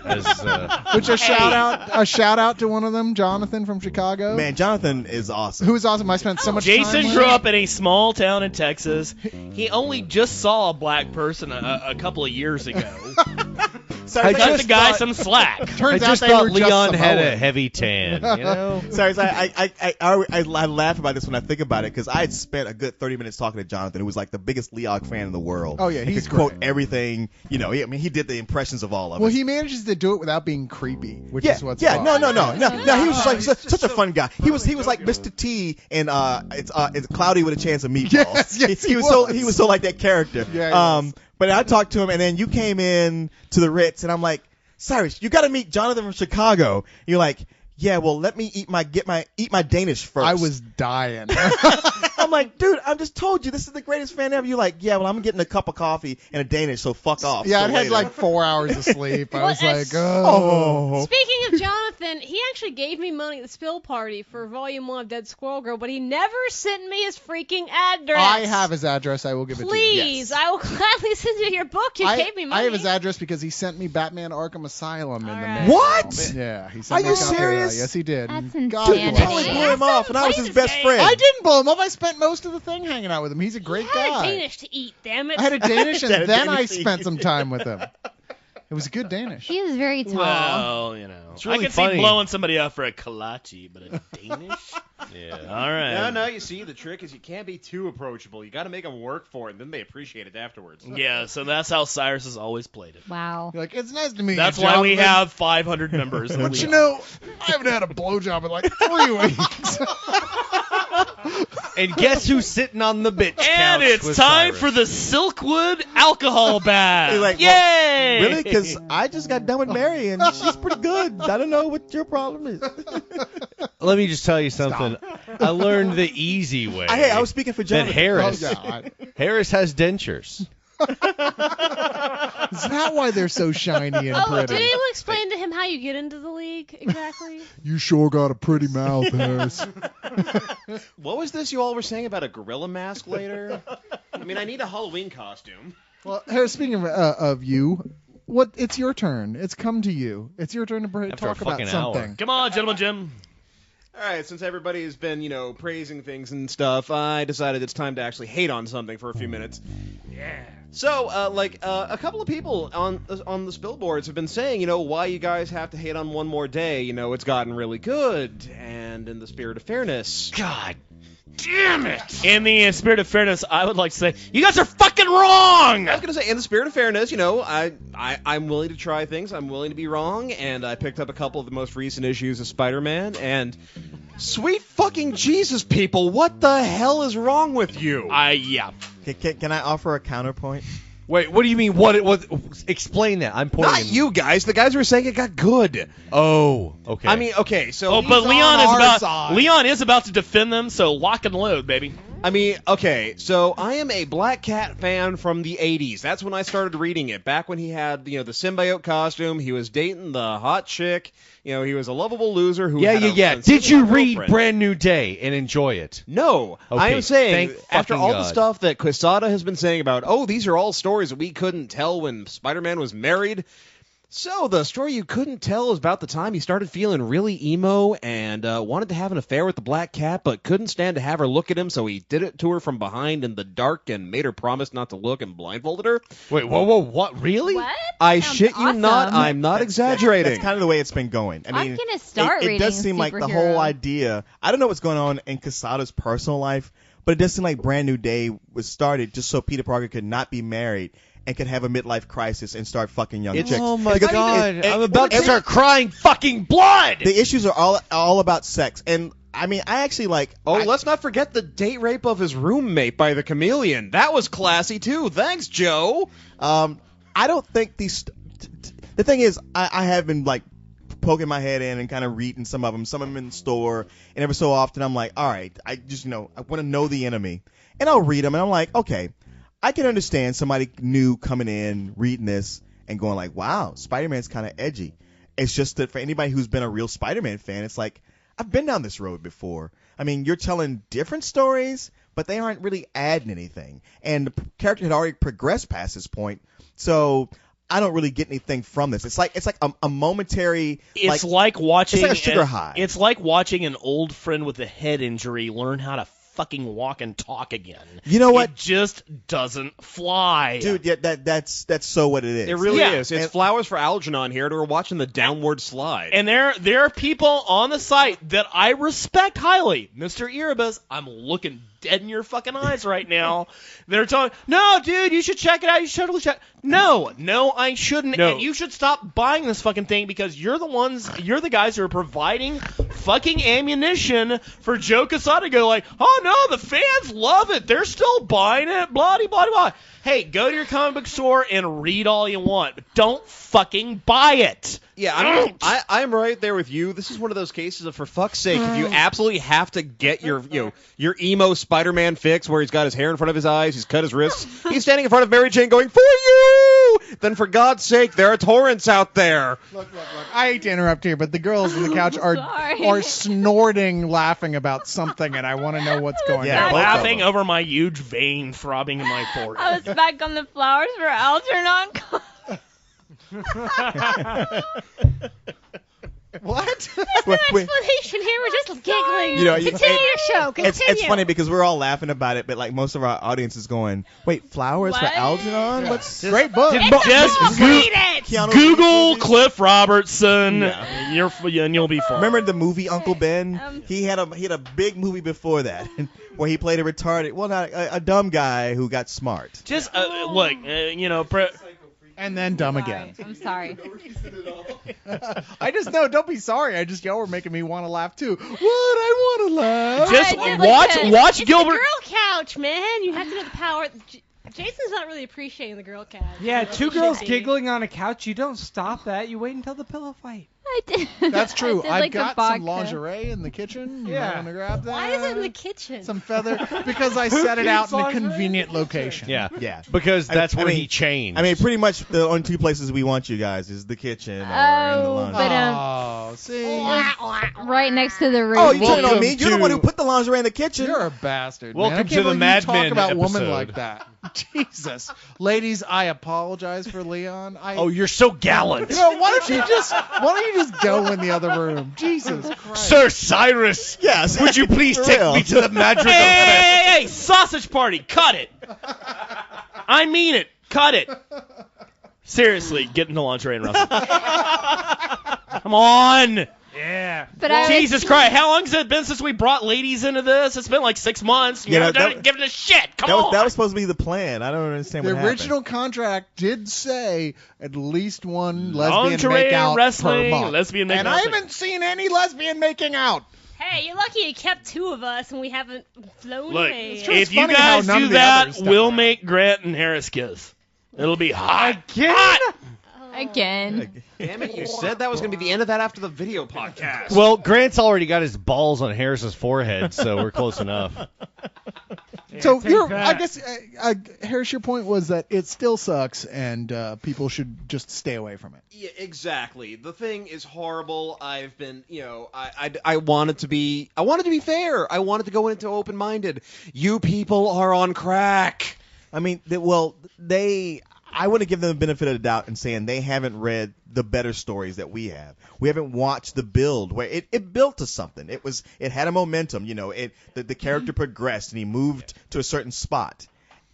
B: which a shout out to one of them, Jonathan from Chicago.
A: Man, Jonathan is awesome.
B: Who was awesome. I spent so much time
F: Jason
B: with
F: grew
B: him.
F: up in a small town in Texas. He only just saw a black person a couple of years ago.
A: Sorry,
F: Cut the guy some slack.
C: I
B: Turns out
C: just
B: they
C: thought
B: were
C: Leon
B: just
C: had a
B: Samoan.
C: heavy tan. You know.
A: Sorry, I laugh about this when I think about it because I had spent a good 30 minutes talking to Jonathan, who was like the biggest Leog fan in the world.
B: Oh, yeah,
A: he
B: he's
A: could quote
B: great.
A: everything. You know, he did the impressions of all of
B: Well,
A: it.
B: he manages to do it without being creepy, which
A: Yeah,
B: is what's
A: yeah,
B: fun.
A: no. He was just like such a fun guy. He was like Mr. T in it's Cloudy with a Chance of Meatballs.
B: Yes,
A: he was so like that character.
B: Yeah, he was.
A: But I talked to him, and then you came in to the Ritz, and I'm like, Cyrus, you got to meet Jonathan from Chicago. You're like, yeah, well, let me eat my Danish first.
B: I was dying.
A: I'm like, dude, I just told you this is the greatest fan ever. You're like, yeah, well, I'm getting a cup of coffee and a Danish, so fuck off.
B: Yeah,
A: So
B: I had
A: later.
B: like 4 hours of sleep. I
D: Well,
B: was like,
D: it's-
B: oh.
D: Speaking of Jonathan, he actually gave me money at the spill party for Volume 1 of Dead Squirrel Girl, but he never sent me his freaking address.
B: I have his address. I will give it to you.
D: Please, I will gladly send you your book. You gave me money.
B: I have his address because he sent me Batman Arkham Asylum in the
D: Alright.
B: mail.
A: What?
B: Yeah, he
A: Are
B: sent me
A: you
B: a copy of that.
A: serious?
B: Yes, he did.
H: That's
B: And God
A: Dude,
H: insanity.
A: you
B: bless
A: totally
B: him.
A: blew him off, and I was his best friend.
B: I didn't blow him up. I spent most of the thing hanging out with him. He's a great
D: I had
B: guy.
D: a Danish to eat, damn it.
B: I had a Danish, and
A: Had a
B: then I
A: Danish to
B: spent
A: eat.
B: some time with him. It was a good Danish.
H: he is very tall.
F: Well, you know,
C: It's really
F: I could
C: funny.
F: see blowing somebody up for a kolache, but a Danish?
C: Yeah.
F: All right.
E: No, you see, the trick is you can't be too approachable. You got to make them work for it, and then they appreciate it afterwards.
F: Yeah, so that's how Cyrus has always played it.
H: Wow.
B: You're like, it's nice to meet you.
F: That's why we
B: Jonathan.
F: have 500 members. in the
B: But you
F: league.
B: know, I haven't had a blowjob in like 3 weeks.
C: And guess who's sitting on the bitch couch
F: And it's
C: with
F: time
C: Cyrus?
F: for the Silkwood alcohol bath.
A: You're like,
F: Yay!
A: Really? Because I just got done with Mary, and she's pretty good. I don't know what your problem is.
C: Let me just tell you something. I learned the easy way.
A: Hey, I was speaking for
C: that
A: Jonathan.
C: Harris.
B: Oh, yeah,
C: Harris has dentures.
B: Is that why they're so shiny and
D: Oh,
B: pretty?
D: did anyone explain to him how you get into the league exactly?
B: You sure got a pretty mouth, Harris.
E: What was this you all were saying about a gorilla mask later? I mean, I need a Halloween costume.
B: Well, Harris, speaking of you, it's your turn. It's come to you. It's your turn to
C: After a
B: talk about
C: fucking
B: something.
F: Come on, gentlemen, Jim.
E: All right, since everybody has been, praising things and stuff, I decided it's time to actually hate on something for a few minutes.
F: Yeah.
E: So, a couple of people on the billboards have been saying, why you guys have to hate on One More Day. It's gotten really good, and in the spirit of fairness.
C: God damn it!
F: In the spirit of fairness, I would like to say, you guys are fucking wrong!
E: I was gonna say, in the spirit of fairness, I'm willing to try things. I'm willing to be wrong, and I picked up a couple of the most recent issues of Spider-Man, and sweet fucking Jesus, people, what the hell is wrong with you?
F: Yeah.
A: Can I offer a counterpoint?
C: Wait, what do you mean? What? Explain that. I'm pointing.
E: Not you guys. The guys were saying it got good.
C: Oh, okay.
E: I mean, okay, so.
F: Oh, but
B: on
F: Leon
B: our
F: is about to defend them, so lock and load, baby.
E: I mean, okay, so I am a Black Cat fan from the 80s. That's when I started reading it. Back when he had, the symbiote costume, he was dating the hot chick. He was a lovable loser who had a
C: Did you read
E: girlfriend.
C: Brand New Day and enjoy it?
E: No.
C: Okay,
E: I am saying,
C: thank
E: after
C: fucking
E: all the
C: God.
E: stuff that Quesada has been saying about, these are all stories that we couldn't tell when Spider-Man was married. So, the story you couldn't tell is about the time he started feeling really emo and wanted to have an affair with the Black Cat, but couldn't stand to have her look at him, so he did it to her from behind in the dark and made her promise not to look and blindfolded her.
C: Wait, whoa, what? Really?
H: What?
E: I
H: Sounds
E: shit you not,
H: awesome.
E: I'm not exaggerating.
A: That's kind of the way it's been going. I mean,
H: I'm gonna start
A: it
H: reading
A: does seem like the whole
H: superhero.
A: idea. I don't know what's going on in Quesada's personal life, but it does seem like Brand New Day was started just so Peter Parker could not be married and could have a midlife crisis and start fucking young chicks.
C: Oh my
A: Because
C: God!
A: it-
C: I'm about to
A: every-
C: start crying fucking blood.
A: The issues are all about sex, and I mean, I actually like.
E: Let's not forget the date rape of his roommate by the Chameleon. That was classy, too. Thanks, Joe.
A: I don't think these. The thing is, I have been like poking my head in and kind of reading some of them in the store, and every so often I'm like, all right, I just I want to know the enemy, and I'll read them, and I'm like, okay, I can understand somebody new coming in, reading this, and going like, wow, Spider-Man's kind of edgy. It's just that for anybody who's been a real Spider-Man fan, it's like, I've been down this road before. I mean, you're telling different stories, but they aren't really adding anything. And the character had already progressed past this point, so I don't really get anything from this. It's like a momentary.
F: It's like watching.
A: It's like a sugar high.
F: It's like watching an old friend with a head injury learn how to fucking walk and talk again.
A: You know what?
F: It just doesn't fly.
A: Dude, yeah, that's so what it is.
E: It really
F: Yeah.
E: is. It's flowers for Algernon here, and we're watching the downward slide.
F: And there are people on the site that I respect highly. Mr. Erebus, I'm looking dead in your fucking eyes right now. They're talking, no, dude, you should check it out. You should totally check. No, I shouldn't.
C: No.
F: And you should stop buying this fucking thing because you're the guys who are providing fucking ammunition for Joe Quesada to go like, oh no, the fans love it. They're still buying it. Blah, blah, blah, blah. Hey, go to your comic book store and read all you want, but don't fucking buy it.
E: Yeah, I'm right there with you. This is one of those cases of, for fuck's sake, if you absolutely have to get your emo Spider-Man fix where he's got his hair in front of his eyes, he's cut his wrists, he's standing in front of Mary Jane going, for you! Then for God's sake, there are torrents out there.
B: Look. I hate to interrupt here, but the girls on the couch
H: Sorry.
B: are snorting, laughing about something, and I want to know what's going
A: Yeah,
B: on.
A: both of
F: Laughing
A: them.
F: over my huge vein throbbing in my forehead.
H: I was back on the flowers for Algernon.
B: What?
A: Wait,
D: Explanation here. We're just giggling.
A: you-
D: Continue your show. Continue.
A: it's funny because we're all laughing about it, but like most of our audience is going, wait, flowers for
D: What?
A: Algernon? What's
B: Great book.
F: Just
D: Read it.
A: Keanu
F: Google
A: Reeves?
F: Cliff Robertson,
A: Yeah.
F: and you'll be fine.
A: Remember the movie Uncle Ben?
H: Um,
A: He had a big movie before that where he played a retarded, well, not a dumb guy who got smart.
F: Just look,
B: And then dumb again.
H: I'm sorry.
B: I just know. Don't be sorry. I just y'all were making me want to laugh too. What? I want to laugh.
F: just
D: I did like
F: watch
D: that.
F: watch
D: It's
F: Gilbert.
D: the girl couch, man. You have to know the power. Jason's not really appreciating the girl couch.
G: Yeah,
D: You
G: two
D: should
G: girls
D: be.
G: giggling on a couch. You don't stop that. You wait until the pillow fight.
H: I did.
B: That's true.
H: I did
B: I've
H: like the
B: got
H: vodka.
B: some lingerie in the kitchen. You
G: Yeah.
B: want to grab that?
D: Why is it in the kitchen?
B: Some feather because I
G: Who
B: set it out
G: keeps
B: in a
G: lingerie in the
B: convenient
G: kitchen?
B: location.
C: Yeah,
A: Yeah.
C: because that's
A: I
C: where
A: mean-
C: he changed.
A: I mean, pretty much the only two places we want you guys is the kitchen or in the
H: Oh,
A: laundry.
H: but
B: Oh, see,
H: right next to the room.
A: Oh, you're turning on
B: Welcome
A: me? You're the one who
B: to-
A: put the lingerie in the kitchen.
B: you're a bastard.
C: Welcome
B: man. I can't
C: to the
B: believe
C: Mad
B: you talk
C: Men
B: about women
C: episode.
B: like that. Jesus, ladies, I apologize for Leon.
C: oh, you're so gallant.
B: You know, why don't you just go in the other room. Jesus Christ.
C: Sir Cyrus,
A: Yes.
C: would you please
A: For
C: take
A: real.
C: me to the Madrigal?
F: Hey, sausage party, cut it. I mean it, cut it. Seriously, get in the lingerie and wrestle. Come on.
G: Yeah.
H: But I
F: Jesus Christ, how long has it been since we brought ladies into this? It's been like 6 months. You
A: Yeah,
F: haven't
A: that-
F: given a shit. Come
A: That
F: on.
A: was supposed to be the plan. I don't understand
B: The
A: what happened.
B: original contract did say at least one lesbian
F: Lingerie
B: makeout
F: wrestling,
B: per month.
F: lesbian
B: and
F: makeout
B: I
F: thing.
B: haven't seen any lesbian making out.
D: Hey, you're lucky you kept 2 of us and we haven't flown
F: Look,
D: away.
B: true.
F: if
B: It's
F: you
B: funny how
F: guys
B: none
F: do
B: of the
F: that,
B: others stuck
F: we'll
B: around.
F: make Grant and Harris kiss. It'll be hot.
G: Again?
F: Hot.
H: again.
E: Damn it, you said that was going to be the end of that after the video podcast.
C: Well, Grant's already got his balls on Harris's forehead, so we're close enough.
B: So
G: take
B: I
G: that.
B: guess, Harris, your point was that it still sucks and people should just stay away from it.
E: Yeah, exactly. The thing is horrible. I've been, I wanted to be fair. I wanted to go into open-minded. You people are on crack.
A: I mean, I want to give them the benefit of the doubt in saying they haven't read the better stories that we have. We haven't watched the build where it built to something. It had a momentum. The character progressed and he moved to a certain spot.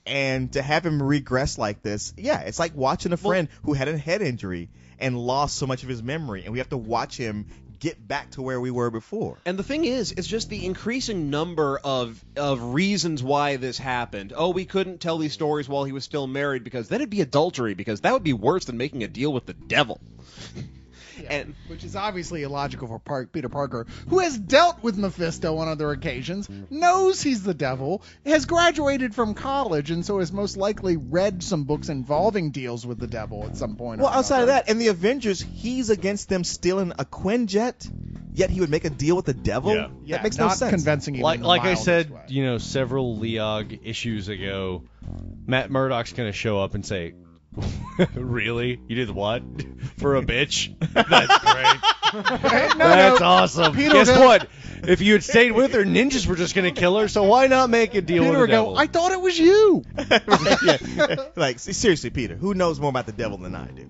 A: And to have him regress like this, yeah, it's like watching a friend who had a head injury and lost so much of his memory, and we have to watch him get back to where we were before.
E: And the thing is, it's just the increasing number of reasons why this happened. Oh, we couldn't tell these stories while he was still married because then it'd be adultery, because that would be worse than making a deal with the devil. And
B: Which is obviously illogical for Peter Parker, who has dealt with Mephisto on other occasions, knows he's the devil, has graduated from college, and so has most likely read some books involving deals with the devil at some point.
A: Well,
B: or
A: outside of
B: another.
A: that, in the Avengers, he's against them stealing a Quinjet, yet he would make a deal with the devil?
C: Yeah.
B: Yeah,
A: That makes
B: not
A: no sense.
B: convincing even
C: Like
B: in the
C: I
B: mildest
C: said,
B: way.
C: several Leog issues ago, Matt Murdock's going to show up and say, really? You did what? For a bitch? That's great. That's awesome.
B: Peter
C: Guess
B: will go-
C: what? If you had stayed with her, ninjas were just going to kill her, so why not make a deal
B: Peter
C: with
B: would
C: the devil?
B: go, I thought it was you.
A: Yeah. Like, seriously, Peter, who knows more about the devil than I do?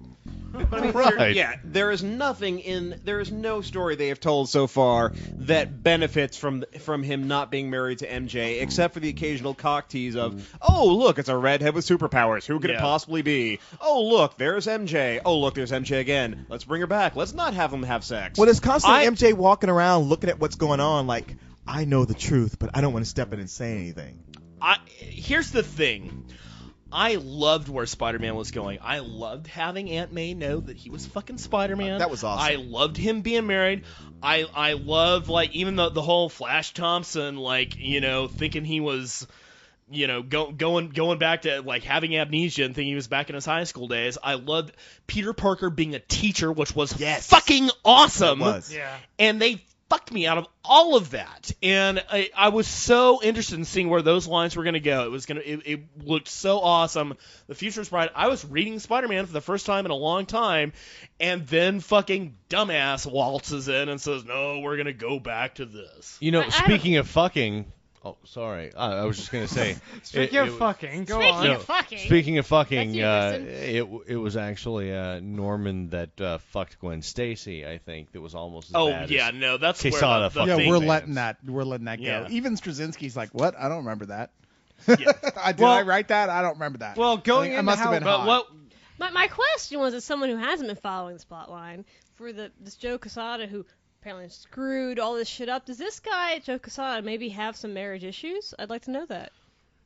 E: But I mean,
C: Right.
E: there is no story they have told so far that benefits from him not being married to MJ, except for the occasional cock tease of, oh, look, it's a redhead with superpowers. Who could it
F: Yeah.
E: possibly be? Oh, look, there's MJ. Oh, look, there's MJ again. Let's bring her back. Let's not have them have sex.
A: Well, there's constantly
F: I-
A: MJ walking around looking at what's going on like, I know the truth, but I don't want to step in and say anything.
F: Here's the thing. I loved where Spider-Man was going. I loved having Aunt May know that he was fucking Spider-Man.
A: That was awesome.
F: I loved him being married. I loved, like, even the whole Flash Thompson, like, thinking he was, going back to, like, having amnesia and thinking he was back in his high school days. I loved Peter Parker being a teacher, which was fucking awesome.
A: It was.
G: Yeah.
F: And they fucked me out of all of that, and I was so interested in seeing where those lines were going to go. It looked so awesome. The future was bright. I was reading Spider-Man for the first time in a long time, and then fucking dumbass waltzes in and says, "No, we're going to go back to this."
C: Speaking of fucking... Oh, sorry. I was just going to say...
G: Speaking of fucking, go
D: Speaking
G: on.
D: of fucking.
C: Speaking of fucking,
D: That's you,
C: it was actually Norman that fucked Gwen Stacy, I think, that was almost as
F: Oh
C: bad
F: yeah,
C: as
F: no, that's
C: Quesada
F: where the
C: fucked
B: Yeah,
F: thing-
B: we're
C: fans.
B: letting that go.
F: Yeah.
B: Even Straczynski's like, what? I don't remember that.
F: Yeah.
B: Did I write that? I don't remember that.
G: Well, going
B: I
G: into
B: must have
G: how-
B: been
F: But
B: high.
F: what?
D: My question was, as someone who hasn't been following this plot line, for this Joe Quesada who apparently screwed all this shit up, does this guy, Joe Quesada, maybe have some marriage issues? I'd like to know that.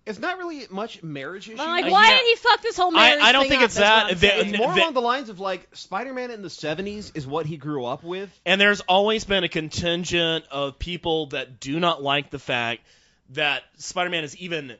E: It's not really much marriage issue.
D: I'm like,
F: Uh,
D: why
F: yeah.
D: did he fuck this whole marriage
F: I don't
D: thing
F: think
D: up?
F: it's
D: That's what
F: that.
D: I'm
F: They-
D: saying.
E: It's more
F: They-
E: along the lines of, like, Spider-Man in the 70s is what he grew up with.
F: And there's always been a contingent of people that do not like the fact that Spider-Man is even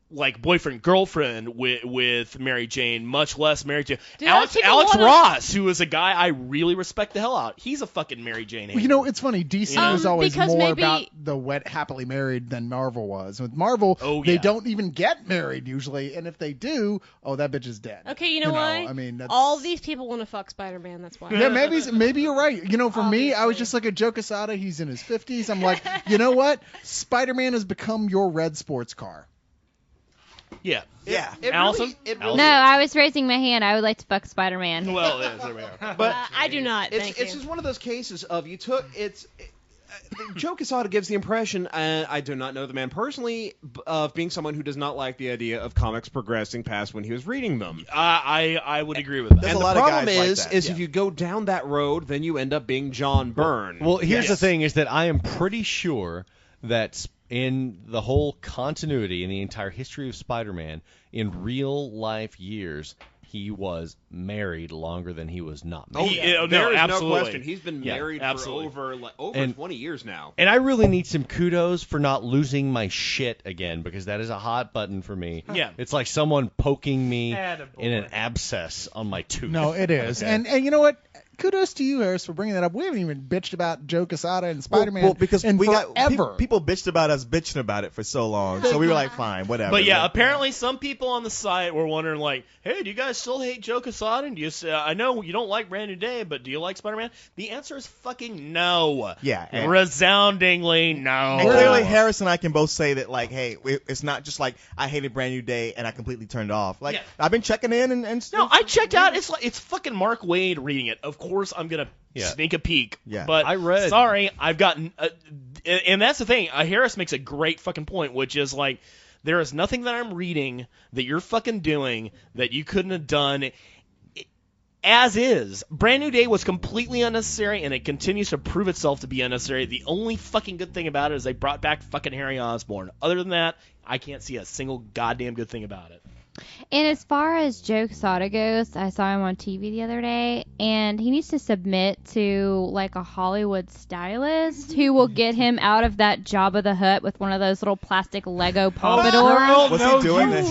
F: like boyfriend girlfriend with Mary Jane, much less married to
D: Dude,
F: Alex
D: people
F: Alex
D: wanna-
F: Ross, who is a guy I really respect the hell out. He's a fucking Mary Jane.
B: Well, you know, it's funny. DC was always
D: because
B: more
D: maybe-
B: about the wet, happily married than Marvel was. With Marvel,
F: Oh,
B: they
F: yeah.
B: don't even get married usually, and if they do, oh, that bitch is dead.
D: Okay, you know why?
B: I mean, that's...
D: all these people want to fuck Spider-Man. That's why.
B: Yeah, maybe you're right. For me, I was just like a Joe Quesada. He's in his 50s. I'm like, you know what? Spider-Man has become your red sports car.
F: Yeah.
A: Yeah.
F: Allison?
H: No, I was raising my hand. I would like to fuck Spider-Man.
F: Well, yeah, there we are.
E: But
D: I do not.
E: it's
D: Thank you.
E: just one of those cases of Joe Quesada gives the impression, I do not know the man personally, of being someone who does not like the idea of comics progressing past when he was reading them.
F: I would agree with that.
A: There's
E: And
A: a
E: the
A: lot of
E: problem
A: guys like
E: is,
A: that,
E: is
A: yeah.
E: if you go down that road, then you end up being John Byrne.
C: Well, here's the
F: Yes.
C: thing: is that I am pretty sure that in the whole continuity in the entire history of Spider-Man, in real life years, he was married longer than he was not married.
E: There is
F: absolutely.
E: no question. He's been
C: Yeah,
E: married
F: absolutely.
E: for over
C: And-
E: 20 years now.
C: And I really need some kudos for not losing my shit again, because that is a hot button for me.
F: Yeah.
C: It's like someone poking me
G: Attaboy.
C: in an abscess on my tooth.
B: No, it is.
C: Okay.
B: And you know what? Kudos to you, Harris, for bringing that up. We haven't even bitched about Joe Quesada and Spider-Man
A: Well, because
B: in
A: we
B: forever.
A: got people bitched about us bitching about it for so long, so we were like, fine, whatever.
F: But yeah, apparently some people on the site were wondering, like, hey, do you guys still hate Joe Quesada? And do you say, I know you don't like Brand New Day, but do you like Spider-Man? The answer is fucking no.
A: Yeah, and-
F: Resoundingly no.
A: And clearly, Harris and I can both say that, like, hey, it's not just like I hated Brand New Day and I completely turned it off. Like,
F: Yeah.
A: I've been checking in and
F: No, I checked out. It's fucking Mark Wade reading it. Of course, I'm gonna sneak a peek.
A: Yeah.
F: But
C: I read-
F: Sorry, I've gotten. And that's the thing. Harris makes a great fucking point, which is like, there is nothing that I'm reading that you're fucking doing that you couldn't have done. As is. Brand New Day was completely unnecessary, and it continues to prove itself to be unnecessary. The only fucking good thing about it is they brought back fucking Harry Osborn. Other than that, I can't see a single goddamn good thing about it.
H: And as far as Joe Quesada goes, I saw him on TV the other day, and he needs to submit to like a Hollywood stylist who will get him out of that Jabba the Hutt with one of those little plastic Lego pompadours.
A: Was he doing this?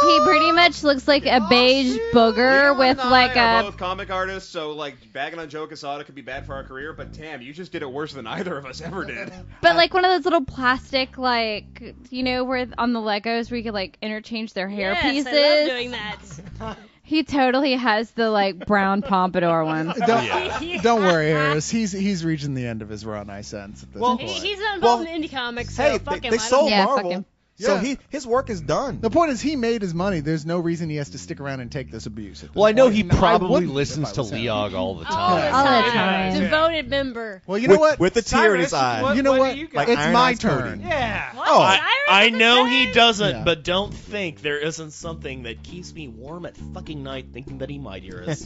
H: He pretty much looks like a beige booger with
E: Leon and
H: like
E: I are
H: a.
E: both comic artists, so like bagging on Joe Quesada could be bad for our career. But damn, you just did it worse than either of us ever did.
H: But like one of those little plastic, like, you know, where on the Legos where you could like interchange their hair
D: yes,
H: pieces.
D: I love doing that.
H: He totally has the like brown pompadour one.
B: Don't worry, Harris. He's reaching the end of his run, I sense. At this point.
D: He's not involved in indie comics, so
A: Hey,
D: fuck him.
A: they
D: I don't
A: sold
H: Yeah, fuck
A: Marvel,
H: him.
A: so
B: Yeah.
A: his work is done.
B: The point is, he made his money. There's no reason he has to stick around and take this abuse. at this
C: Well, I know
B: point.
C: he
B: And I
C: probably
B: wouldn't
C: listens
B: if
C: to
B: I was him.
C: Leog all the
D: All
C: time.
D: the
H: All the
D: time.
H: time.
D: Devoted member.
B: Well, you know what?
A: With the tear in his eye.
B: You know
G: what
B: what?
G: do you got?
B: It's
A: Iron
B: my
A: Eyes Cody.
B: turn.
G: Yeah.
D: What?
A: Oh,
D: Cyrus
F: I
D: is the
F: know
D: same?
F: he doesn't,
B: Yeah.
F: but don't think there isn't something that keeps me warm at fucking night thinking that he might hear us.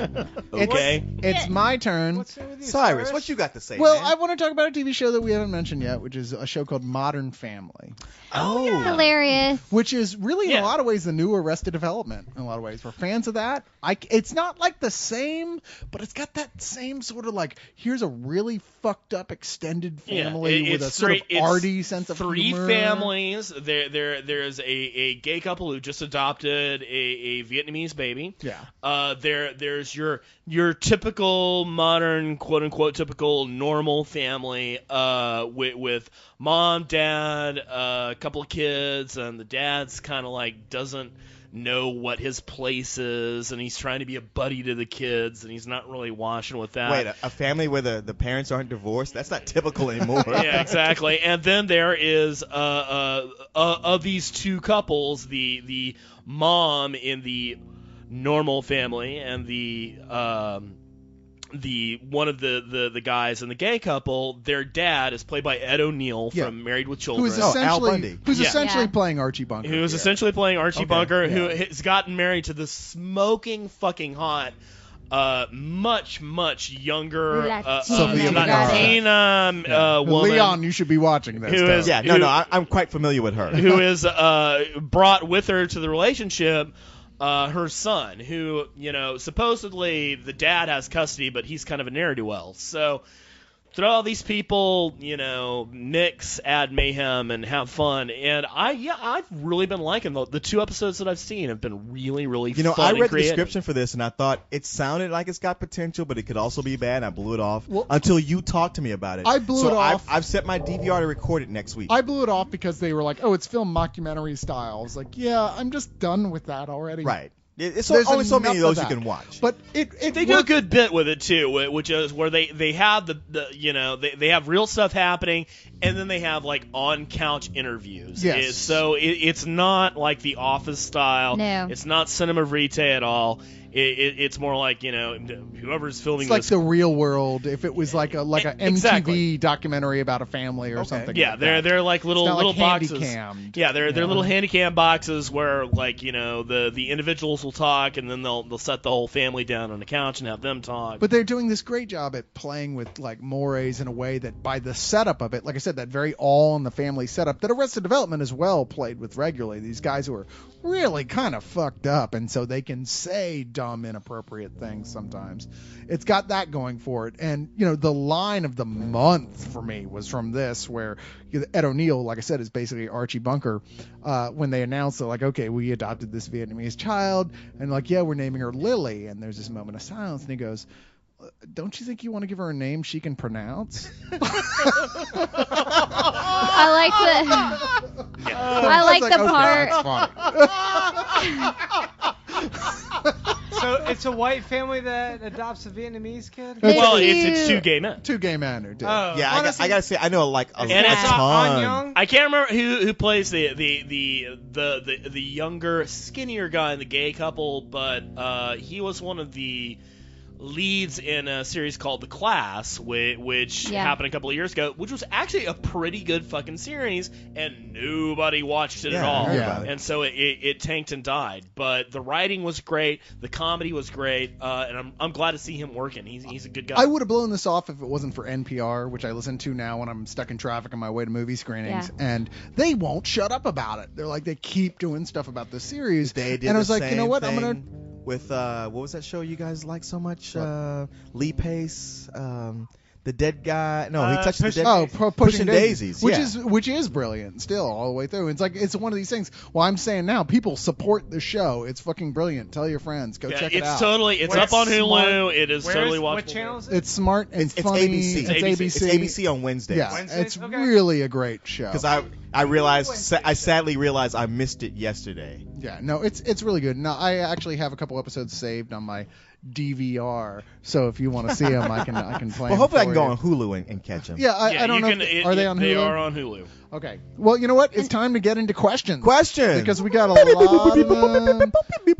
F: Okay?
B: It's my turn.
G: What's up with you,
A: Cyrus, what you got to say?
B: Well,
A: man?
B: I want to talk about a TV show that we haven't mentioned yet, which is a show called Modern Family,
H: Hilarious.
B: which is really in
F: Yeah.
B: a lot of ways the new Arrested Development. In a lot of ways, we're fans of that. It's not like the same, but it's got that same sort of like, here's a really fucked up extended family with a
F: it's
B: sort of
F: it's
B: arty sense of
F: three
B: humor.
F: families. There's a gay couple who just adopted a Vietnamese baby.
B: Yeah.
F: There's your typical modern, quote unquote, typical normal family with mom, dad, a couple of kids, and the dad's kind of like doesn't know what his place is, and he's trying to be a buddy to the kids, and he's not really washing with that.
A: Wait, a family where the parents aren't divorced? That's not typical anymore.
F: Yeah, exactly. And then there is of these two couples, the mom in the normal family and the one of the guys in the gay couple, their dad is played by Ed O'Neill
B: Yeah.
F: from Married with Children.
B: Who's
A: Al
B: essentially
A: Bundy.
H: Yeah.
B: playing Archie Bunker.
F: Who is essentially playing Archie
B: Okay,
F: Bunker, who
B: yeah.
F: has gotten married to the smoking fucking hot, much younger
H: Latina
F: Latina woman.
B: Leon, you should be watching this.
F: Who
B: though.
F: is-
A: Yeah, no, I'm quite familiar with her.
F: who is brought with her to the relationship her son, who, supposedly the dad has custody, but he's kind of a ne'er-do-well. So throw all these people, mix, add mayhem, and have fun. And I've really been liking the 2 episodes that I've seen have been really, really fun
A: I
F: and
A: read the
F: creative.
A: description for this and I thought it sounded like it's got potential, but it could also be bad. And I blew it off
B: Well,
A: until you talked to me about it.
B: I blew it off.
A: I've set my DVR to record it next week.
B: I blew it off because they were like, "Oh, it's film mockumentary style." I was like, "Yeah, I'm just done with that already."
A: Right. It's
B: There's
A: only so
B: enough
A: many of
B: of
A: those you
B: that.
A: can watch.
B: But it
F: They do a good bit with it too, which is where they have they have real stuff happening, and then they have like on couch interviews.
B: Yes.
F: So it's not like The Office style.
H: No.
F: It's not cinema verite at all. It's more like whoever's filming
B: It's like
F: this.
B: the Real World. If it was like a MTV
F: Exactly.
B: documentary about a family or something.
F: Yeah,
B: like that.
F: they're like little
B: It's not
F: little
B: like
F: boxes.
B: handy-cammed,
F: Yeah, they're
B: you know?
F: little handy-cam boxes where like the individuals will talk, and then they'll set the whole family down on the couch and have them talk.
B: But they're doing this great job at playing with like mores in a way that by the setup of it, like I said, that very all in the family setup that Arrested Development as well played with regularly. These guys who are really kind of fucked up, and so they can say dumb, inappropriate things sometimes. It's got that going for it. And the line of the month for me was from this, where Ed O'Neill, like I said, is basically Archie Bunker. When they announced that, like, okay, we adopted this Vietnamese child, and like, yeah, we're naming her Lily, and there's this moment of silence, and he goes, don't you think you want to give her a name she can pronounce?
H: I like the part.
G: So it's a white family that adopts a Vietnamese kid?
F: Well, it's two gay men.
B: Two gay men who did.
G: Oh,
A: Yeah,
G: honestly,
A: I gotta say, I know like a
F: And it's
A: ton.
G: On Young?
F: I can't remember who plays the younger, skinnier guy in the gay couple, but he was one of the leads in a series called The Class, which happened a couple of years ago, which was actually a pretty good fucking series, and nobody watched it at all.
A: I heard about it.
F: And so it tanked and died. But the writing was great, the comedy was great, and I'm glad to see him working. He's a good guy.
B: I would have blown this off if it wasn't for NPR, which I listen to now when I'm stuck in traffic on my way to movie screenings, and they won't shut up about it. They're like, they keep doing stuff about this series.
A: They did
B: and I was
A: the
B: like, you know
A: same
B: what, I'm
A: thing
B: gonna.
A: with what was that show you guys like so much? Lee Pace, the dead guy. No, he touched the dead. Pushing Daisies,
B: which
A: yeah.
B: is brilliant still all the way through. It's one of these things. Well, I'm saying now, people support the show. It's fucking brilliant. Tell your friends. Go check it out.
F: It's up on Hulu. It is totally watchable.
G: What channel is it?
B: It's smart. It's funny.
A: ABC.
B: It's ABC.
A: It's ABC on Wednesdays.
B: Yeah,
G: Wednesdays?
B: it's
G: Okay.
B: really a great show.
A: Because I realized I sadly realized I missed it yesterday.
B: Yeah, no, it's really good. Now I actually have a couple episodes saved on my DVR, so if you want to see them, I can play.
A: Well, hopefully I
B: them
A: can
B: for
A: go
B: you.
A: on Hulu and catch them.
B: Yeah, I don't know. Are they on Hulu?
F: They are on Hulu.
B: Okay. Well, you know what? It's time to get into questions.
A: Questions.
B: Because we got a lot of them,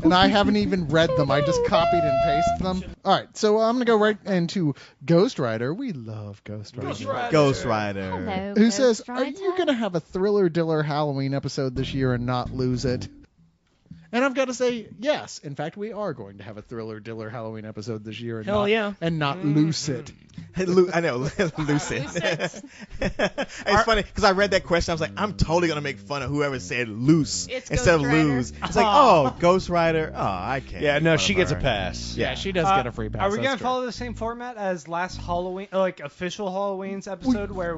B: and I haven't even read them. I just copied and pasted them. All right, so I'm going to go right into Ghost Rider. We love Ghost Rider.
A: Ghost Rider.
H: Hello,
B: Who says,
H: Ghost
B: are
H: Rider.
B: you going to have a Thriller Diller Halloween episode this year and not lose it? And I've got to say, yes. In fact, we are going to have a Thriller Diller Halloween episode this year and not lose it.
A: I know, Lucid. It's funny because I read that question. I was like, I'm totally gonna make fun of whoever said loose
D: It's
A: instead of
D: Ghost Rider.
A: lose. It's like, oh, Ghost Rider. Oh, I can't.
C: Yeah,
A: make
C: no,
A: fun
C: she
A: of
C: gets a
A: her.
C: pass.
B: Yeah, she does get a free pass.
G: Are we
B: that's
G: gonna
B: true.
G: follow the same format as last Halloween, like official Halloween's episode, where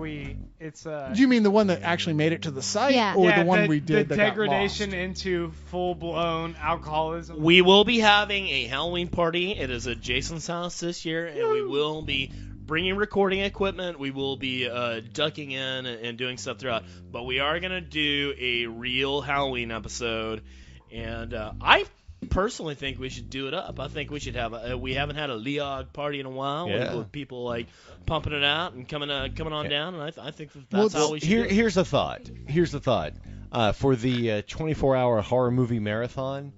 G: it's
B: Do you mean the one that actually made it to the site,
H: Yeah.
B: or
G: yeah,
B: the one we did
G: the
B: that
G: degradation
B: got lost?
G: into full blown alcoholism?
F: We will be having a Halloween party. It is at Jason's house this year, and we will be bringing recording equipment. We will be ducking in and doing stuff throughout. But we are going to do a real Halloween episode, and I personally think we should do it up. I think we should have we haven't had a Leog party in a while with people like pumping it out and coming on down, and I think that's how we should do it.
C: Here's the thought. For the 24-hour horror movie marathon,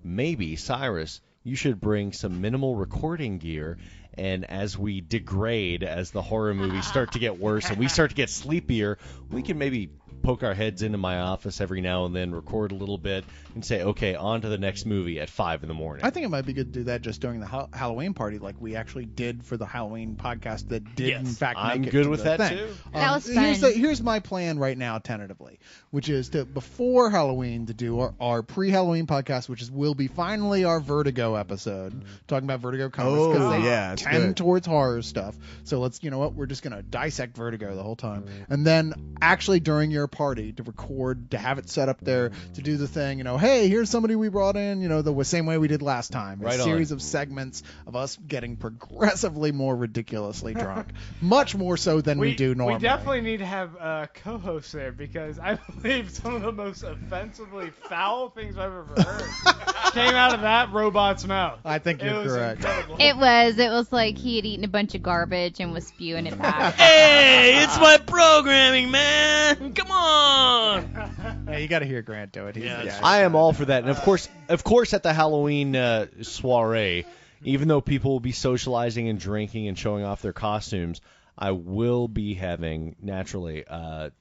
C: maybe, Cyrus, you should bring some minimal recording gear, and as we degrade, as the horror movies start to get worse and we start to get sleepier, we can maybe poke our heads into my office every now and then, record a little bit, and say, okay, on to the next movie at 5 in the morning.
B: I think it might be good to do that just during the Halloween party, like we actually did for the Halloween podcast that did, in fact, make
C: I'm
B: it
C: good
B: to
C: with
B: the
C: that,
B: thing.
C: too.
H: That was fun.
B: Here's my plan right now, tentatively, which is to, before Halloween, to do our pre-Halloween podcast, which will be finally our Vertigo episode, talking about Vertigo comics, because they
A: it's
B: tend
A: good.
B: towards horror stuff. So let's, you know what, we're just going to dissect Vertigo the whole time. And then actually during your party to record, to have it set up there, to do the thing, hey, here's somebody we brought in, the same way we did last time.
C: Right
B: a
C: on.
B: series of segments of us getting progressively more ridiculously drunk. Much more so than we do normally.
G: We definitely need to have co-hosts there, because I believe some of the most offensively foul things I've ever heard came out of that robot's mouth.
B: I think
G: It
B: you're
G: was
B: correct.
G: incredible.
H: It was like he had eaten a bunch of garbage and was spewing it back.
F: Hey, it's my programming, man. Come on.
B: Yeah, you got to hear Grant do it. He's
F: Yeah,
B: the
F: it's
B: guy.
C: I am all for that, and of course, at the Halloween soiree, even though people will be socializing and drinking and showing off their costumes, I will be having naturally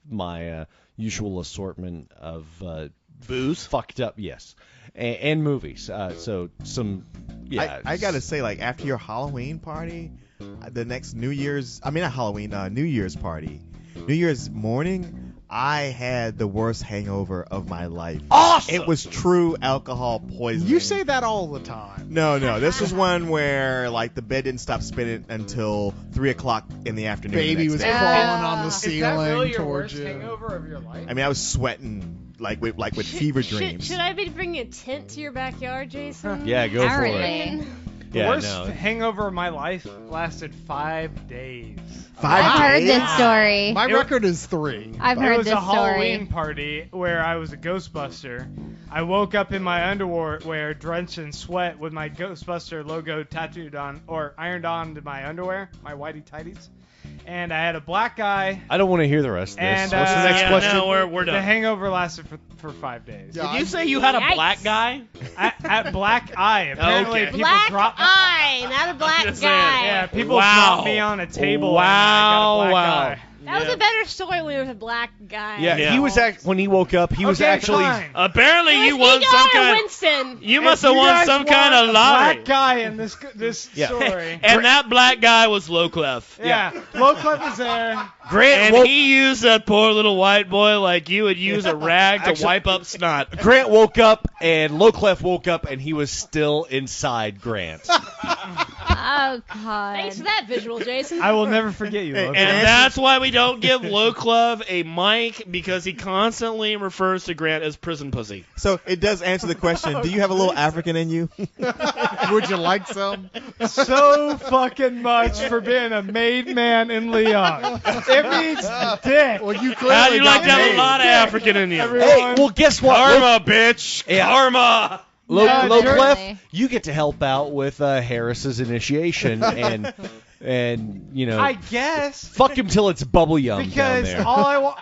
C: my usual assortment of
F: Booze?
C: fucked up, yes, and movies. So some, yeah.
A: I gotta say, like, after your Halloween party, the next New Year's party, New Year's morning, I had the worst hangover of my life.
F: Awesome.
A: It was true alcohol poisoning.
B: You say that all the time.
A: No, this was one where like the bed didn't stop spinning until 3:00 in the afternoon. the
B: Baby
A: next
B: was
A: day.
B: crawling on the
G: Is
B: ceiling
G: that really your
B: towards
G: worst
B: you.
G: hangover of your life?
A: I mean, I was sweating like with fever dreams.
D: Should I be bringing a tent to your backyard, Jason?
C: Yeah, go for it.
H: Apparently.
G: The
C: Yeah,
G: worst
C: no.
G: hangover of my life lasted 5 days.
A: 5
H: I've heard
A: days?
H: this story.
B: My record is 3.
H: I've
G: It
H: heard
G: was
H: this
G: a Halloween
H: story.
G: party where I was a Ghostbuster. I woke up in my underwear, drenched in sweat, with my Ghostbuster logo tattooed on or ironed on to my underwear, my whitey tighties. And I had a black guy.
C: I don't want to hear the rest of this.
G: And,
C: What's the next
F: yeah,
C: question?
F: no, we're
G: The
F: done.
G: hangover lasted for 5 days.
B: Yeah.
F: Did you say you had a
D: Yikes.
F: black guy?
G: At Black Eye, apparently
F: Okay.
G: people
D: Black
G: dropped.
D: eye, not a black
F: Just saying.
D: guy.
G: Yeah, people
F: Wow.
G: dropped me on a table.
F: Wow,
G: and I got a black
F: wow.
G: eye.
D: That was a better story when it was a black guy.
C: Yeah,
F: Yeah.
C: he was when he woke up. He was
G: Okay,
C: actually.
G: fine.
F: Apparently,
D: It
F: you
D: was
F: won
D: Egon
F: some
D: or
F: kind.
D: Winston.
F: You
G: If
F: must have
G: you
F: won
G: guys
F: some kind
G: want
F: of
G: a
F: lottery.
G: Black guy in this
C: Yeah.
G: story.
F: And that black guy was Lowclef.
G: Yeah, Lowclef was there.
C: Grant
F: And
C: woke,
F: he used that poor little white boy like you would use a rag to
C: Actually-
F: wipe up snot.
C: Grant woke up, and Lowclef woke up, and he was still inside Grant.
H: Oh God.
D: Thanks for that visual, Jason.
G: I will never forget you, Lowclef.
F: And that's why we don't give Lowclef a mic, because he constantly refers to Grant as prison pussy.
A: So it does answer the question. Do you have a little African in you?
B: Would you like some?
G: so fucking much for being a made man in Leon. It means dick.
B: Well, you clearly
F: How do you like
B: got
F: to have
B: made.
F: a lot of African in you?
G: Everyone.
C: Hey, well, guess what?
F: Karma, bitch.
C: Yeah.
F: Karma.
C: Lowclef,
H: Jeremy.
C: you get to help out with Harris's initiation, and you know,
G: I guess
C: fuck him till it's bubble yum down
G: because
C: there.
G: all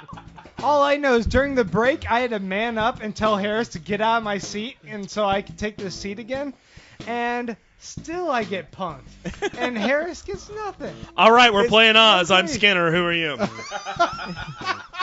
G: I know is during the break I had to man up and tell Harris to get out of my seat, and so I could take the seat again, and still I get punked, and Harris gets nothing.
F: All right, we're playing Oz. I'm
G: crazy.
F: Skinner. Who are you?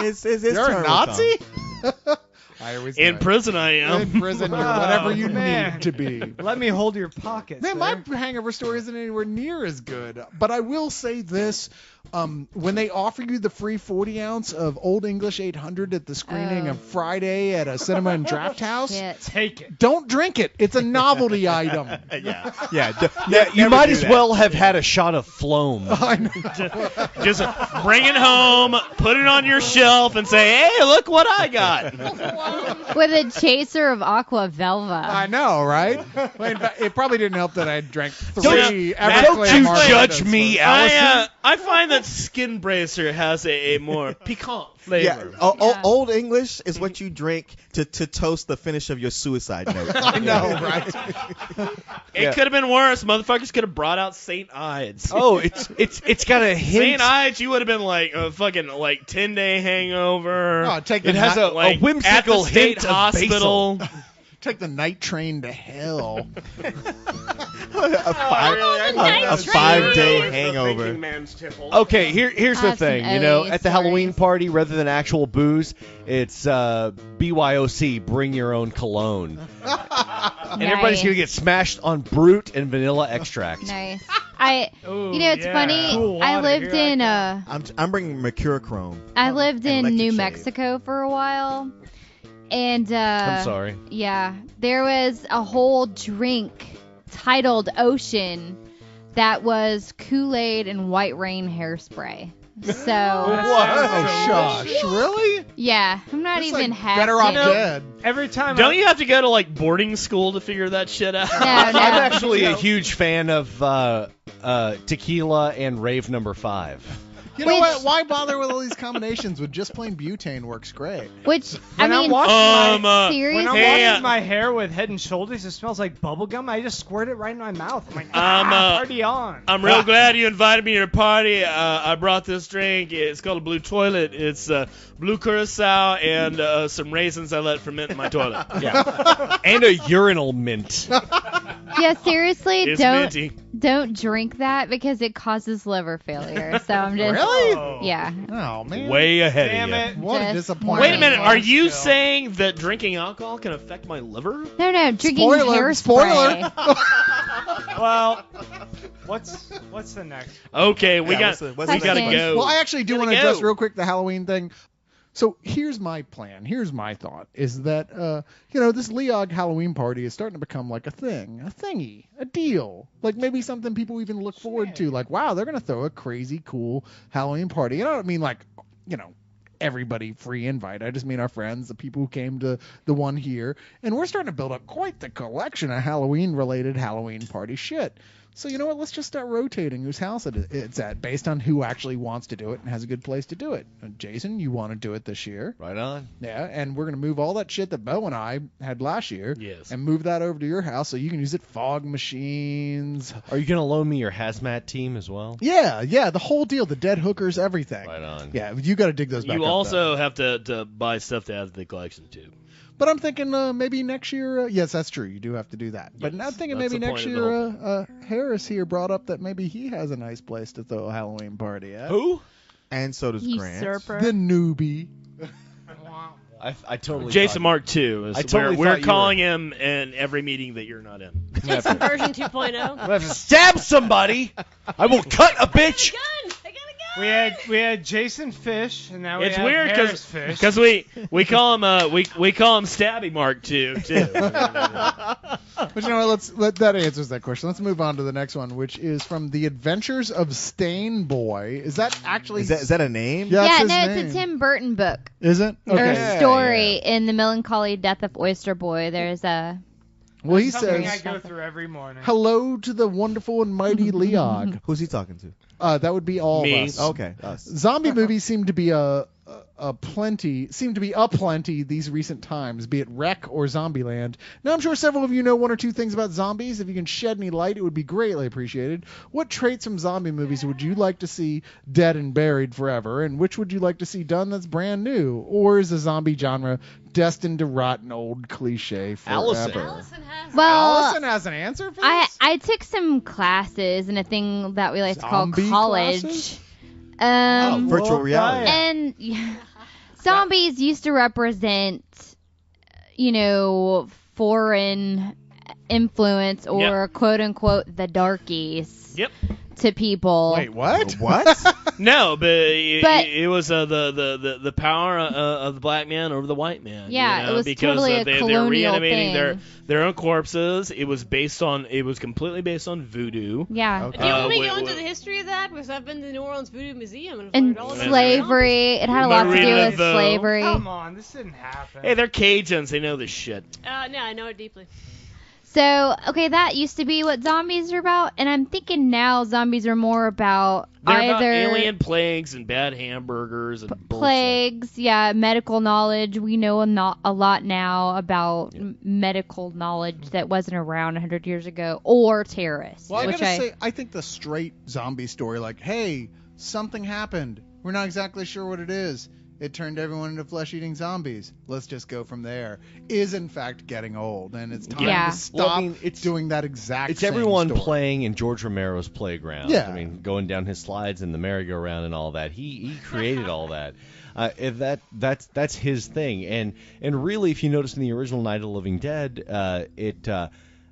A: It's
B: You're
A: turn
B: a
A: will
B: Nazi?
A: come.
B: I always
F: In
B: know.
F: prison, I am.
B: In prison, you're whatever you
G: man.
B: need to be.
G: Let me hold your pockets.
B: Man, my hangover story isn't anywhere near as good. But I will say this. When they offer you the free 40 ounce of Old English 800 at the screening
H: Oh.
B: of Friday at a cinema and draft house,
H: Shit.
G: Take it.
B: don't drink it. It's a novelty item.
A: Yeah.
C: Yeah, you might as
A: that.
C: well have had a shot of Floam.
B: I know.
F: Just bring it home, put it on your shelf, and say, "Hey, look what I got."
H: With a chaser of Aqua Velva.
B: I know, right? Well, in fact, it probably didn't help that I drank 3
C: Don't
B: Everclear
C: you
B: margaritas
C: judge me,
B: first.
C: Allison.
F: I find that Skin Bracer has a more piquant
A: Yeah,
F: flavor.
H: Yeah.
A: Old English is what you drink to toast the finish of your suicide note.
B: I know, right?
F: It could have been worse. Motherfuckers could have brought out St. Ides.
C: Oh, it's got a hint.
F: St. Ides, you would have been like a fucking 10-day hangover.
B: Oh, take
C: It
B: the
C: has
B: night,
C: a whimsical
F: at the state
C: hint of
F: hospital.
B: take the night train to hell.
A: a 5-day hangover.
C: Okay, here's the
H: Have
C: thing.
H: some
C: You know,
H: OA
C: at the Halloween
H: stories.
C: party, rather than actual booze, it's BYOC, bring your own cologne. And everybody's
H: Nice.
C: going to get smashed on Brute and vanilla extract.
H: Nice.
G: Ooh,
H: You know, it's
G: yeah.
H: funny.
G: Cool
H: I
G: water,
H: lived
G: here I
H: in
G: come.
A: I'm bringing Mercurochrome.
H: I lived
A: and
H: in New
A: electric shave.
H: Mexico for a while, and
C: I'm sorry.
H: Yeah, there was a whole drink titled Ocean that was Kool-Aid and White Rain hairspray. So
B: Oh, shush. Really?
H: yeah, I'm not
B: It's
H: even
B: like
H: half.
B: better off
H: you know?
B: dead.
G: Every time
F: Don't you have to go to boarding school to figure that shit out?
H: No, no.
C: I'm actually a huge fan of tequila and Rave Number 5.
B: You know what? Why bother with all these combinations? With just plain butane works great.
H: Which
G: When
H: I
G: I'm
H: mean,
G: washing my
H: seriously,
G: when I'm
F: Hey,
G: washing my hair with Head and Shoulders, it smells like bubble gum. I just squirt it right in my mouth. I'm like, party on.
F: I'm real glad you invited me to your party. I brought this drink. It's called a Blue Toilet. It's blue curacao and some raisins I let ferment in my toilet.
C: Yeah. And a urinal mint.
H: yeah, seriously,
F: It's minty.
H: don't drink that because it causes liver failure. So I'm just
B: Really?
H: yeah.
B: Oh man.
C: Way ahead
G: Damn
C: of you.
G: it.
B: What a
H: Just
B: disappointment.
F: Wait a minute. Are you
G: Still.
F: saying that drinking alcohol can affect my liver?
H: No, drinking
B: Spoiler,
H: hairspray.
G: Well, what's the next?
F: Okay, we
A: Yeah,
F: got
A: what's the
F: we gotta
H: next
F: go.
B: Well, I actually do
F: Gotta
B: want to address
F: go.
B: real quick the Halloween thing. So here's my plan. Here's my thought: is that this Leog Halloween party is starting to become like a thing, a thingy, a deal. Like maybe something people even look forward to. Like, wow, they're gonna throw a crazy cool Halloween party. And I don't mean like, everybody free invite. I just mean our friends, the people who came to the one here, and we're starting to build up quite the collection of Halloween-related Halloween party shit. So you know what? Let's just start rotating whose house it's at based on who actually wants to do it and has a good place to do it. Jason, you want to do it this year.
C: Right on.
B: Yeah, and we're going to move all that shit that Bo and I had last year
F: Yes.
B: and move that over to your house so you can use it. Fog machines.
C: Are you going to loan me your hazmat team as well?
B: Yeah, the whole deal. The dead hookers, everything.
C: Right on.
B: Yeah, you got to dig those back
F: You
B: up,
F: also have to buy stuff to add to the collection too.
B: But I'm thinking maybe next year. Yes, that's true. You do have to do that. But
F: Yes,
B: I'm thinking
F: that's
B: maybe
F: the
B: next
F: point of the
B: year. Harris here brought up that maybe he has a nice place to throw a Halloween party at.
F: Who?
A: And so does Grant.
H: Usurper.
B: The newbie.
C: I totally.
F: Jason
C: thought-
F: Mark II.
C: I totally
F: We're
C: thought you
F: calling him in every meeting that you're not in.
D: Jason version 2.0.
C: I have to stab somebody. I will cut a bitch.
D: Gun! I got a gun!
G: We had Jason Fish, and now we
F: It's
G: have
F: weird
G: Harris Fish.
F: because we call him we call him Stabby Mark II too.
B: But you know what? That answers that question. Let's move on to the next one, which is from The Adventures of Stain Boy. Is that actually?
A: Is that a name?
B: Yeah,
H: Yeah,
B: it's
H: no,
B: his
H: it's a
B: name.
H: Tim Burton book
B: Is it?
H: or
B: Okay.
H: story in The Melancholy Death of Oyster Boy. There's a
B: Well, he
G: Something I
B: says,
G: go through every morning.
B: "Hello to the wonderful and mighty Leog."
A: Who's he talking to?
B: That would be all
F: Me.
B: of us.
A: Okay, us.
B: Zombie movies seem to be a plenty these recent times, be it Wreck or Zombieland. Now, I'm sure several of you know one or two things about zombies. If you can shed any light, it would be greatly appreciated. What traits from zombie movies would you like to see dead and buried forever, and which would you like to see done that's brand new? Or is the zombie genre destined to rot an old cliche forever?
C: Allison.
D: Allison has
H: well.
B: Allison has an answer for
H: I
B: this?
H: I took some classes in a thing that we like to call
B: Zombie
H: college.
B: classes?
A: Virtual reality.
H: And zombies used to represent, foreign influence or
F: Yep.
H: quote unquote the darkies
F: Yep.
H: to people.
B: Wait, what?
A: What?
F: No, but
H: But-
F: it was the power of the black man over the white man.
H: Yeah, it was
F: because
H: totally a
F: they're
H: colonial
F: reanimating
H: thing.
F: their own corpses. It was completely based on voodoo.
H: Yeah.
A: Okay.
D: Do you want me to
F: wait,
D: go into
F: wait.
D: the history of that? Because I've been to the New Orleans Voodoo Museum and
H: And
D: learned all about
H: slavery. It had a lot to do
F: Marina
H: with
F: Vo.
H: slavery.
G: Come on, this didn't happen.
F: Hey, they're Cajuns. They know this shit.
D: No, I know it deeply.
H: So, okay, that used to be what zombies are about, and I'm thinking now zombies are more about
F: They're
H: either
F: about alien plagues and bad hamburgers and bullshit.
H: plagues, medical knowledge. We know a lot now about medical knowledge that wasn't around 100 years ago, or terrorists.
B: Well, I
H: which
B: gotta say, I think the straight zombie story, like, hey, something happened. We're not exactly sure what it is. It turned everyone into flesh-eating zombies. Let's just go from there. Is in fact getting old, and it's time
H: Yeah.
B: to stop
C: Well, I mean, it's-
B: doing that exact.
C: It's
B: same
C: everyone
B: story.
C: playing in George Romero's playground.
B: Yeah.
C: I mean, going down his slides and the merry-go-round and all that. He created all that. That's his thing. And really, if you notice in the original Night of the Living Dead,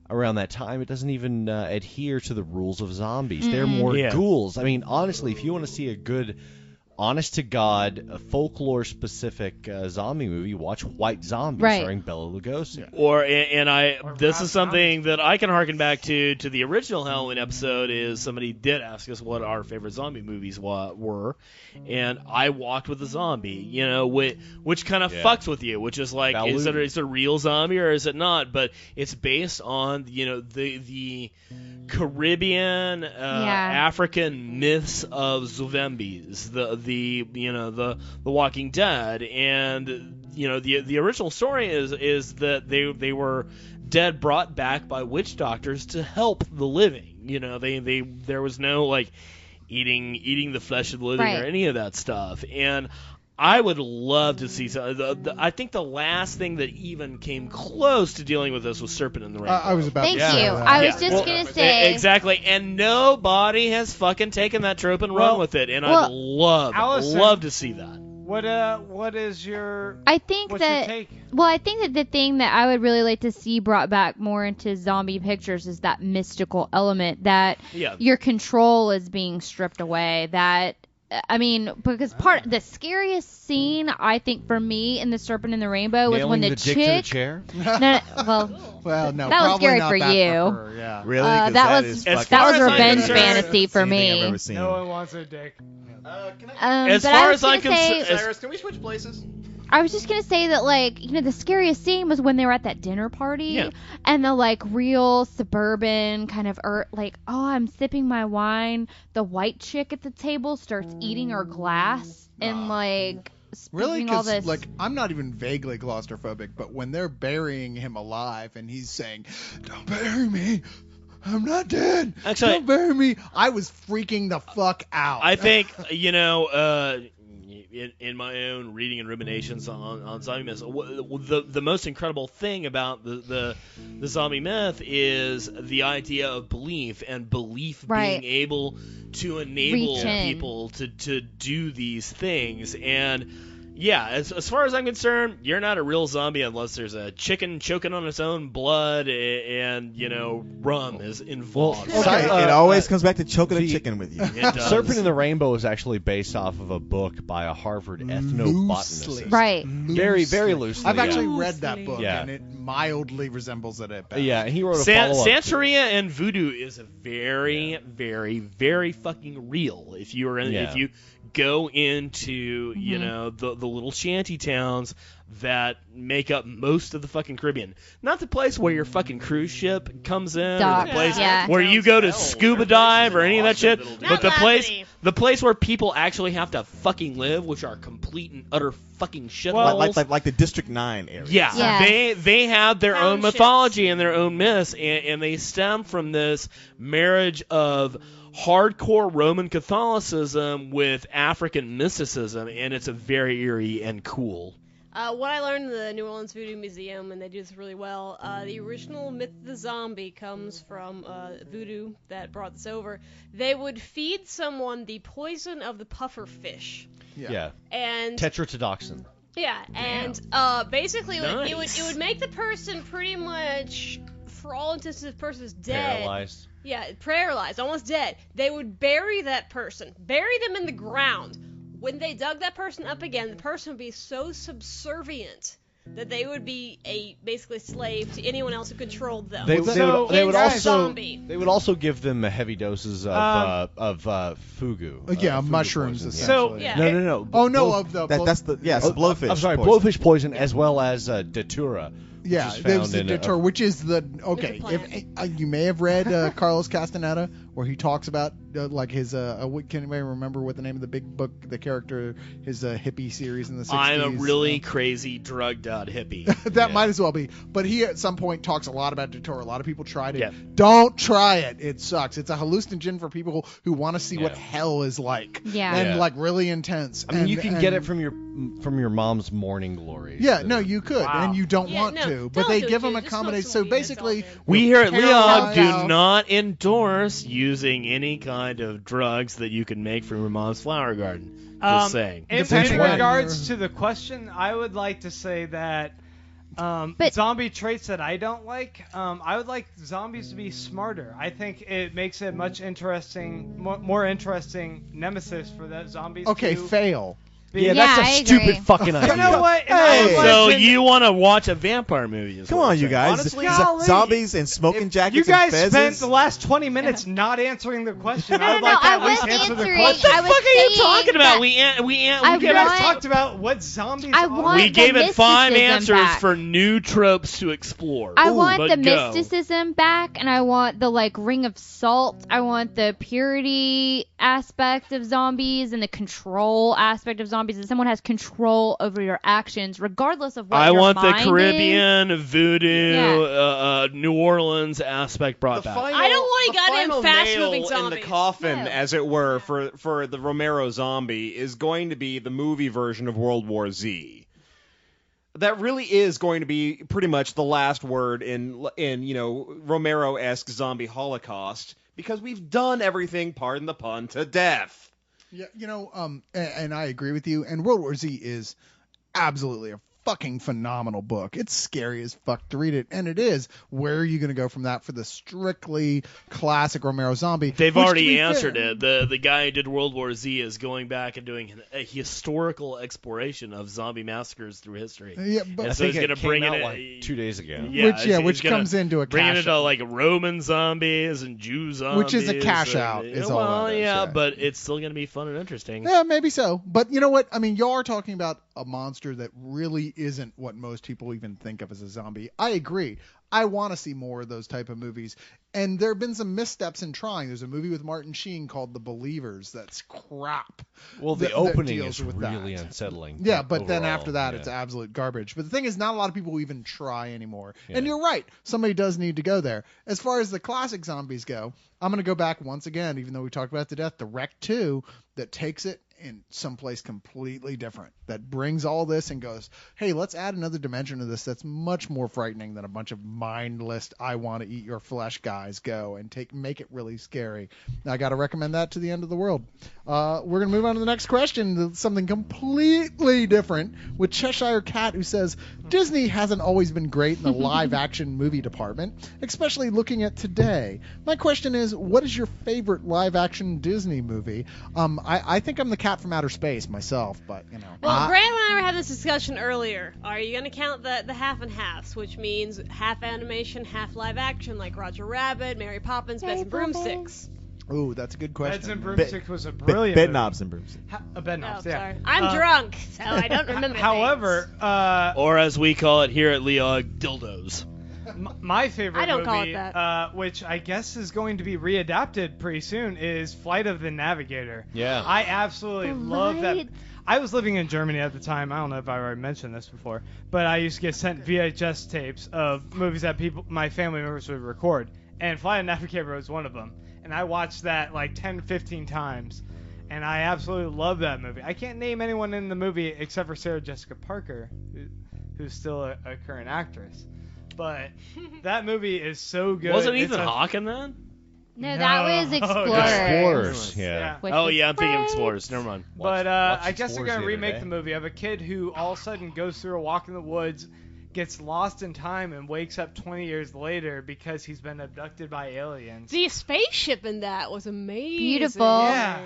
C: around that time, it doesn't even adhere to the rules of zombies. They're more
F: Yeah.
C: ghouls. I mean, honestly, if you want to see a good, honest-to-God, folklore-specific zombie movie, watch White Zombie
H: Right.
C: starring Bela Lugosi.
F: This
G: Rob
F: is something that I can harken back to the original Halloween episode. Is somebody did ask us what our favorite zombie movies were, and I walked with a zombie. Which kind of
C: Yeah.
F: fucks with you, which is like,
C: Val
F: is it
C: Lewton.
F: a real zombie or is it not? But it's based on the Caribbean, African myths of zombies, the Walking Dead, and the original story is that they were dead brought back by witch doctors to help the living. There was no like eating the flesh of the living or any of that stuff. And I would love to see I think the last thing that even came close to dealing with this was Serpent in the Rainbow.
B: I was about
H: Thank
B: to say
H: you.
B: that.
H: I was just going to say.
F: Exactly. And nobody has fucking taken that trope and run with it. And I'd
G: Allison,
F: love to see that.
G: What is your
H: I think
G: what's your
H: that
G: take?
H: well, I think that the thing that I would really like to see brought back more into zombie pictures is that mystical element that your control is being stripped away. That I mean, because the scariest scene I think for me in The Serpent in the Rainbow was when the
C: dick
H: chick.
C: to the chair?
B: Well, no,
H: that was
B: probably
H: scary
B: not
H: for
B: that
H: you.
B: her, yeah.
A: Really? 'Cause
H: that
A: is
H: was
A: fucking
H: revenge
A: scary.
H: fantasy for
A: Anything
H: me.
A: I've ever seen.
G: No one wants a dick.
F: As
H: but
F: far
H: I was
F: as I'm
H: gonna say-
F: concerned,
I: Cyrus, can we switch places?
H: I was just gonna say that, like, the scariest scene was when they were at that dinner party, and the like real suburban kind of I'm sipping my wine. The white chick at the table starts eating her glass and like
B: Really?
H: speaking all
B: Because
H: this.
B: I'm not even vaguely claustrophobic, but when they're burying him alive and he's saying, "Don't bury me, I'm not dead.
F: Actually,
B: don't bury me," I was freaking the fuck out.
F: I think in my own reading and ruminations on zombie myths, the most incredible thing about the zombie myth is the idea of belief and belief being able to enable people to do these things. And yeah, as far as I'm concerned, you're not a real zombie unless there's a chicken choking on its own blood and rum is involved.
A: It always comes back to choking a chicken with you.
F: It does.
C: Serpent in the Rainbow is actually based off of a book by a Harvard ethnobotanist.
B: Loosely.
H: Right.
C: Very, very loosely.
B: I've actually
C: yeah.
B: read that book,
C: Yeah.
B: and it mildly resembles it at best.
C: Yeah, and he wrote a follow-up.
F: Santeria and voodoo is a very, very, very fucking real. If you if you go into the little shanty towns that make up most of the fucking Caribbean, not the place where your fucking cruise ship comes in, or the place where you go to scuba dive or any of that shit, but the place where people actually have to fucking live, which are complete and utter fucking shitholes.
A: Like the District 9 area.
F: Yeah. They have their own
D: Townships.
F: mythology and their own myths, and they stem from this marriage of hardcore Roman Catholicism with African mysticism, and it's a very eerie and cool.
D: What I learned in the New Orleans Voodoo Museum, and they do this really well, the original myth of the zombie comes from voodoo that brought this over. They would feed someone the poison of the puffer fish.
C: Yeah.
D: And
C: Tetrodotoxin.
D: yeah, and basically it would make the person pretty much, for all intents and purposes, dead.
C: Paralyzed.
D: Yeah, paralyzed, almost dead. They would bury that person, bury them in the ground. When they dug that person up again, the person would be so subservient that they would be basically a slave to anyone else who controlled them.
C: They would
D: zombie.
C: also give them heavy doses of fugu.
B: Yeah, mushrooms,
C: poison,
B: essentially.
D: Yeah.
C: No.
B: Oh, no, of the...
A: That's the blowfish.
C: I'm sorry,
A: poison.
C: blowfish poison as well as datura.
B: Yeah,
C: which is
B: there's
C: found
B: the
C: in
B: deter, which is the
D: It's a
B: If you may have read Carlos Castaneda, where he talks about like his can anybody remember what the name of the big book, the character, his hippie series in the 60s?
F: I'm a really crazy, drugged out hippie.
B: That might as well be. But he at some point talks a lot about datura. A lot of people tried it.
F: Yeah.
B: Don't try it. It sucks. It's a hallucinogen for people who want to see what hell is like.
H: Yeah.
B: And
C: Yeah.
B: like really intense.
C: I mean, you can
B: and-
C: get it from your mom's morning glories.
B: Yeah, no, you could,
G: Wow.
B: and you don't
D: Yeah,
B: want
D: no,
B: to, but
D: don't
B: they
D: do
B: give
D: it,
B: them
D: dude.
B: a
D: Just smoke
B: combination.
D: some
B: So
D: weed, that's
B: basically,
D: all,
F: We here at
B: Paralyzed
F: Leog
B: out.
F: do not endorse using any kind of drugs that you can make from your mom's flower garden. Just saying.
G: In
B: Depends when.
G: regards to the question, I would like to say that zombie traits that I don't like, I would like zombies to be smarter. I think it makes it much more interesting nemesis for the zombies.
B: okay,
G: to
B: fail.
G: be.
C: Yeah,
H: Yeah,
C: that's a
H: I agree.
C: stupid fucking idea.
G: You know what? In
A: Hey.
G: my
F: So
G: legend-
F: you want to watch a vampire movie? is
A: Come
F: what
A: on,
F: I'm
A: you
F: saying.
A: guys.
G: Honestly,
A: Z-
G: golly.
A: zombies and smoking
G: If
A: jackets
G: you guys
A: and
G: spent
A: fezzes.
G: the last 20 minutes not answering the question. I would
H: No,
G: like to
H: I
G: at least
H: was
G: answer
H: answering.
G: question.
H: I was
F: What are you
H: saying
F: talking about?
H: that
F: We
H: I
G: You guys
H: want-
G: talked about what zombies
H: I
G: are.
H: want
F: we
H: the
F: gave it 5
H: mysticism
F: answers
H: back.
F: for new tropes to explore.
H: I want
F: but
H: the
F: go.
H: mysticism back, and I want the ring of salt. I want the purity aspect of zombies and the control aspect of zombies. That someone has control over your actions, regardless of what
F: I
H: your
F: want the
H: mind is.
F: Caribbean, voodoo,
H: Yeah.
F: New Orleans aspect brought back.
D: I don't want a
E: the
D: goddamn
E: final
D: fast-moving
E: nail in
D: zombies.
E: the coffin,
H: No.
E: as it were, for the Romero zombie is going to be the movie version of World War Z. That really is going to be pretty much the last word in Romero-esque zombie holocaust, because we've done everything, pardon the pun, to death.
B: Yeah, and I agree with you. And World War Z is absolutely a fucking phenomenal book. It's scary as fuck to read it, and it is. Where are you going to go from that for the strictly classic Romero zombie?
F: They've
B: Which, to
F: already
B: be
F: answered
B: fair-
F: it. The guy who did World War Z is going back and doing a historical exploration of zombie massacres through history.
B: Yeah, but
F: And so he's
C: it
F: going to
C: came
F: bring
C: out
F: it
C: like 2 days ago.
B: which
F: gonna
B: comes into a
F: bring it
B: cash
F: into
B: out.
F: like Roman zombies and Jew zombies,
B: Which is a cash
F: and-
B: out, is all
F: well,
B: that is,
F: yeah,
B: yeah.
F: but it's still going to be fun and interesting.
B: Yeah, maybe so. But you know what? I mean, y'all are talking about a monster that really isn't what most people even think of as a zombie. I agree. I want to see more of those type of movies. And there have been some missteps in trying. There's a movie with Martin Sheen called The Believers that's crap.
C: Well, the
B: that
C: opening
B: deals
C: is
B: with
C: really
B: that.
C: unsettling.
B: Yeah, but then
C: overall,
B: after that,
C: yeah.
B: it's absolute garbage. But the thing is, not a lot of people even try anymore.
C: Yeah.
B: And you're right. Somebody does need to go there. As far as the classic zombies go, I'm going to go back once again, even though we talked about it to death, the Wreck 2 that takes it in someplace completely different, that brings all this and goes, hey, let's add another dimension to this that's much more frightening than a bunch of mindless, I want to eat your flesh guys go, and make it really scary. Now, I got to recommend that to the end of the world. We're going to move on to the next question, something completely different, with Cheshire Cat, who says, Disney hasn't always been great in the live-action movie department, especially looking at today. My question is, what is your favorite live-action Disney movie? I think I'm the Cat from Outer Space myself, but, you know.
D: Well, Grant and I were having this discussion earlier. Are you going to count the half and halves, which means half animation, half live action, like Roger Rabbit, Mary Poppins, Beds and Broomsticks?
B: Ooh, that's a good question.
G: Beds and Broomsticks was a brilliant
A: Bed
G: movie.
A: knobs and brooms.
G: Bed
D: Oh,
G: knobs, yeah.
D: sorry. I'm drunk, so I don't remember
G: However,
F: Or as we call it here at Leog, dildos.
G: my favorite
D: I don't
G: movie,
D: call it that.
G: which I guess is going to be readapted pretty soon, is Flight of the Navigator.
C: Yeah.
G: I absolutely love that.
H: Right.
G: I was living in Germany at the time. I don't know if I already mentioned this before, but I used to get sent VHS tapes of movies that my family members would record, and Flight of the Navigator was one of them. And I watched that like 10, 15 times, and I absolutely love that movie. I can't name anyone in the movie except for Sarah Jessica Parker, who's still a current actress. But that movie is so good.
F: Wasn't
G: It's
F: Ethan
G: a-
F: Hawke in that?
H: No, that was
G: No.
H: Explorers.
C: Explorers, yeah.
H: Which
F: Oh
H: was
F: yeah, I'm thinking
H: great.
F: Explorers. Never mind.
G: But
C: Watched
G: I guess they're
C: Explorers
G: gonna
C: the other
G: remake
C: day.
G: the movie of a kid who all of a sudden goes through a walk in the woods, gets lost in time, and wakes up 20 years later because he's been abducted by aliens.
D: The spaceship in that was amazing.
H: Beautiful.
G: Yeah.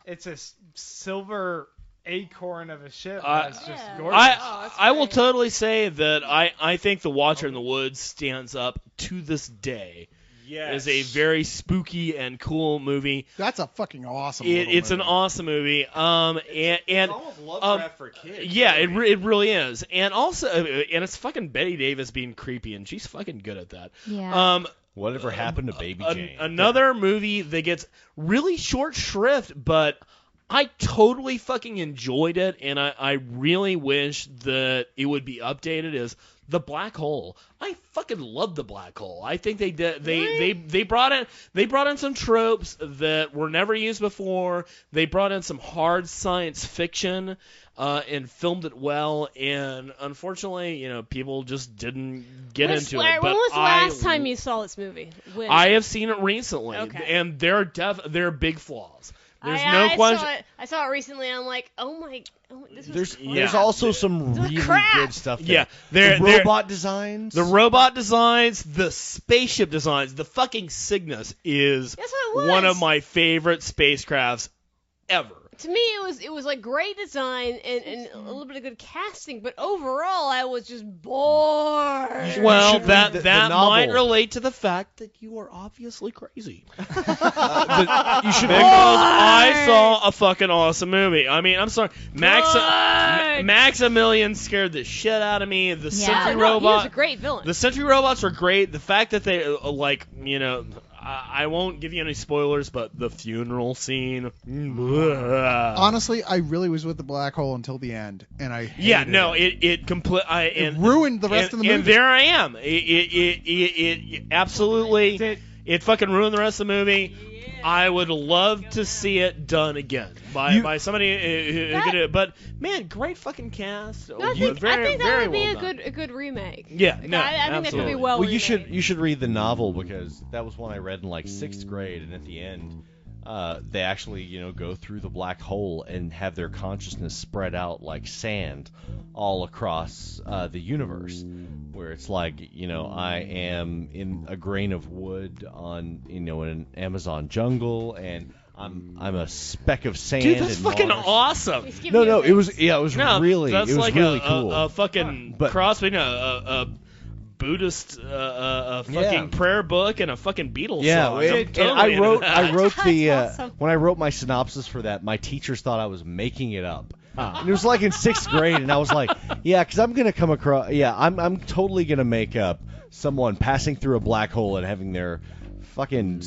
G: It's a silver acorn of a ship. That's just
D: Yeah.
G: gorgeous.
F: I will totally say that I think The Watcher in the Woods stands up to this day.
E: Yes.
F: Is a very spooky and cool movie.
B: That's a fucking awesome
F: It's an
B: movie.
F: awesome movie. And
E: almost Lovecraft for kids.
F: yeah, it really is. And also, and it's fucking Betty Davis being creepy, and she's fucking good at that.
H: Yeah.
C: Whatever happened to Baby Jane?
F: Another movie that gets really short shrift, but I totally fucking enjoyed it, and I really wish that it would be updated, is The Black Hole. I fucking love The Black Hole. I think they did they brought in some tropes that were never used before. They brought in some hard science fiction and filmed it well, and unfortunately, people just didn't get into it. But
D: When was the last time you saw this movie? When?
F: I have seen it recently,
D: Okay.
F: and there are big flaws. There's no
D: I
F: question.
D: I saw it recently, and I'm like, this was fun.
C: There's also some really
D: crap.
C: good stuff
F: Yeah,
C: there.
F: the
C: The robot designs.
F: The robot designs, the spaceship designs, the fucking Cygnus is
D: That's what it was.
F: one of my favorite spacecrafts ever.
D: to me, it was like great design and a little bit of good casting, but overall, I was just bored.
F: Well,
C: should
F: that
C: read the novel.
F: might relate to the fact that you are obviously crazy.
C: But you should
F: Because I saw a fucking awesome movie. I mean, I'm sorry,
D: Good.
F: Maximilian scared the shit out of me. The
H: Yeah.
F: Sentry
D: No, he was
F: robot.
D: a great villain.
F: The Sentry robots were great. The fact that they I won't give you any spoilers, but the funeral scene.
B: Honestly, I really was with the black hole until the end, and I hated
F: it
B: ruined the rest of the movie.
F: And there I am. It absolutely. It fucking ruined the rest of the movie. I would love to see it done again by somebody who could do it. But man, great fucking cast.
D: I think that
F: very
D: would be
F: well done.
D: a good remake.
F: Yeah,
D: Like,
F: no,
D: I think that could be
F: absolutely.
D: well.
C: Well,
D: remade.
C: you should read the novel because that was one I read in like 6th grade, and at the end, they actually go through the black hole and have their consciousness spread out like sand all across the universe, where it's like I am in a grain of wood on in an Amazon jungle, and I'm a speck of sand.
F: Dude, that's
C: in
F: fucking
C: Mars.
F: awesome.
D: He's giving you
C: No,
D: a
C: it was
D: face.
C: really
F: that's like
C: really
F: a,
C: cool.
F: a fucking
C: But-
F: cross between a Buddhist fucking
C: Yeah.
F: prayer book and a fucking Beatles
C: Yeah,
F: song.
C: and,
F: I'm
C: and
F: totally
C: I
F: into
C: wrote
F: that.
C: the
D: awesome.
C: when I wrote my synopsis for that, my teachers thought I was making it up. And it was like in 6th grade, and I was like, yeah, because I'm gonna come across, I'm totally gonna make up someone passing through a black hole and having their fucking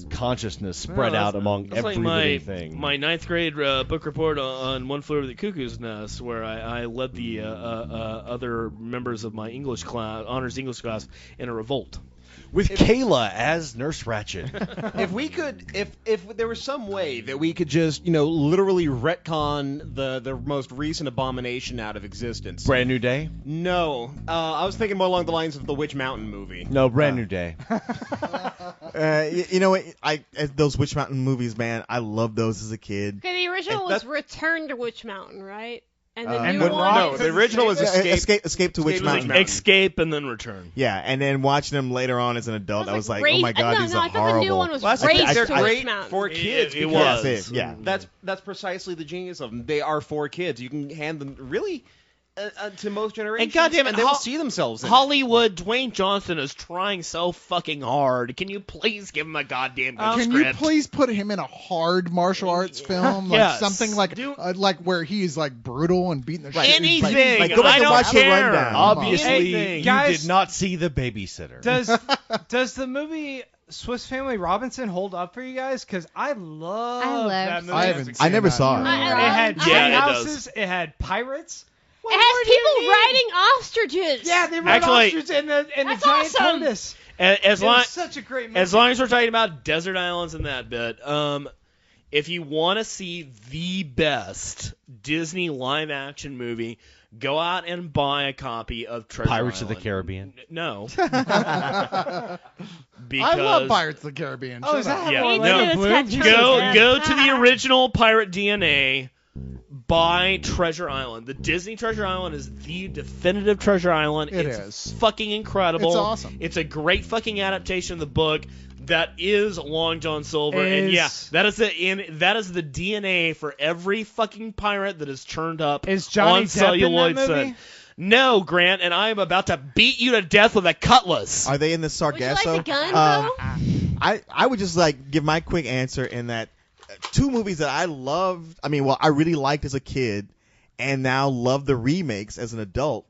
C: consciousness spread out among
F: That's
C: every
F: like
C: living thing.
F: my 9th grade book report on One Flew Over the Cuckoo's Nest, where I led the other members of my English class, honors English class, in a revolt.
C: With Kayla as Nurse Ratched.
E: If there was some way that we could just, literally retcon the most recent abomination out of existence.
C: Brand New Day?
E: No. I was thinking more along the lines of the Witch Mountain movie.
C: No, Brand New Day.
A: You know what? Those Witch Mountain movies, man, I loved those as a kid.
D: Okay, the original
E: Hey,
D: was Return to Witch Mountain, right? And the
B: And
D: new
B: the
D: one.
E: No, the original was
A: Escape to Witch
E: Escape to
A: Mountain.
E: Witch
F: Escape and then return.
A: Yeah, and then watching them later on as an adult, I was like,
D: Race-
A: oh my god,
D: no,
A: these
D: no,
A: are
D: I thought
A: horrible.
D: the new one was
E: Well, that's
D: Race
E: they're
D: to Witch
E: great
D: Mountain.
E: for kids.
F: It
E: because
F: was.
A: That's it, yeah.
E: That's precisely the genius of them. They are for kids. You can hand them really to most generations,
F: goddamn it,
E: and they will see themselves in it.
F: Hollywood, Dwayne Johnson is trying so fucking hard. Can you please give him a goddamn good
B: Can
F: script?
B: you please put him in a hard martial arts film, like
F: Yes.
B: something like where he's like brutal and beating the shit?
F: Anything.
A: Like, go back
F: I
A: and
F: don't
A: watch the
F: care.
A: rundown.
C: Obviously,
F: Anything.
C: you
G: Guys-
C: did not see The Babysitter.
G: Does the movie Swiss Family Robinson hold up for you guys? Because I love that movie.
B: I haven't
A: I never
B: seen
A: saw
B: that.
A: it.
G: It had
F: Yeah,
G: tiny
F: it does.
G: houses. It had pirates.
D: It has people riding ostriches.
G: Yeah, they rode
F: Actually-
G: ostriches and the
D: That's
G: giant
D: awesome.
G: tortoise.
F: As
G: It
F: long
G: was such a great movie.
F: as long as we're talking about desert islands and that bit, if you want to see the best Disney live action movie, go out and buy a copy of Treasure
C: Pirates of the
F: Island.
C: Caribbean.
F: No.
B: I
F: Because
B: love Pirates of the Caribbean.
G: Oh, is
B: Shut
G: that
B: up.
F: Yeah,
D: Me
F: no.
D: too, it's got
G: Blue?
D: Treasure
F: go
D: Island.
F: to the original Pirate DNA. Buy Treasure Island. The Disney Treasure Island is the definitive Treasure Island.
B: It
F: it's
B: is.
F: fucking incredible.
B: It's awesome.
F: It's a great fucking adaptation of the book. That is Long John Silver, and
G: Is-
F: yeah, that is the DNA for every fucking pirate that is turned up
G: Is Johnny
F: on
G: Depp in that
F: celluloid
G: movie?
F: set. No, Grant, and I am about to beat you to death with a cutlass.
A: Are they in the
D: Would you like
A: Sargasso?
D: the gun, though?
A: I would just like give my quick answer in that two movies that I loved. I mean, well, I really liked as a kid, and now love the remakes as an adult.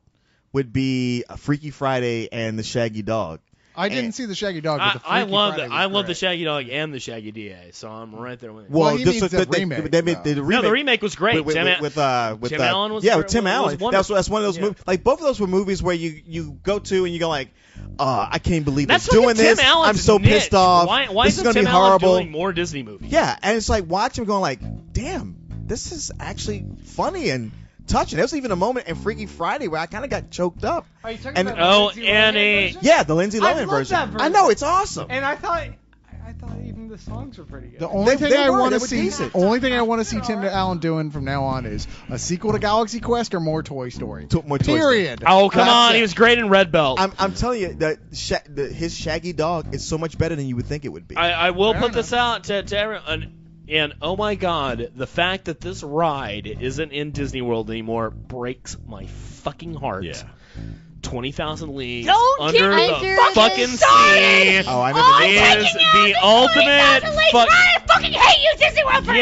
A: Would be Freaky Friday and The Shaggy Dog.
B: I didn't see the Shaggy Dog, but the
F: I
B: Freaky
F: love
B: Friday
F: the
B: was
F: I love the
B: great.
F: Shaggy Dog and the Shaggy DA, so I'm right there with you.
B: Well, he
A: just
B: means the
A: they
B: remake,
A: made the
B: though.
A: remake.
F: No, the remake was great.
A: with
F: Tim
A: Tim
F: Allen was
A: yeah,
F: great-
A: with Tim
F: was
A: Allen.
F: wonderful.
A: That's one of those
F: Yeah.
A: movies. Like both of those were movies where you go to and you go like, I can't believe
F: That's
A: they're doing
F: fucking Tim
A: this.
F: Allen's
A: I'm so
F: niche.
A: pissed off.
F: Why
A: this is
F: isn't
A: gonna
F: Tim
A: be
F: Allen
A: horrible.
F: doing more Disney movies?
A: Yeah, and it's like watching going like, damn, this is actually funny and touching. There was even a moment in Freaky Friday where I kind of got choked up.
G: Are you talking
A: And-
G: about
F: Oh,
G: the Lindsay
F: and
G: Lohan
F: a-
G: version?
A: Yeah, the Lindsay
G: I
A: Lohan
G: love
A: version.
G: that version.
A: I know it's awesome.
G: And I thought even the songs were pretty good.
B: The only
A: They
B: thing I
A: were,
B: want
A: they
B: to
A: were
B: see,
A: decent.
B: only thing I want to see Tim Allen doing from now on is a sequel to Galaxy Quest or more Toy Story.
A: More Toy Story.
B: Period.
F: Oh, come
B: That's
F: on.
B: it.
F: He was great in Red Belt.
A: I'm telling you that his Shaggy Dog is so much better than you would think it would be.
F: I will
B: Fair
F: put this out to everyone. And oh my god, the fact that this ride isn't in Disney World anymore breaks my fucking heart.
C: Yeah.
F: 20,000 Leagues
D: Don't
F: Under
D: get me
F: the fucking sea
A: Oh, I never knew
F: is the ultimate
D: I fucking hate you, Disney World forever.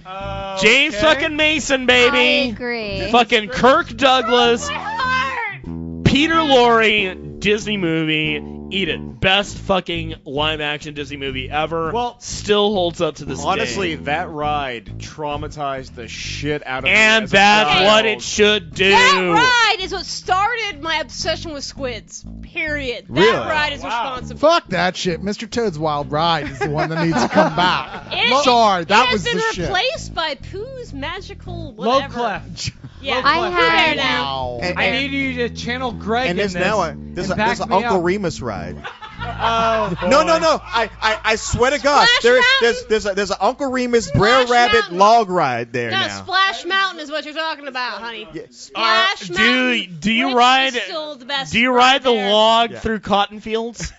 F: Yeah. James fucking Mason, baby.
H: I agree.
F: Fucking Kirk Douglas,
D: My heart.
F: Peter Lorre, Disney movie. Eat it. Best fucking live action Disney movie ever.
E: Well,
F: still holds up to this
E: Honestly,
F: day.
E: that ride traumatized the shit out of me.
F: And
E: as a
F: that's
E: child.
F: what it should do.
D: That ride is what started my obsession with squids. Period.
A: Really?
D: That ride is responsible.
B: Fuck that shit. Mr. Toad's Wild Ride is the one that needs to come back.
D: It-
B: Sorry, that
D: it
B: was
D: has
B: the
D: been
B: shit.
D: replaced by Pooh's magical
G: Low
D: whatever.
G: clef.
D: Yeah,
H: I
D: Pooh
H: had-
D: there now.
B: Wow.
A: And-
G: I need you to channel Greg
A: And
G: in
A: there's
G: this.
A: now
G: and
A: there's
G: back
A: an
G: me
A: Uncle
G: up.
A: Remus ride.
G: Oh, boy.
A: No. I swear to God,
D: Splash
A: there's an Uncle Remus Brer
D: Splash
A: Rabbit
D: Mountain.
A: log ride there
D: No,
A: now.
D: Splash Mountain is what you're talking about, honey.
A: Yeah.
D: Splash Mountain.
F: Do you
D: which
F: ride?
D: is still the best
F: Do you ride the
D: there.
F: log
A: Yeah.
F: through cotton fields?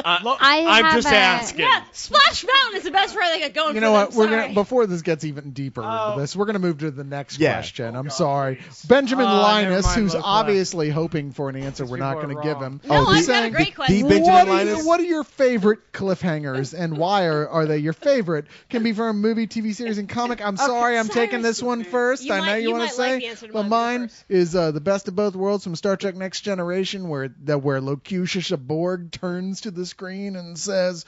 H: I
F: I'm
H: have
F: just
H: a-
F: asking.
D: Yeah, Splash Mountain is the best ride they got going.
B: You
D: for
B: know what?
D: them,
B: We're
D: sorry.
B: gonna before this gets even deeper
G: Oh.
B: into this, we're gonna move to the next
A: Yeah.
B: question. I'm sorry, Benjamin
G: Oh, never
B: Linus,
G: mind,
B: who's
G: low class.
B: obviously hoping for an answer we're not
G: people
B: gonna
G: are
B: give
G: wrong.
B: him.
D: No,
A: Oh,
D: I've
A: the-
D: got a great question.
A: the Benjamin
B: What
A: Linus?
B: are your favorite cliffhangers, and why are they your favorite? Can be from a movie, TV series, and comic. I'm sorry, I'm taking this one first.
D: You
B: I know
D: might-
B: you
D: you
B: want
D: might
B: to say,
D: like the answer to
B: but
D: mine,
B: mine
D: but first.
B: is the best of both worlds from Star Trek: Next Generation, where Locutus Borg turns to the screen and says,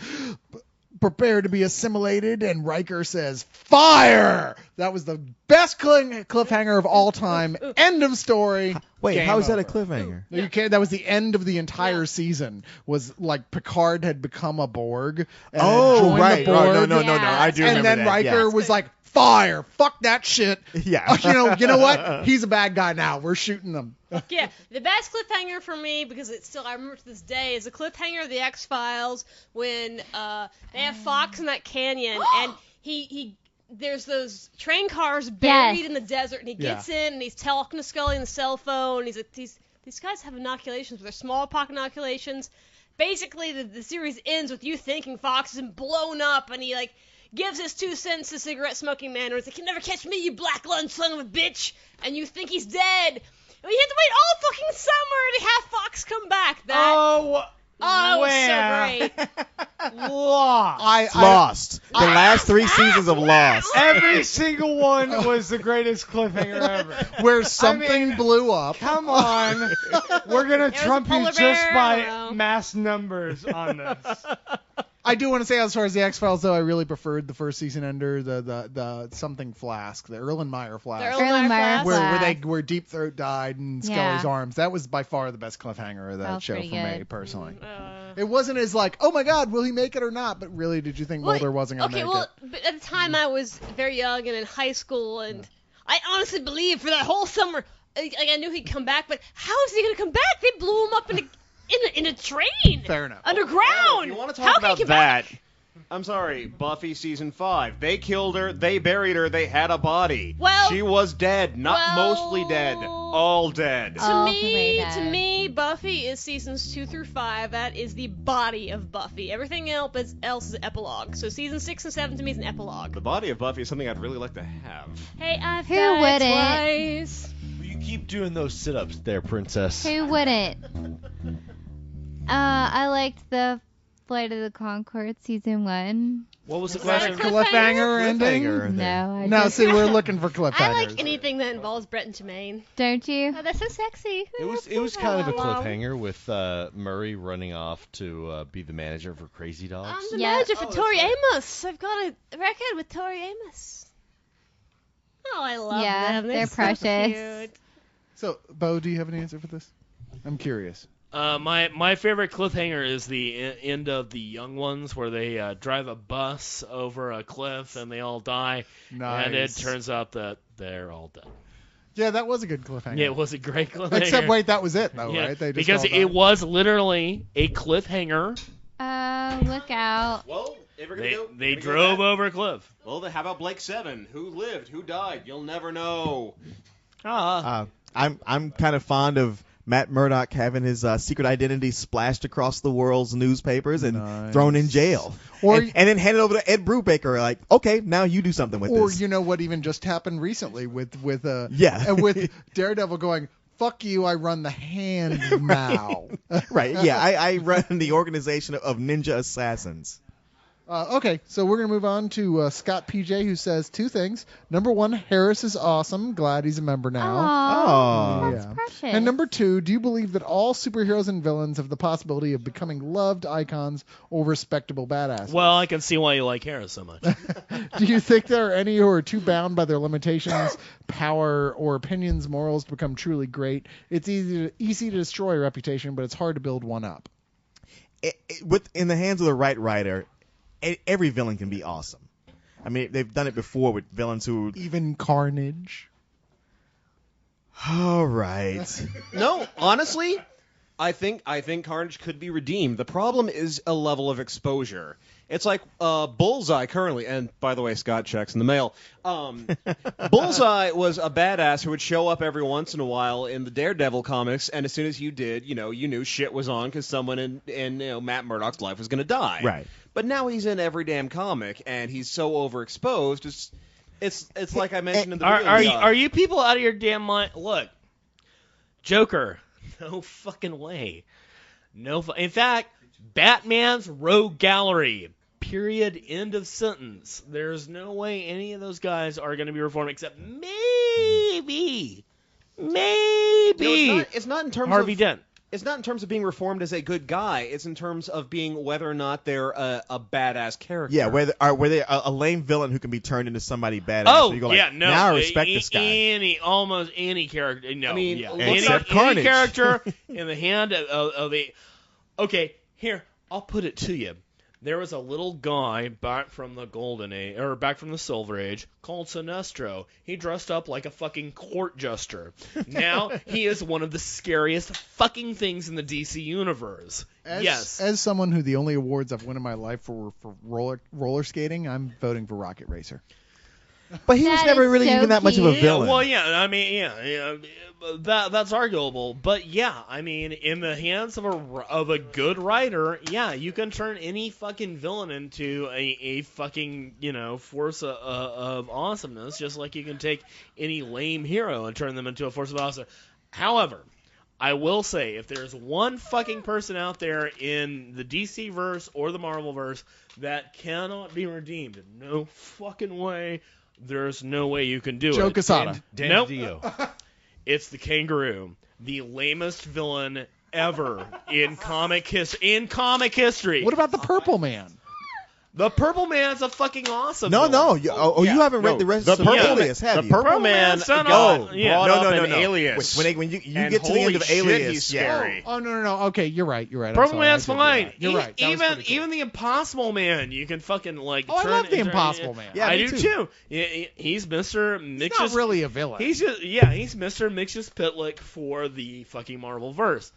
B: "Prepare to be assimilated," and Riker says, "Fire!" That was the best cliffhanger of all time. End of story.
A: Wait,
B: Game
A: how is that a
B: over.
A: cliffhanger?
B: No, you can't. That was the end of the entire season. Was like Picard had become a Borg. And
A: Oh,
B: joined
A: right.
B: The
A: Oh,
B: Borg,
A: no.
H: Yeah.
A: I do
B: and
A: remember
B: then
A: that.
B: Riker
A: yeah.
B: was like, "Fire! Fuck that shit."
A: Yeah.
B: You know what? He's a bad guy now. We're shooting them.
D: Yeah, the best cliffhanger for me, because it's still I remember to this day, is the cliffhanger of the X-Files when they have Fox in that canyon and he there's those train cars buried
H: Yes.
D: in the desert and he gets in and he's talking to Scully on the cell phone. He's like, these guys have inoculations, but they're smallpox inoculations. Basically, the series ends with you thinking Fox has been blown up, and he like gives his 2 cents to cigarette smoking man, where he's like, "You never catch me, you black lung son of a bitch," and you think he's dead. And you have to wait all fucking summer to have Fox come back. That it was so great.
G: Lost.
A: Lost. The last 3 seasons of Lost.
G: Every single one was the greatest cliffhanger ever.
B: Where something
G: mean,
B: blew up.
G: Come on. We're going to
D: was a
G: trump you
D: polar
G: just
D: bear, I
G: by
D: don't know.
G: mass numbers on this.
B: I do want to say, as far as the X-Files, though, I really preferred the first season under the something flask, the Erlenmeyer flask.
H: Erlenmeyer
B: where
H: Flask.
B: where Deep Throat died in
H: Yeah.
B: Scully's arms. That was by far the best cliffhanger of
H: That
B: that
H: was
B: show for
H: pretty
B: me
H: good.
B: personally. It wasn't as like, oh my God, will he make it or not? But really, did you think Mulder wasn't gonna
D: okay,
B: make
D: well,
B: it?
D: but at the time I was very young and in high school, and I honestly believed for that whole summer, like I knew he'd come back, but how is he gonna come back? They blew him up in a train.
B: Fair enough.
D: Underground.
E: If you want to
D: How
E: talk
D: can he
E: about
D: come
E: that,
D: back?
E: I'm sorry, Buffy season 5. They killed her, they buried her, they had a body.
D: Well-
E: she was dead, not mostly dead, all dead.
H: Oh,
D: To
H: Kameda.
D: me, Buffy is seasons 2 through 5. That is the body of Buffy. Everything else is epilogue. So season 6 and 7 to me is an epilogue.
E: The body of Buffy is something I'd really like to have.
D: Hey, I've
H: Who
D: died
H: wouldn't?
D: twice.
C: You keep doing those sit-ups there, princess.
H: Who wouldn't? I liked the Flight of the Conchords season 1.
F: What was the
D: Is that a
F: question?
B: Cliffhanger ending?
A: Cliffhanger.
H: No, I
B: No,
H: just,
B: see, we're looking for cliffhangers.
D: I like anything that involves Brett and Jermaine.
H: don't you?
D: Oh, that's so sexy.
C: It was kind of a cliffhanger with Murray running off to be the manager for Crazy Dogs.
D: I'm the
H: Yeah.
D: manager for Tori Amos. I've got a record with Tori Amos. Oh, I love
H: Yeah,
D: them.
H: they're
D: so
H: precious.
D: cute.
B: So, Bo, do you have an answer for this? I'm curious.
F: My favorite cliffhanger is the end of the Young Ones, where they drive a bus over a cliff and they all die, and it
B: Nice.
F: turns out that they're all dead.
B: Yeah, that was a good cliffhanger.
F: Yeah, it was a great cliffhanger.
B: Except, wait, that was it, though,
F: Yeah,
B: right? They just
F: because
B: all
F: it
B: died.
F: was literally a cliffhanger.
H: Look out.
E: Well, if we're gonna
F: They drove over a cliff.
E: Well, then how about Blake 7? Who lived? Who died? You'll never know.
F: Ah,
A: I'm kind of fond of Matt Murdock having his secret identity splashed across the world's newspapers and
B: Nice.
A: thrown in jail.
B: Or-
A: and then handed over to Ed Brubaker, like, okay, now you do something with
B: Or
A: this.
B: you know what even just happened recently with
A: Yeah.
B: with Daredevil going, fuck you, I run the hand now.
A: Right, yeah, I run the organization of ninja assassins.
B: Okay, so we're going to move on to Scott PJ, who says two things. Number one, Harris is awesome. Glad he's a member now.
H: Aw, that's
B: Yeah.
H: precious.
B: And number two, do you believe that all superheroes and villains have the possibility of becoming loved icons or respectable badasses?
F: Well, I can see why you like Harris so much.
B: Do you think there are any who are too bound by their limitations, power, or opinions, morals to become truly great? It's easy to destroy a reputation, but it's hard to build one up.
A: In the hands of the right writer, every villain can be awesome. I mean, they've done it before with villains who.
B: Even Carnage.
A: All right.
E: No, honestly, I think Carnage could be redeemed. The problem is a level of exposure. It's like Bullseye currently, and by the way, Scott checks in the mail. Bullseye was a badass who would show up every once in a while in the Daredevil comics, and as soon as you did, you knew shit was on because someone in Matt Murdock's life was going to die.
A: Right.
E: But now he's in every damn comic, and he's so overexposed. It's like I mentioned in the video.
F: Are you people out of your damn mind? Look, Joker, no fucking way. In fact, Batman's Rogue Gallery. Period. End of sentence. There's no way any of those guys are going to be reformed except maybe
E: It's not in terms
F: Harvey
E: of
F: Dent.
E: It's not in terms of being reformed as a good guy. It's in terms of being whether or not they're a badass character.
A: Yeah, where they a lame villain who can be turned into somebody badass.
F: Oh,
A: so you go like,
F: yeah, no.
A: now I respect this guy.
F: Almost any character. No,
E: I mean,
F: yeah.
A: except
F: any
A: Carnage.
F: character in the hand of a. Okay, here, I'll put it to you. There was a little guy back from the Golden Age, or back from the Silver Age, called Sinestro. He dressed up like a fucking court jester. Now he is one of the scariest fucking things in the DC universe. Yes.
B: As someone who the only awards I've won in my life were for roller skating, I'm voting for Rocket Racer.
A: But he was
H: That
A: never
H: is
A: really
H: so
A: even that much of a
H: cute.
A: villain.
F: Well, yeah, I mean, yeah, that's arguable, but yeah, I mean, in the hands of a good writer, yeah, you can turn any fucking villain into a fucking force of awesomeness, just like you can take any lame hero and turn them into a force of awesomeness. However, I will say, if there's one fucking person out there in the DC verse or the Marvel verse that cannot be redeemed, no fucking way. There's no way you can do
B: Joe
F: it.
B: Quesada.
C: Dan
F: Nope.
C: DiDio.
F: It's the Kangaroo, the lamest villain ever in comic history.
B: What about the Purple Man?
F: The Purple Man's a fucking awesome.
A: No,
F: villain.
A: you haven't read the rest of Alias, have you?
E: Purple Man
F: Man's done
E: got
F: all- yeah.
E: brought
A: No,
E: up
A: no, no,
E: in
A: no.
E: Alias.
A: When you
E: And
A: get to the end of
E: holy shit,
A: Alias,
E: he's
A: yeah.
E: scary.
B: Oh, no. Okay, you're right. I'm
F: Purple
B: sorry,
F: Man's
B: I did
F: fine.
B: that. You're right. That was pretty cool.
F: Even the Impossible Man, you can fucking like.
B: Oh, I
F: turn,
B: love the
F: turn-
B: Impossible Man.
A: Yeah,
F: I
A: me
F: do
A: too.
F: too. He's Mr.
B: He's
F: Mixus.
B: not really a villain.
F: He's Mr. Mixus Pitlick for the fucking Marvel verse.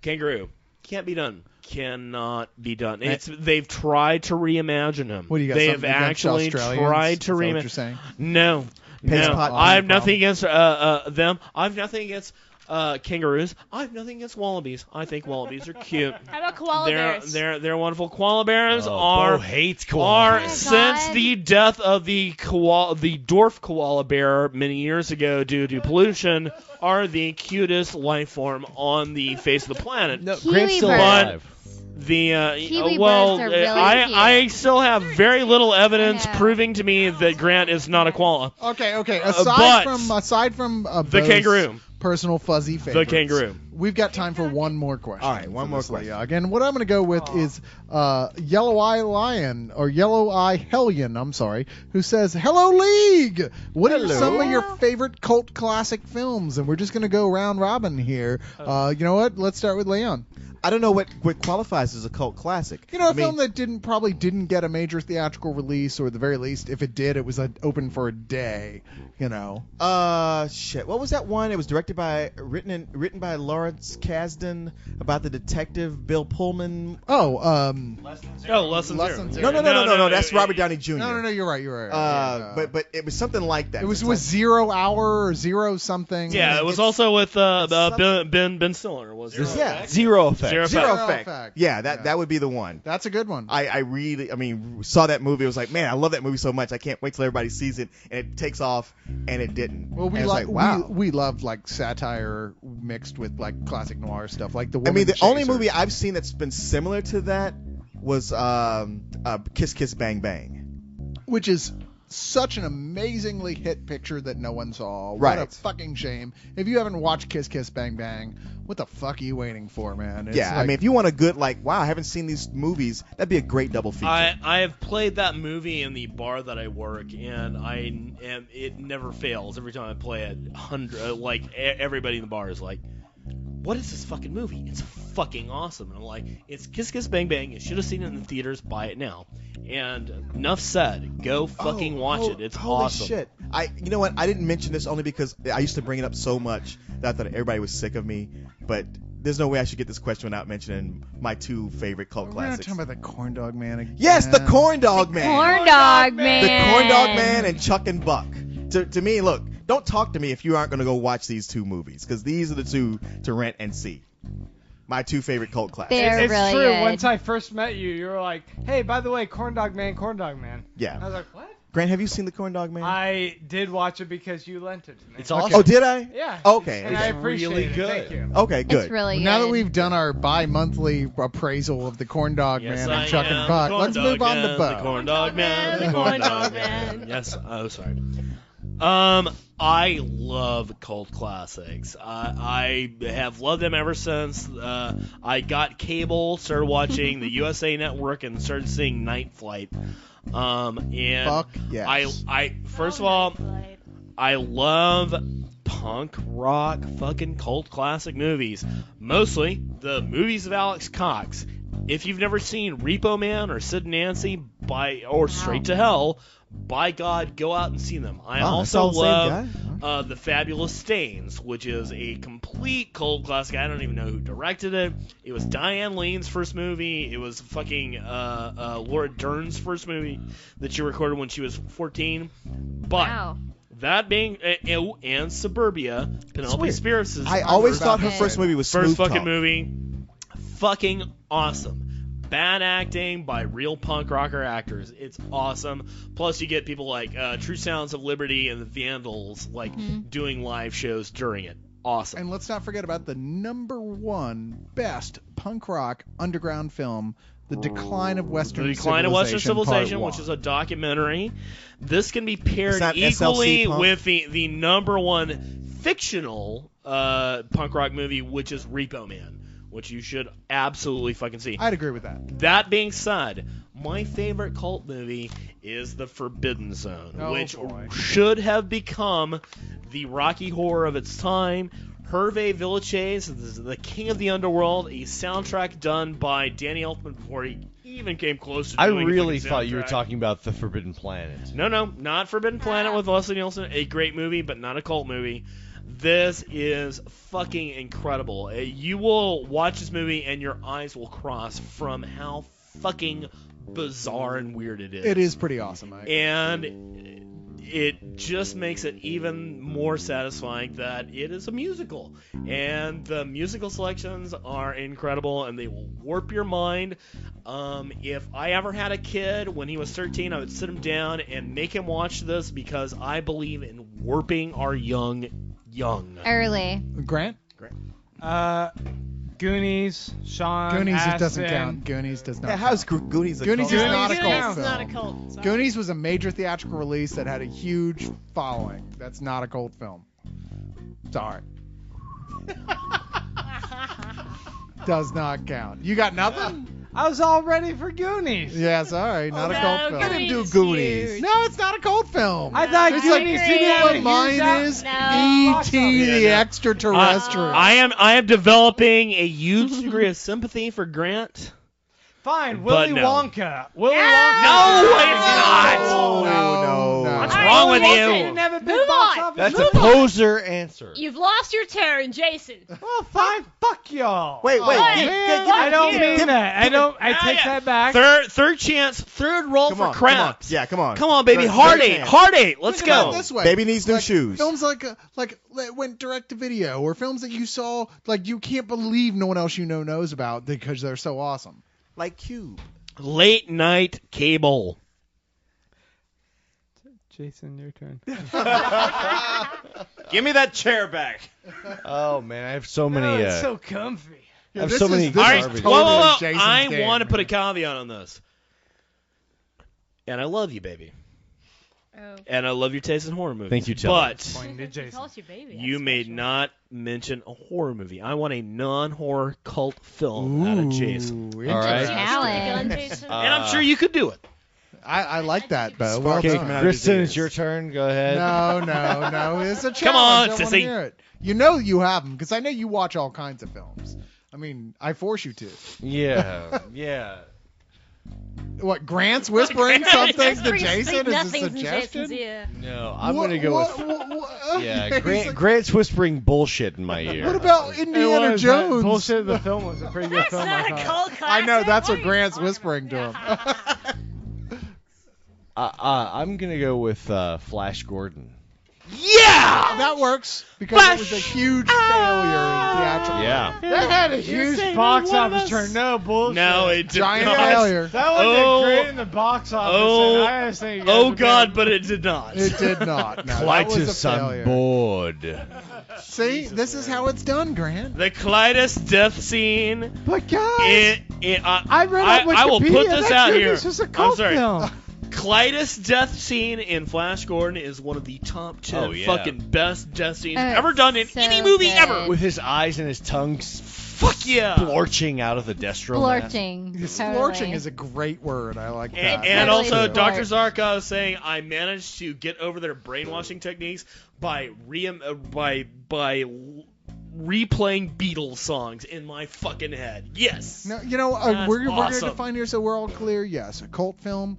F: Kangaroo can't be done. Cannot be done. They've tried to reimagine him.
B: What do you got?
F: They
B: something
F: have
B: against
F: actually
B: Australians?
F: tried to
B: Is that what
F: reimagine.
B: you're saying?
F: No,
A: Paste
F: no.
A: pot
F: I have
A: problem.
F: nothing against them. I have nothing against kangaroos. I have nothing against wallabies. I think wallabies are cute.
D: How about koala bears?
F: They're wonderful. Koala bears
C: Bo
F: are
C: hates koala.
F: are
H: Oh my
F: since
H: God.
F: the death of the dwarf koala bear many years ago due to pollution, are the cutest life form on the face of the planet.
C: No,
H: Kiwi
C: Grant's still
H: birds.
C: alive.
H: Kiwi
F: Well,
H: birds are really
F: I
H: cute.
F: still have very little evidence
H: I know.
F: proving to me that Grant is not a koala.
B: Okay.
F: but
B: Aside from
F: the
B: Bo's
F: kangaroo.
B: personal fuzzy favorites,
F: kangaroo.
B: We've got time for one more question.
A: All right, one
B: from
A: more
B: this
A: question.
B: Leah. Again, what I'm going to go with is Yellow Eye Lion or Yellow Eye Hellion. I'm sorry, who says, "Hello, League. What are
A: Hello.
B: some of your favorite cult classic films?" And we're just going to go round robin here. You know what? Let's start with Leon.
A: I don't know what qualifies as a cult classic.
B: You know, a
A: I mean,
B: film that probably didn't get a major theatrical release, or at the very least, if it did, it was open for a day. You know.
A: Shit. What was that one? It was written by Laura Lawrence Kasdan about the detective Bill Pullman.
B: Oh,
F: Lesson
B: Lesson
F: Zero.
B: Zero.
A: No, that's Robert Downey Jr.
B: no, you're right. Yeah.
A: But it was something like that.
B: it was 0 hour or 0 something.
F: Yeah, it was also with Ben Stiller. Was it?
A: Yeah.
C: Zero effect.
F: Zero
A: Zero
F: Effect.
A: Effect. Yeah, that would be the one.
B: That's a good one.
A: I saw that movie. I was like, man, I love that movie so much. I can't wait till everybody sees it, and it takes off, and it didn't.
B: Well, we
A: And it's
B: like
A: wow.
B: we loved like satire mixed with like classic noir stuff, like the.
A: I mean, the
B: Woman
A: only
B: Chaser.
A: movie I've seen that's been similar to that was Kiss Kiss Bang Bang.
B: which is such an amazingly hit picture that no one saw. What
A: Right.
B: a fucking shame. If you haven't watched Kiss Kiss Bang Bang, what the fuck are you waiting for, man? It's
A: Yeah, I
B: like-
A: mean, if you want a good, like, wow, I haven't seen these movies, that'd be a great double feature.
F: I have played that movie in the bar that I work, and it never fails. Every time I play it, everybody in the bar is like, "What is this fucking movie? It's fucking awesome!" And I'm like, "It's Kiss Kiss Bang Bang. You should have seen it in the theaters. Buy it now." And enough said. Go fucking watch it. It's
A: holy
F: awesome.
A: Shit. You know what? I didn't mention this only because I used to bring it up so much that I thought everybody was sick of me. But there's no way I should get this question without mentioning my two favorite cult
B: We're not
A: classics.
B: talking about the Corn Dog Man again.
A: Yes, the Corn Dog Man.
H: Corn Dog Man.
A: The Corn Dog Man and Chuck and Buck. To me, look, don't talk to me if you aren't going to go watch these two movies, because these are the two to rent and see. My two favorite cult classics.
H: They're
G: It's
H: really
G: true.
H: good.
G: Once I first met you, you were like, "Hey, by the way, Corn Dog Man, Corn Dog Man."
A: Yeah.
G: I was like, "What?"
A: Grant, have you seen the Corn Dog Man?
G: I did watch it because you lent it to me.
C: It's awesome.
A: Oh, did I?
G: Yeah.
A: Okay.
G: And I
C: It's
G: appreciate
C: really
G: it.
C: good.
G: Thank you.
A: Okay, good.
H: It's really
B: Now that
H: good.
B: we've done our bi-monthly appraisal of the Corn Dog
F: Yes,
B: Man
F: I
B: and Chuck
F: am
B: and Buck,
F: the corn
B: let's
F: dog
B: move on
F: man,
B: to Bo.
F: The Corn Dog Man.
D: The Corn Dog Man.
F: Yes. Oh, sorry. I love cult classics. I have loved them ever since I got cable, started watching the USA Network, and started seeing Night Flight. And
B: Fuck yes.
F: First of all, I love punk rock fucking cult classic movies. Mostly the movies of Alex Cox. If you've never seen Repo Man or Sid and Nancy or Straight to Hell, by God, go out and see them. I also
A: all the same
F: love The Fabulous Stains, which is a complete cult classic. I don't even know who directed it. It was Diane Lane's first movie. It was fucking Laura Dern's first movie that she recorded when she was 14. But
H: Wow.
F: that being and Suburbia, Penelope
A: weird.
F: Spheres'
A: I always thought her
H: Okay.
A: first movie was
F: first
A: Smooth
F: fucking
A: Talk.
F: movie, fucking awesome. Bad acting by real punk rocker actors. It's awesome. Plus, you get people like True Sounds of Liberty and the Vandals doing live shows during it. Awesome.
B: And let's not forget about the #1 best punk rock underground film, The Decline of Western
F: The Decline of Western Civilization,
B: Part
F: which is a documentary. This can be
A: It's
F: paired
A: not
F: equally
A: SLC punk?
F: with the #1 fictional punk rock movie, which is Repo Man, which you should absolutely fucking see.
B: I'd agree with that.
F: That being said, my favorite cult movie is The Forbidden Zone,
B: Oh,
F: which
B: boy.
F: should have become the Rocky Horror of its time. Hervé Villechaize is the king of the underworld, a soundtrack done by Danny Elfman before he even came close to
C: I
F: doing a
C: really
F: fucking
C: thought you were
F: soundtrack.
C: talking about The Forbidden Planet.
F: No, not Forbidden Planet with Leslie Nielsen, a great movie, but not a cult movie. This is fucking incredible. You will watch this movie and your eyes will cross from how fucking bizarre and weird it is.
B: It is pretty awesome.
F: And it just makes it even more satisfying that it is a musical. And the musical selections are incredible and they will warp your mind. If I ever had a kid when he was 13, I would sit him down and make him watch this because I believe in warping our young.
H: Early.
B: Grant?
G: Goonies, Sean,
B: Goonies
G: Aspen.
B: doesn't count. Goonies does not
A: Yeah,
B: count.
A: how's Goonies a
B: Goonies
A: cult?
B: is not a
D: Goonies
B: cult
D: is
B: film.
D: not a cult. Sorry.
B: Goonies was a major theatrical release that had a huge following. That's not a cult film. Sorry. Does not count. You got nothing?
G: I was all ready for Goonies.
B: Yeah, sorry. Not a
D: No,
B: cult film.
A: Get him do
D: Goonies
A: Goonies.
D: huge.
B: No, it's not a cult film.
G: I thought
B: It's like,
G: Goonies
D: you
G: didn't
D: know
G: have
B: what
G: a
B: mine
G: huge out-
B: is?
D: No.
B: E.T. the
F: Yeah, no.
B: extraterrestrial.
F: I am developing a huge degree of sympathy for Grant.
G: Fine,
F: But
G: Willy
F: no.
G: Wonka. Willy
D: Ah!
G: Wonka.
F: No, it's not.
B: No, no, no.
F: Watch
D: I
F: wrong with
D: Jason,
F: you?
G: Never been
D: Move
G: box
D: on.
G: office.
C: That's
D: Move
C: a
D: on.
C: poser answer.
D: You've lost your turn, Jason.
G: Well, fine. Fuck y'all.
A: Wait,
B: Oh,
A: man.
G: I don't
D: Give-
G: mean
A: give-
G: that. I take that back.
F: Third chance, third roll
A: Come
F: for
A: on,
F: craps.
A: Yeah, come on.
F: Come on, baby.
A: Third
F: Heart
A: chance.
F: eight. Let's
B: Think about
F: go.
B: it this way.
A: Baby needs new
B: Like,
A: shoes.
B: Films like went direct to video, or films that you saw like you can't believe no one else you know knows about because they're so awesome.
A: Like Cube.
F: Late night cable.
G: Jason, your turn.
E: Give me that chair back.
C: Oh man, I have so many.
G: it's so comfy.
C: I have
B: this
C: so
B: is-
C: many.
B: this
F: All
B: is
F: right,
C: garbage.
B: totally
F: whoa.
B: Jason's
F: I
B: game,
F: want to put a
B: man.
F: caveat on this. And I love you, baby.
H: Oh.
F: And I love your taste in horror movies.
C: Thank you, Tyler.
F: But
G: Pointing to Jason.
D: Call us your baby.
F: you
D: That's
F: may
D: special.
F: not mention a horror movie. I want a non-horror cult film out of Jason.
B: Ooh,
C: All right.
B: interesting.
H: Challenge.
D: Jason.
F: And I'm sure you could do it.
B: I like that, Bo. Well
C: Okay,
B: done.
C: Kristen, it's your turn. Go ahead.
B: No. It's a challenge.
F: Come on,
B: I wanna
F: sissy.
B: hear it. You know you have them because I know you watch all kinds of films. I mean, I force you to.
C: Yeah.
B: What? Grant's whispering something to
D: Speak
B: Jason is a
D: nothings in
B: suggestion.
D: Jason's ear.
C: No, I'm gonna go with.
B: with.
C: Yeah, Grant's whispering bullshit in my ear.
B: What about Indiana
G: was,
B: Jones?
G: Bullshit. The film was a pretty good
D: That's
G: film.
D: not
G: I
D: a
G: thought.
D: cult classic.
B: I know that's what
D: are you
B: Grant's
D: talking
B: whispering to
D: about?
B: him.
C: I'm gonna go with Flash Gordon.
F: Yeah!
B: That works because it was a huge failure in theatrical.
C: Yeah.
G: That had a huge box office turn. No bullshit.
F: No, it did
B: Giant
F: not.
B: failure.
G: That one
F: Oh.
G: did great in the box office.
F: Oh.
G: and I just think you guys
F: Oh
G: are
F: God,
G: being-
F: but it did not.
B: It did not. No, that was a
C: Clytus on
B: failure.
C: board.
B: See, this is how it's done, Grant.
F: The Clytus death scene.
G: But guys,
F: I
G: read on Wikipedia.
F: I will put this
G: that
F: out
G: movie
F: here.
G: is just a
F: I'm
G: cult
F: sorry.
G: film.
F: Clytus death scene in Flash Gordon is one of the top 10
C: Oh, yeah.
F: fucking best death scenes
H: Oh,
F: ever done in
H: so
F: any movie
H: good.
F: ever.
C: With his eyes and his tongue
F: Fuck yeah.
C: splorching out of the Destro mask.
H: Splorching.
B: Splorching
H: Totally.
B: is a great word. I like that.
F: And
H: Totally
F: also,
H: splorch.
F: Dr. Zarkov saying, I managed to get over their brainwashing techniques by replaying Beatles songs in my fucking head. Yes.
B: No, you know,
F: That's
B: we're going to
F: awesome.
B: define here so we're all clear. Yes, a cult film,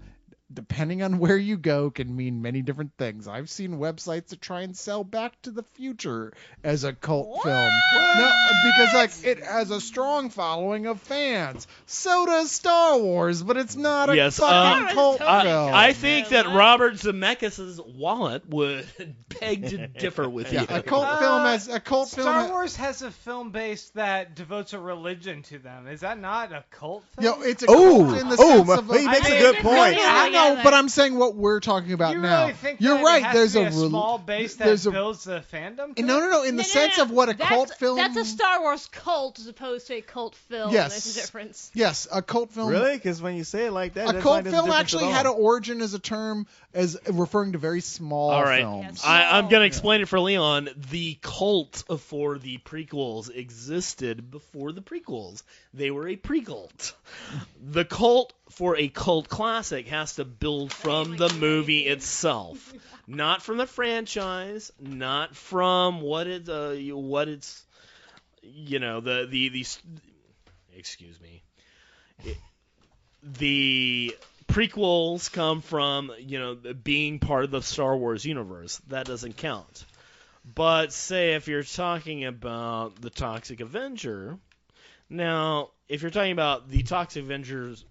B: depending on where you go, can mean many different things. I've seen websites that try and sell Back to the Future as a cult film. No, because like it has a strong following of fans. So does Star Wars, but it's not a
F: Yes,
B: fucking cult film.
F: I think that Robert Zemeckis' wallet would beg to differ with
B: yeah,
F: you.
B: a cult film has a cult film.
G: Star Wars has a film base that devotes a religion to them. Is that not a cult film?
B: Yo, it's a cult in the sense of
A: he makes a
G: I
A: good
G: mean,
A: point.
D: yeah,
B: I know,
D: yeah,
B: but I'm saying what we're talking about
G: you
B: now.
G: really think
B: You're
G: that
B: right.
G: It has
B: There's
G: to be
B: a
G: a small base that
B: there's a-
G: builds the fandom. To
B: No,
G: it?
B: no, no. In the sense of what a cult film.
D: That's a Star Wars cult as opposed to a cult film.
B: Yes.
D: There's a difference.
B: Yes, a cult film.
A: Really? Because when you say it like that,
B: A
A: that's
B: cult
A: not the
B: film
A: difference
B: actually
A: at
B: had
A: all.
B: an origin as a term as referring to very small
F: All right.
B: films.
F: I'm going to explain it for Leon. The cult for the prequels existed before the prequels. They were a pre-cult. The cult for a cult classic has to build from the movie itself, not from the franchise, not from what it's excuse me. The prequels come from, being part of the Star Wars universe. That doesn't count. But say if you're talking about the Toxic Avenger, now if you're talking about the Toxic Avengers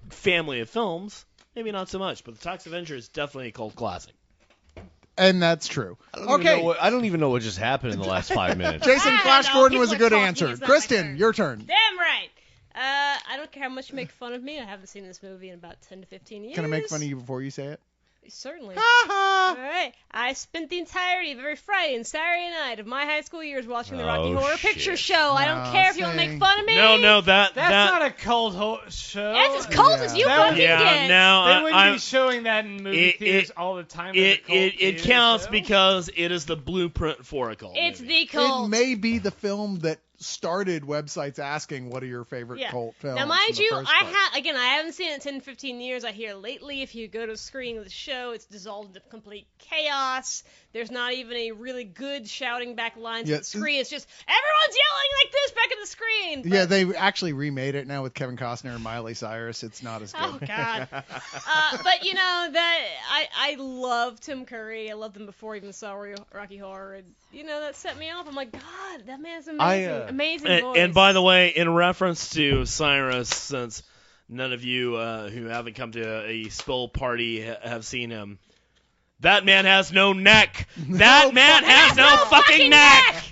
F: family of films, maybe not so much, but the Toxic Avenger is definitely a cult classic.
B: And that's true. Okay.
C: I don't even know what just happened in the last 5 minutes.
B: Jason
D: I
B: Flash
D: don't know.
B: Gordon was a
D: People are
B: good
D: talking.
B: answer.
D: It's not my
B: Kristen,
D: turn.
B: your turn.
D: Damn right. I don't care how much you make fun of me. I haven't seen this movie in about 10 to 15 years.
B: Can I make fun of you before you say it?
D: Certainly.
B: Ha
D: All right. I spent the entirety of every Friday and Saturday night of my high school years watching the Rocky
C: Oh,
D: Horror
C: shit.
D: Picture Show. I don't
B: No,
D: care if you want to
B: see.
D: make fun of me.
F: No,
G: That's not a cult show.
D: That's as cold as you
G: That
D: fucking
G: would-
F: Yeah,
D: get.
F: now
G: They wouldn't
F: I'm,
G: be showing that in movie
F: It-
G: theaters
F: it-
G: all the time.
F: it
G: as a cult
F: it
G: TV
F: counts
G: show.
F: because it is the blueprint for a cult.
D: It's
F: movie.
D: the cult.
B: It may be the film that started websites asking what are your favorite
D: Yeah.
B: cult films.
D: Now,
B: in
D: mind
B: the
D: you,
B: first
D: I
B: place.
D: haven't seen it in 10, 15 years. I hear lately if you go to a screening of the show, it's dissolved into complete complete chaos. There's not even a really good shouting back lines
B: Yeah.
D: at the screen. It's just everyone's yelling like this back at the screen.
B: Yeah, they actually remade it now with Kevin Costner and Miley Cyrus. It's not as good.
D: Oh God! But you know that I love Tim Curry. I loved him before I even saw Rocky Horror, and you know that set me off. I'm like, God, that man's amazing, amazing voice.
F: And by the way, in reference to Cyrus, since none of you who haven't come to a Spill party have seen him, that man has no neck. That man has no fucking neck.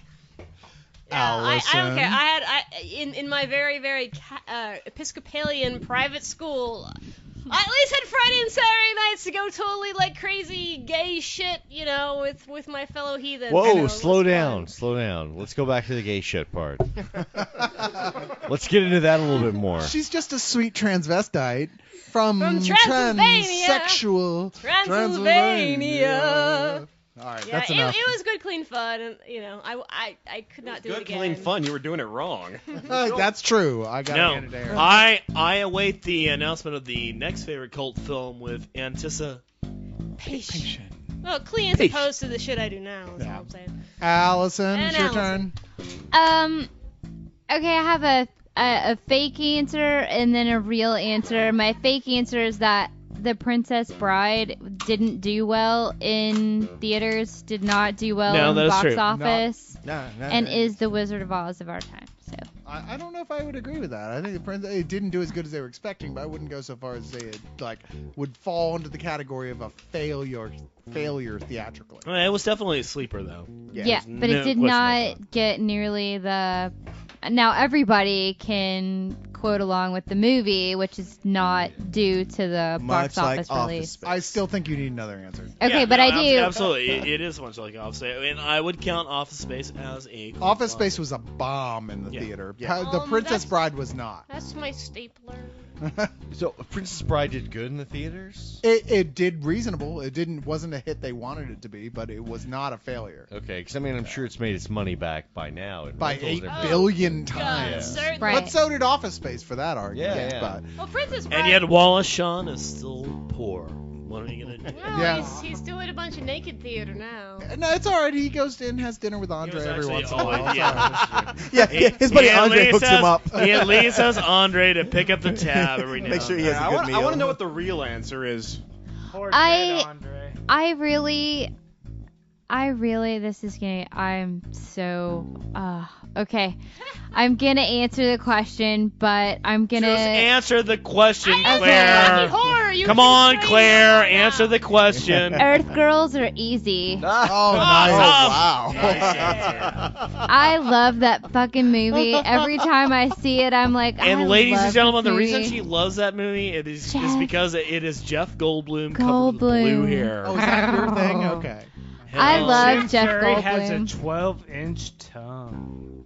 D: Yeah, I don't care.
B: Allison.
D: I in my very very Episcopalian private school, I at least had Friday and Saturday nights to go totally like crazy gay shit, you know, with my fellow heathens.
C: Whoa,
D: You know, it
C: slow
D: was
C: down,
D: fun.
C: slow down. Let's go back to the gay shit part. Let's get into that a little bit more.
B: She's just a sweet transvestite from
D: Transylvania.
B: transsexual
D: Transylvania.
B: All right,
D: Yeah,
B: that's
D: it
B: enough.
D: was good, clean fun, and you know, I could not do it
E: Good,
D: again.
E: clean fun. You were doing it wrong.
B: That's true. I got
F: No,
B: hand it there.
F: I await the announcement of the next favorite cult film with anticipation.
B: Patient.
D: Well, clean as opposed to the shit I do now. Is
B: Yeah.
D: all I'm saying.
B: Allison,
D: And
B: it's your
D: Allison.
B: turn.
H: Okay, I have a fake answer and then a real answer. My fake answer is that The Princess Bride didn't do well in theaters, did not do well
F: No,
H: in
F: that is
H: box
F: true.
H: office,
A: Nah,
H: and is the Wizard of Oz of our time. So
B: I don't know if I would agree with that. I think it didn't do as good as they were expecting, but I wouldn't go so far as say it would fall into the category of a failure theatrically.
F: Well, it was definitely a sleeper though.
H: yeah, but
F: no
H: it did
F: question about
H: not get nearly the. Now everybody can quote along with the movie, which is not due to the
A: Much
H: box
A: like
H: office
A: Office
H: release.
A: Space.
B: I still think you need another answer.
H: Okay,
F: Yeah,
H: but
F: no,
H: I do.
F: Absolutely, it is much like Office Space, and I would count Office Space as a cult
B: Office
F: film.
B: Space was a bomb in the
F: Yeah.
B: theater.
A: Yeah.
B: The Princess
D: that's-
B: Bride was not.
D: That's my stapler.
C: So, Princess Bride did good in the theaters?
B: It did reasonable. It wasn't a hit they wanted it to be, but it was not a failure.
C: Okay, because I mean, I'm sure it's made its money back by now. in
B: By
C: rentals
B: 8
C: and everything.
B: billion
D: God,
B: times.
D: certainly.
H: Right.
B: But so did Office Space for that argument.
C: Yeah.
B: But
D: Well, Princess Bride.
F: And yet Wallace Shawn is still poor. What are you gonna do?
D: Well,
B: Yeah.
D: he's doing a bunch of naked theater now.
B: no, it's all right. He goes in, has dinner with Andre
F: was
B: every
F: actually
B: once in a while.
F: always-
B: It's all right.
A: Yeah, his buddy
F: He at
A: Andre
F: least
A: hooks him up.
F: He at least has Andre to pick up the tab every now
A: Make sure
F: and
A: he has
F: then.
A: a good meal.
E: I want to know what the real answer is.
G: Poor
H: I-
G: dead Andre.
H: This is gonna. I'm so. Okay. I'm gonna answer the question, but I'm gonna.
F: Just answer the question,
D: I know
F: Claire.
D: Rocky Horror. You
F: Come
D: can
F: on,
D: straighten
F: Claire.
D: it out
F: Answer
D: now.
F: the question.
H: Earth Girls are easy.
B: Oh, nice.
A: wow.
H: I love that fucking movie. Every time I see it, I'm like, I
F: And ladies
H: love
F: and gentlemen,
H: this
F: the reason
H: movie.
F: she loves that movie is
H: Jeff.
F: because it is Jeff Goldblum covered with blue
H: Goldblum.
F: hair.
B: Oh, is that your thing? Okay.
H: I
F: Hell
H: love
F: yeah.
H: Jeff
G: Jerry has a
H: Goldblum.
G: 12-inch tongue.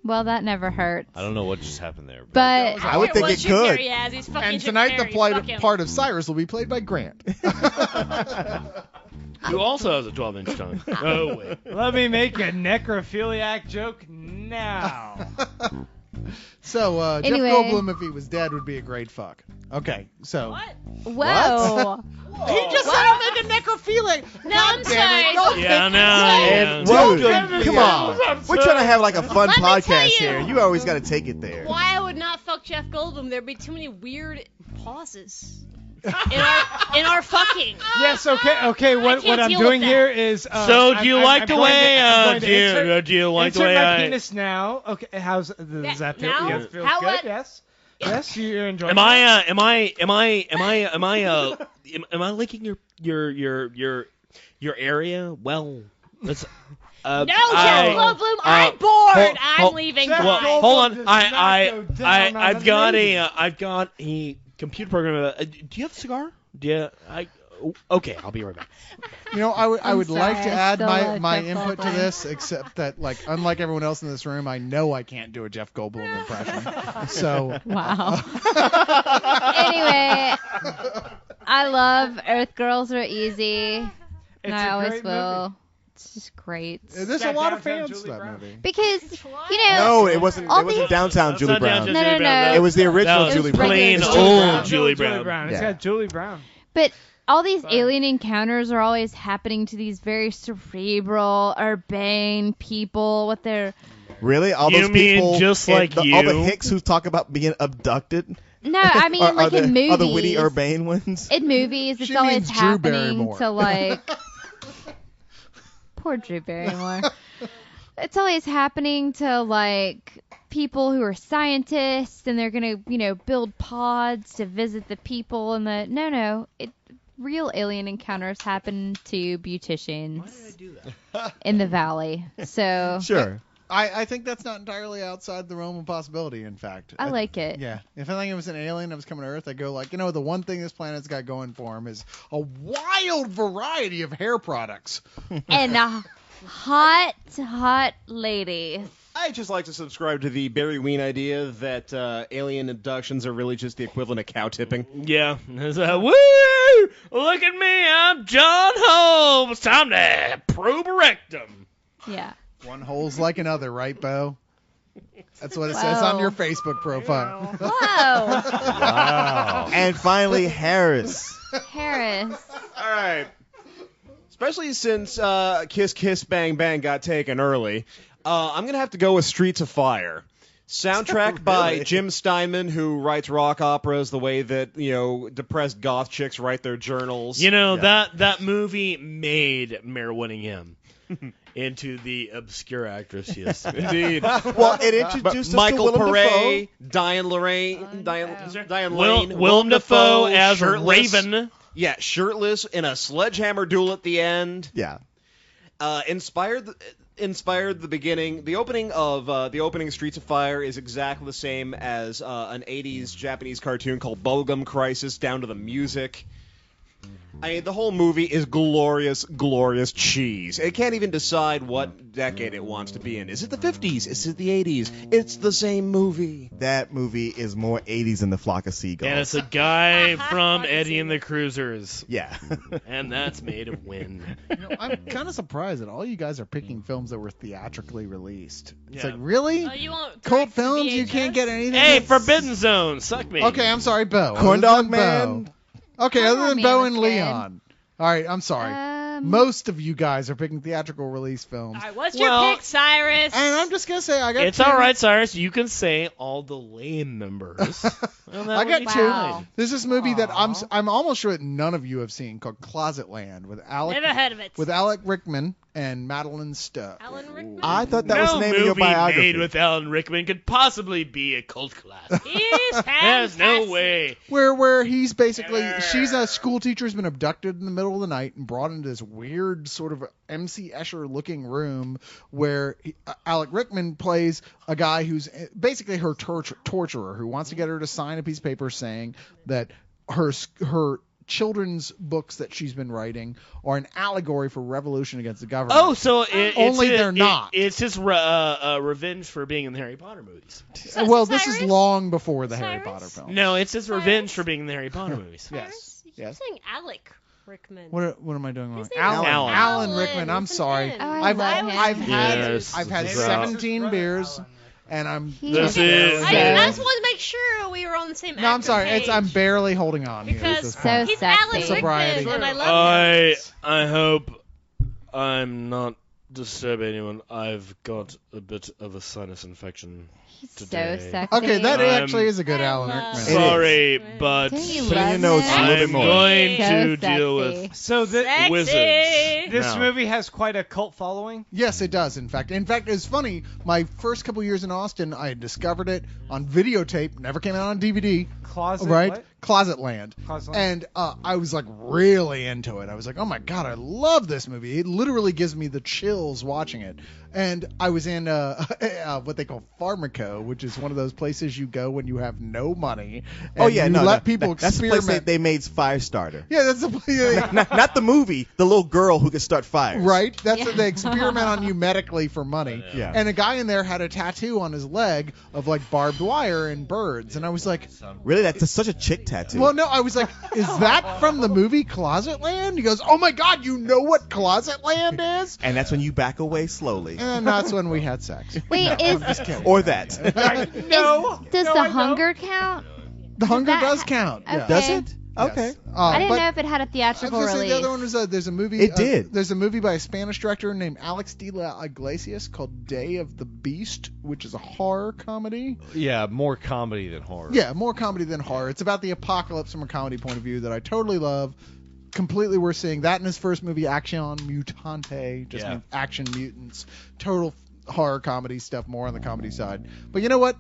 H: Well, that never hurts.
C: I don't know what just happened there.
H: But
A: I would think
D: What
A: it
D: Jim
A: could.
D: Carrey has. He's fucking
B: And
D: Jim
B: tonight the
D: Carrey. Fuck him.
B: part of Cyrus will be played by Grant.
F: Who also has a 12-inch tongue. Oh, wait.
G: Let me make a necrophiliac joke now.
B: So
H: Anyway.
B: Jeff Goldblum, if he was dead, would be a great fuck. Okay, so
D: What?
H: whoa.
B: he just said I'm into necrophiliac.
D: No, I'm sorry.
F: Yeah, no.
A: And
F: Yeah.
A: dude, come on. We're trying to have like a fun
D: Let me tell
A: podcast
D: you.
A: here. You always got to take it there.
D: Why I would not fuck Jeff Goldblum? There'd be too many weird pauses in our fucking.
G: Yes, okay. What
D: can't
G: I'm
D: deal
G: doing
D: with
G: here is.
F: So, do you like the way?
G: Do you
F: like the
G: insert
F: way
G: my
F: I?
G: penis now? Okay, does that feel?
D: now?
G: Yes, feels
D: How
G: good.
D: what?
G: Yes. Yes, you're enjoying.
F: Am I licking your area? Well, let's.
D: No, Jeff Goldblum, I'm bored. I'm leaving.
G: Jeff
F: Well,
D: Bye.
G: Goldblum
F: hold on.
G: does not go down on
F: I've
G: the
F: got
G: movie.
F: I've got a computer program. Do you have a cigar? Okay, I'll be right back.
B: You know, I would like to
H: sorry, I
B: add
H: still
B: my,
H: love
B: my
H: Jeff
B: input to
H: Goldblum.
B: this, except that, like, unlike everyone else in this room, I know I can't do a Jeff Goldblum impression. So,
H: Wow. Anyway, I love Earth Girls Are Easy.
G: It's
H: And
G: a
H: I always
G: great
H: will.
G: movie.
H: It's just great.
B: there's a
G: got
B: lot of
G: downtown
B: fans to
G: Julie
B: that
G: Brown.
B: movie.
H: Because, you know,
A: No, it wasn't.
H: All
A: It wasn't
H: these-
A: downtown
F: That's
A: Julie
F: not
A: Brown.
F: downtown
H: No,
F: Julie
H: no,
F: Brown.
H: no.
A: It was the original
F: That
A: Julie
H: was
A: Brown.
F: plain
H: It's
F: old
H: Brown.
F: Julie Brown.
G: It's
A: Yeah.
G: got Julie Brown.
H: but all these alien encounters are always happening to these very cerebral, urbane people with their.
A: Really? All
F: You
A: those
F: mean
A: people,
F: just
A: and
F: like
A: all the
F: you?
A: Hicks who talk about being abducted?
H: No, I mean
A: Are
H: like in movies.
A: Are the witty urbane ones?
H: In movies, it's
B: She
H: always
B: means Drew
H: happening
B: Barrymore.
H: to like. Poor Drew Barrymore. It's always happening to like people who are scientists, and they're gonna, build pods to visit the people. And real alien encounters happen to beauticians in the valley. So
A: Sure.
B: I think that's not entirely outside the realm of possibility, in fact.
H: I like it.
B: Yeah. If I think it was an alien that was coming to Earth, I'd go like, the one thing this planet's got going for him is a wild variety of hair products.
H: And a hot lady.
E: I just like to subscribe to the Barry Ween idea that alien abductions are really just the equivalent of cow tipping.
F: Yeah. It's woo! Look at me, I'm John Holmes. Time to probe a rectum.
H: Yeah.
B: One hole's like another, right, Bo? That's what it says on your Facebook profile.
H: Whoa.
C: Wow.
A: And finally, Harris.
H: Harris.
E: All right. Especially since Kiss Kiss Bang Bang got taken early, I'm going to have to go with Streets of Fire. Soundtrack by
A: Really?
E: Jim Steinman, who writes rock operas the way that, depressed goth chicks write their journals.
F: That movie made Mare Winningham into the obscure actress she is.
E: Indeed.
A: Well, it introduced us
E: Michael
A: to Willem
E: Pare,
A: Dafoe.
E: Diane Lane, Diane Lane,
F: Willem Dafoe as
E: shirtless.
F: Raven.
E: Yeah, shirtless in a sledgehammer duel at the end.
A: Yeah.
E: Inspired the beginning. The opening of Streets of Fire is exactly the same as an 80s Japanese cartoon called Bubblegum Crisis, down to the music. I mean, the whole movie is glorious, glorious cheese. It can't even decide what decade it wants to be in. Is it the 50s? Is it the 80s? It's the same movie.
A: That movie is more 80s than The Flock of Seagulls.
F: And it's a guy from Eddie and the Cruisers.
A: Yeah.
F: And that's made of wind.
B: I'm kind of surprised that all you guys are picking films that were theatrically released. It's
F: Yeah.
B: like, really?
D: You want
B: Cult
D: direct to
B: films? You can't
D: VHS?
B: get anything?
F: Hey,
B: that's-
F: Forbidden Zone, suck me.
B: Okay, I'm sorry, Bo.
A: Corn
B: Other
A: Dog
B: than
A: Man.
B: Bo. Okay,
H: Corn
B: other
H: Dog
B: than
H: Man
B: Bo
H: was
B: and
H: good.
B: Leon. All right, I'm sorry. Most of you guys are picking theatrical release films.
D: All right, what's
F: Well,
D: your pick, Cyrus?
B: And I'm just going to say, I got
F: It's
B: two.
F: all right, Cyrus. You can say all the lame members. Well, that
B: I
F: would
B: got
F: be
B: two.
H: Wow.
B: There's this movie that I'm almost sure that none of you have seen called Closet Land with
D: Never heard of it.
B: Alec Rickman and Madeline Stowe.
D: Alan Rickman?
A: I thought that was
F: no
A: the name of your
F: movie
A: biography.
F: made with Alan Rickman could possibly be a cult classic.
D: He's
F: There's no
D: fantastic.
F: way.
B: Where he's basically, she's a school teacher who's been abducted in the middle of the night and brought into this weird sort of MC Escher looking room where Alec Rickman plays a guy who's basically her torturer who wants to get her to sign a piece of paper saying that her children's books that she's been writing are an allegory for revolution against the government.
F: Oh, so
B: Only they're not.
F: It's his revenge for being in the Harry Potter movies.
B: Well, this is
D: Cyrus?
B: long before the Harry
D: Cyrus?
B: Potter film.
F: No, it's his
D: Cyrus?
F: revenge for being in the Harry Potter movies.
B: Yes.
D: You're
B: Yes.
D: saying Alec Rickman.
B: What am I doing wrong?
D: His name
F: is
B: Alan
F: Alan.
B: Rickman. I'm
D: It's an
B: sorry.
D: N.
H: Oh, I
B: I've
H: love him.
F: Yes,
B: I've had
F: this is
B: 17 beers, and I'm.
F: This
B: just
F: is-
D: I
B: barely-
D: just wanted to make sure we were on the same
B: No, I'm sorry.
D: page.
B: I'm barely holding on here at
D: Because
B: this
H: So
B: point.
D: he's
H: sexy.
D: Alan
B: Sobriety.
D: Rickman, and I love him.
F: I hope I'm not disturbing anyone. I've got a bit of a sinus infection
H: He's
F: today.
H: so sexy.
B: Okay, that
F: I'm
B: actually is a good
D: I
B: Alan
D: love
B: Rickman.
A: It
F: Sorry,
D: is.
F: but
H: Don't you
A: Put in your
H: love
A: notes a
H: him?
A: little bit
F: I'm
A: more.
F: going
H: So
F: to
H: sexy.
F: deal with
G: So
D: Sexy.
F: wizards.
G: this
F: No.
G: movie has quite a cult following.
B: Yes, it does. In fact, it's funny. My first couple years in Austin, I had discovered it on videotape. Never came out on DVD.
G: Closet,
B: Right?
G: what?
B: Closet Land.
G: Closet Land.
B: And I was like really into it. I was like, oh my God, I love this movie. It literally gives me the chills watching it. And I was in what they call Pharmaco, which is one of those places you go when you have no money. And
A: Oh yeah,
B: you
A: no,
B: let
A: no,
B: people
A: that's the
B: experiment.
A: place they made Firestarter.
B: Yeah, that's the place.
A: Not the movie, the little girl who could start fires.
B: Right? That's
H: Yeah.
B: what they experiment on you medically for money.
A: Yeah.
B: And a guy in there had a tattoo on his leg of like barbed wire and birds. And I was like,
A: Really, that's such a chick tattoo.
B: well, no, I was like, is that from the movie Closet Land? He goes, oh my God, you know what Closet Land is?
A: And that's when you back away slowly.
B: And that's when we had sex.
H: Wait,
B: I'm just kidding.
A: Or that.
G: No.
H: does
G: no,
H: the
G: I don't.
H: hunger count?
B: The hunger
H: that
B: does
H: ha-
B: count. Yeah.
H: Okay.
A: Does it? Okay.
B: Yes.
H: I didn't
B: but-
H: know if it had a
B: I was
H: theatrical
B: gonna say,
H: release.
B: the other one was there's a movie.
A: It did.
B: There's a movie by a Spanish director named Alex de la Iglesias called Day of the Beast, which is a horror comedy.
C: Yeah, more comedy than horror.
B: Yeah, more comedy than horror. It's about the apocalypse from a comedy point of view that I totally love. Completely worth seeing. That in his first movie, Action Mutante, just
C: Yeah.
B: means action mutants. Total horror comedy stuff, more on the comedy side. But you know what?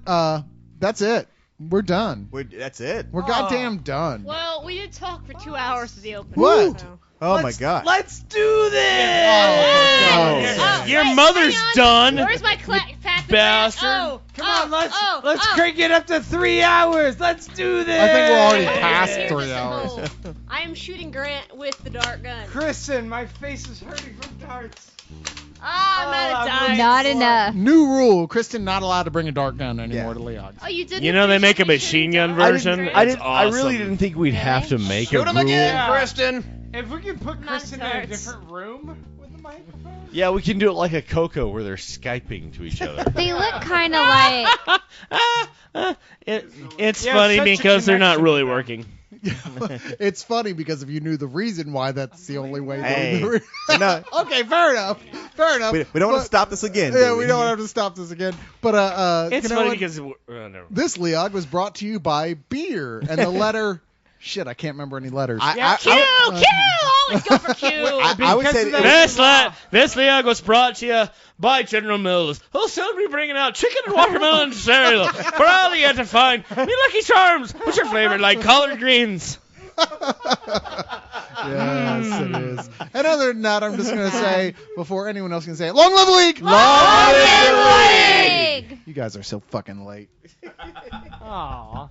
B: That's it. We're done.
A: That's it.
B: We're goddamn done.
D: Well, we did talk for 2 hours to the opening.
B: What?
D: So.
A: Oh my god.
G: Let's do this!
B: Oh,
F: Your
D: wait,
F: mother's
D: hang on.
F: done.
D: Where's my fat
F: Bastard.
D: Oh,
G: Come on,
D: oh,
G: let's
D: oh.
G: crank it up to 3 hours. Let's do this.
B: I think we're already
D: Oh,
B: past
D: here's
B: 3
D: the
B: hours.
D: symbol. I am shooting Grant with the dart gun.
G: Kristen, my face is hurting from darts.
D: I'm out of time.
H: Not enough.
B: New rule: Kristen not allowed to bring a dart gun anymore
A: Yeah.
B: to Leon.
D: Oh, you didn't.
F: You know they
D: finish
F: make a
D: the mission
F: machine gun
D: dart?
F: version.
C: I
F: It's
C: didn't. I really
F: awesome.
C: didn't think we'd have to make
E: Shoot
C: a
E: him
C: rule.
E: again,
G: Yeah.
E: Kristen.
G: If we can put
D: Not
G: Kristen in a
D: darts.
G: different room with the microphone.
C: Yeah, we can do it like a Coco where they're Skyping to each other.
H: They look kind of like.
F: It's
G: Yeah,
F: funny
G: such a
F: because they're not
G: connection
F: really
G: with
F: working.
B: It's funny because if you knew the reason why, that's the only way.
A: Hey.
B: They
A: No.
B: Okay, fair enough. Fair enough.
A: We don't want
B: But-
A: to stop this again.
B: Yeah,
A: do
B: we don't have to stop this again. But
F: It's
B: you know
F: funny
B: what?
F: because never.
B: This Leog was brought to you by beer and the letter. Shit, I can't remember any letters.
D: Q, always go for Q.
A: I would say
F: This Leog was brought to you by General Mills, who'll soon be bringing out chicken and watermelon cereal for all you to find. Me Lucky Charms, which are flavored like collard greens.
B: Yes, it is. And other than that, I'm just going to say, before anyone else can say it, long live the league!
H: Long live the league!
B: You guys are so fucking late.
G: Aww.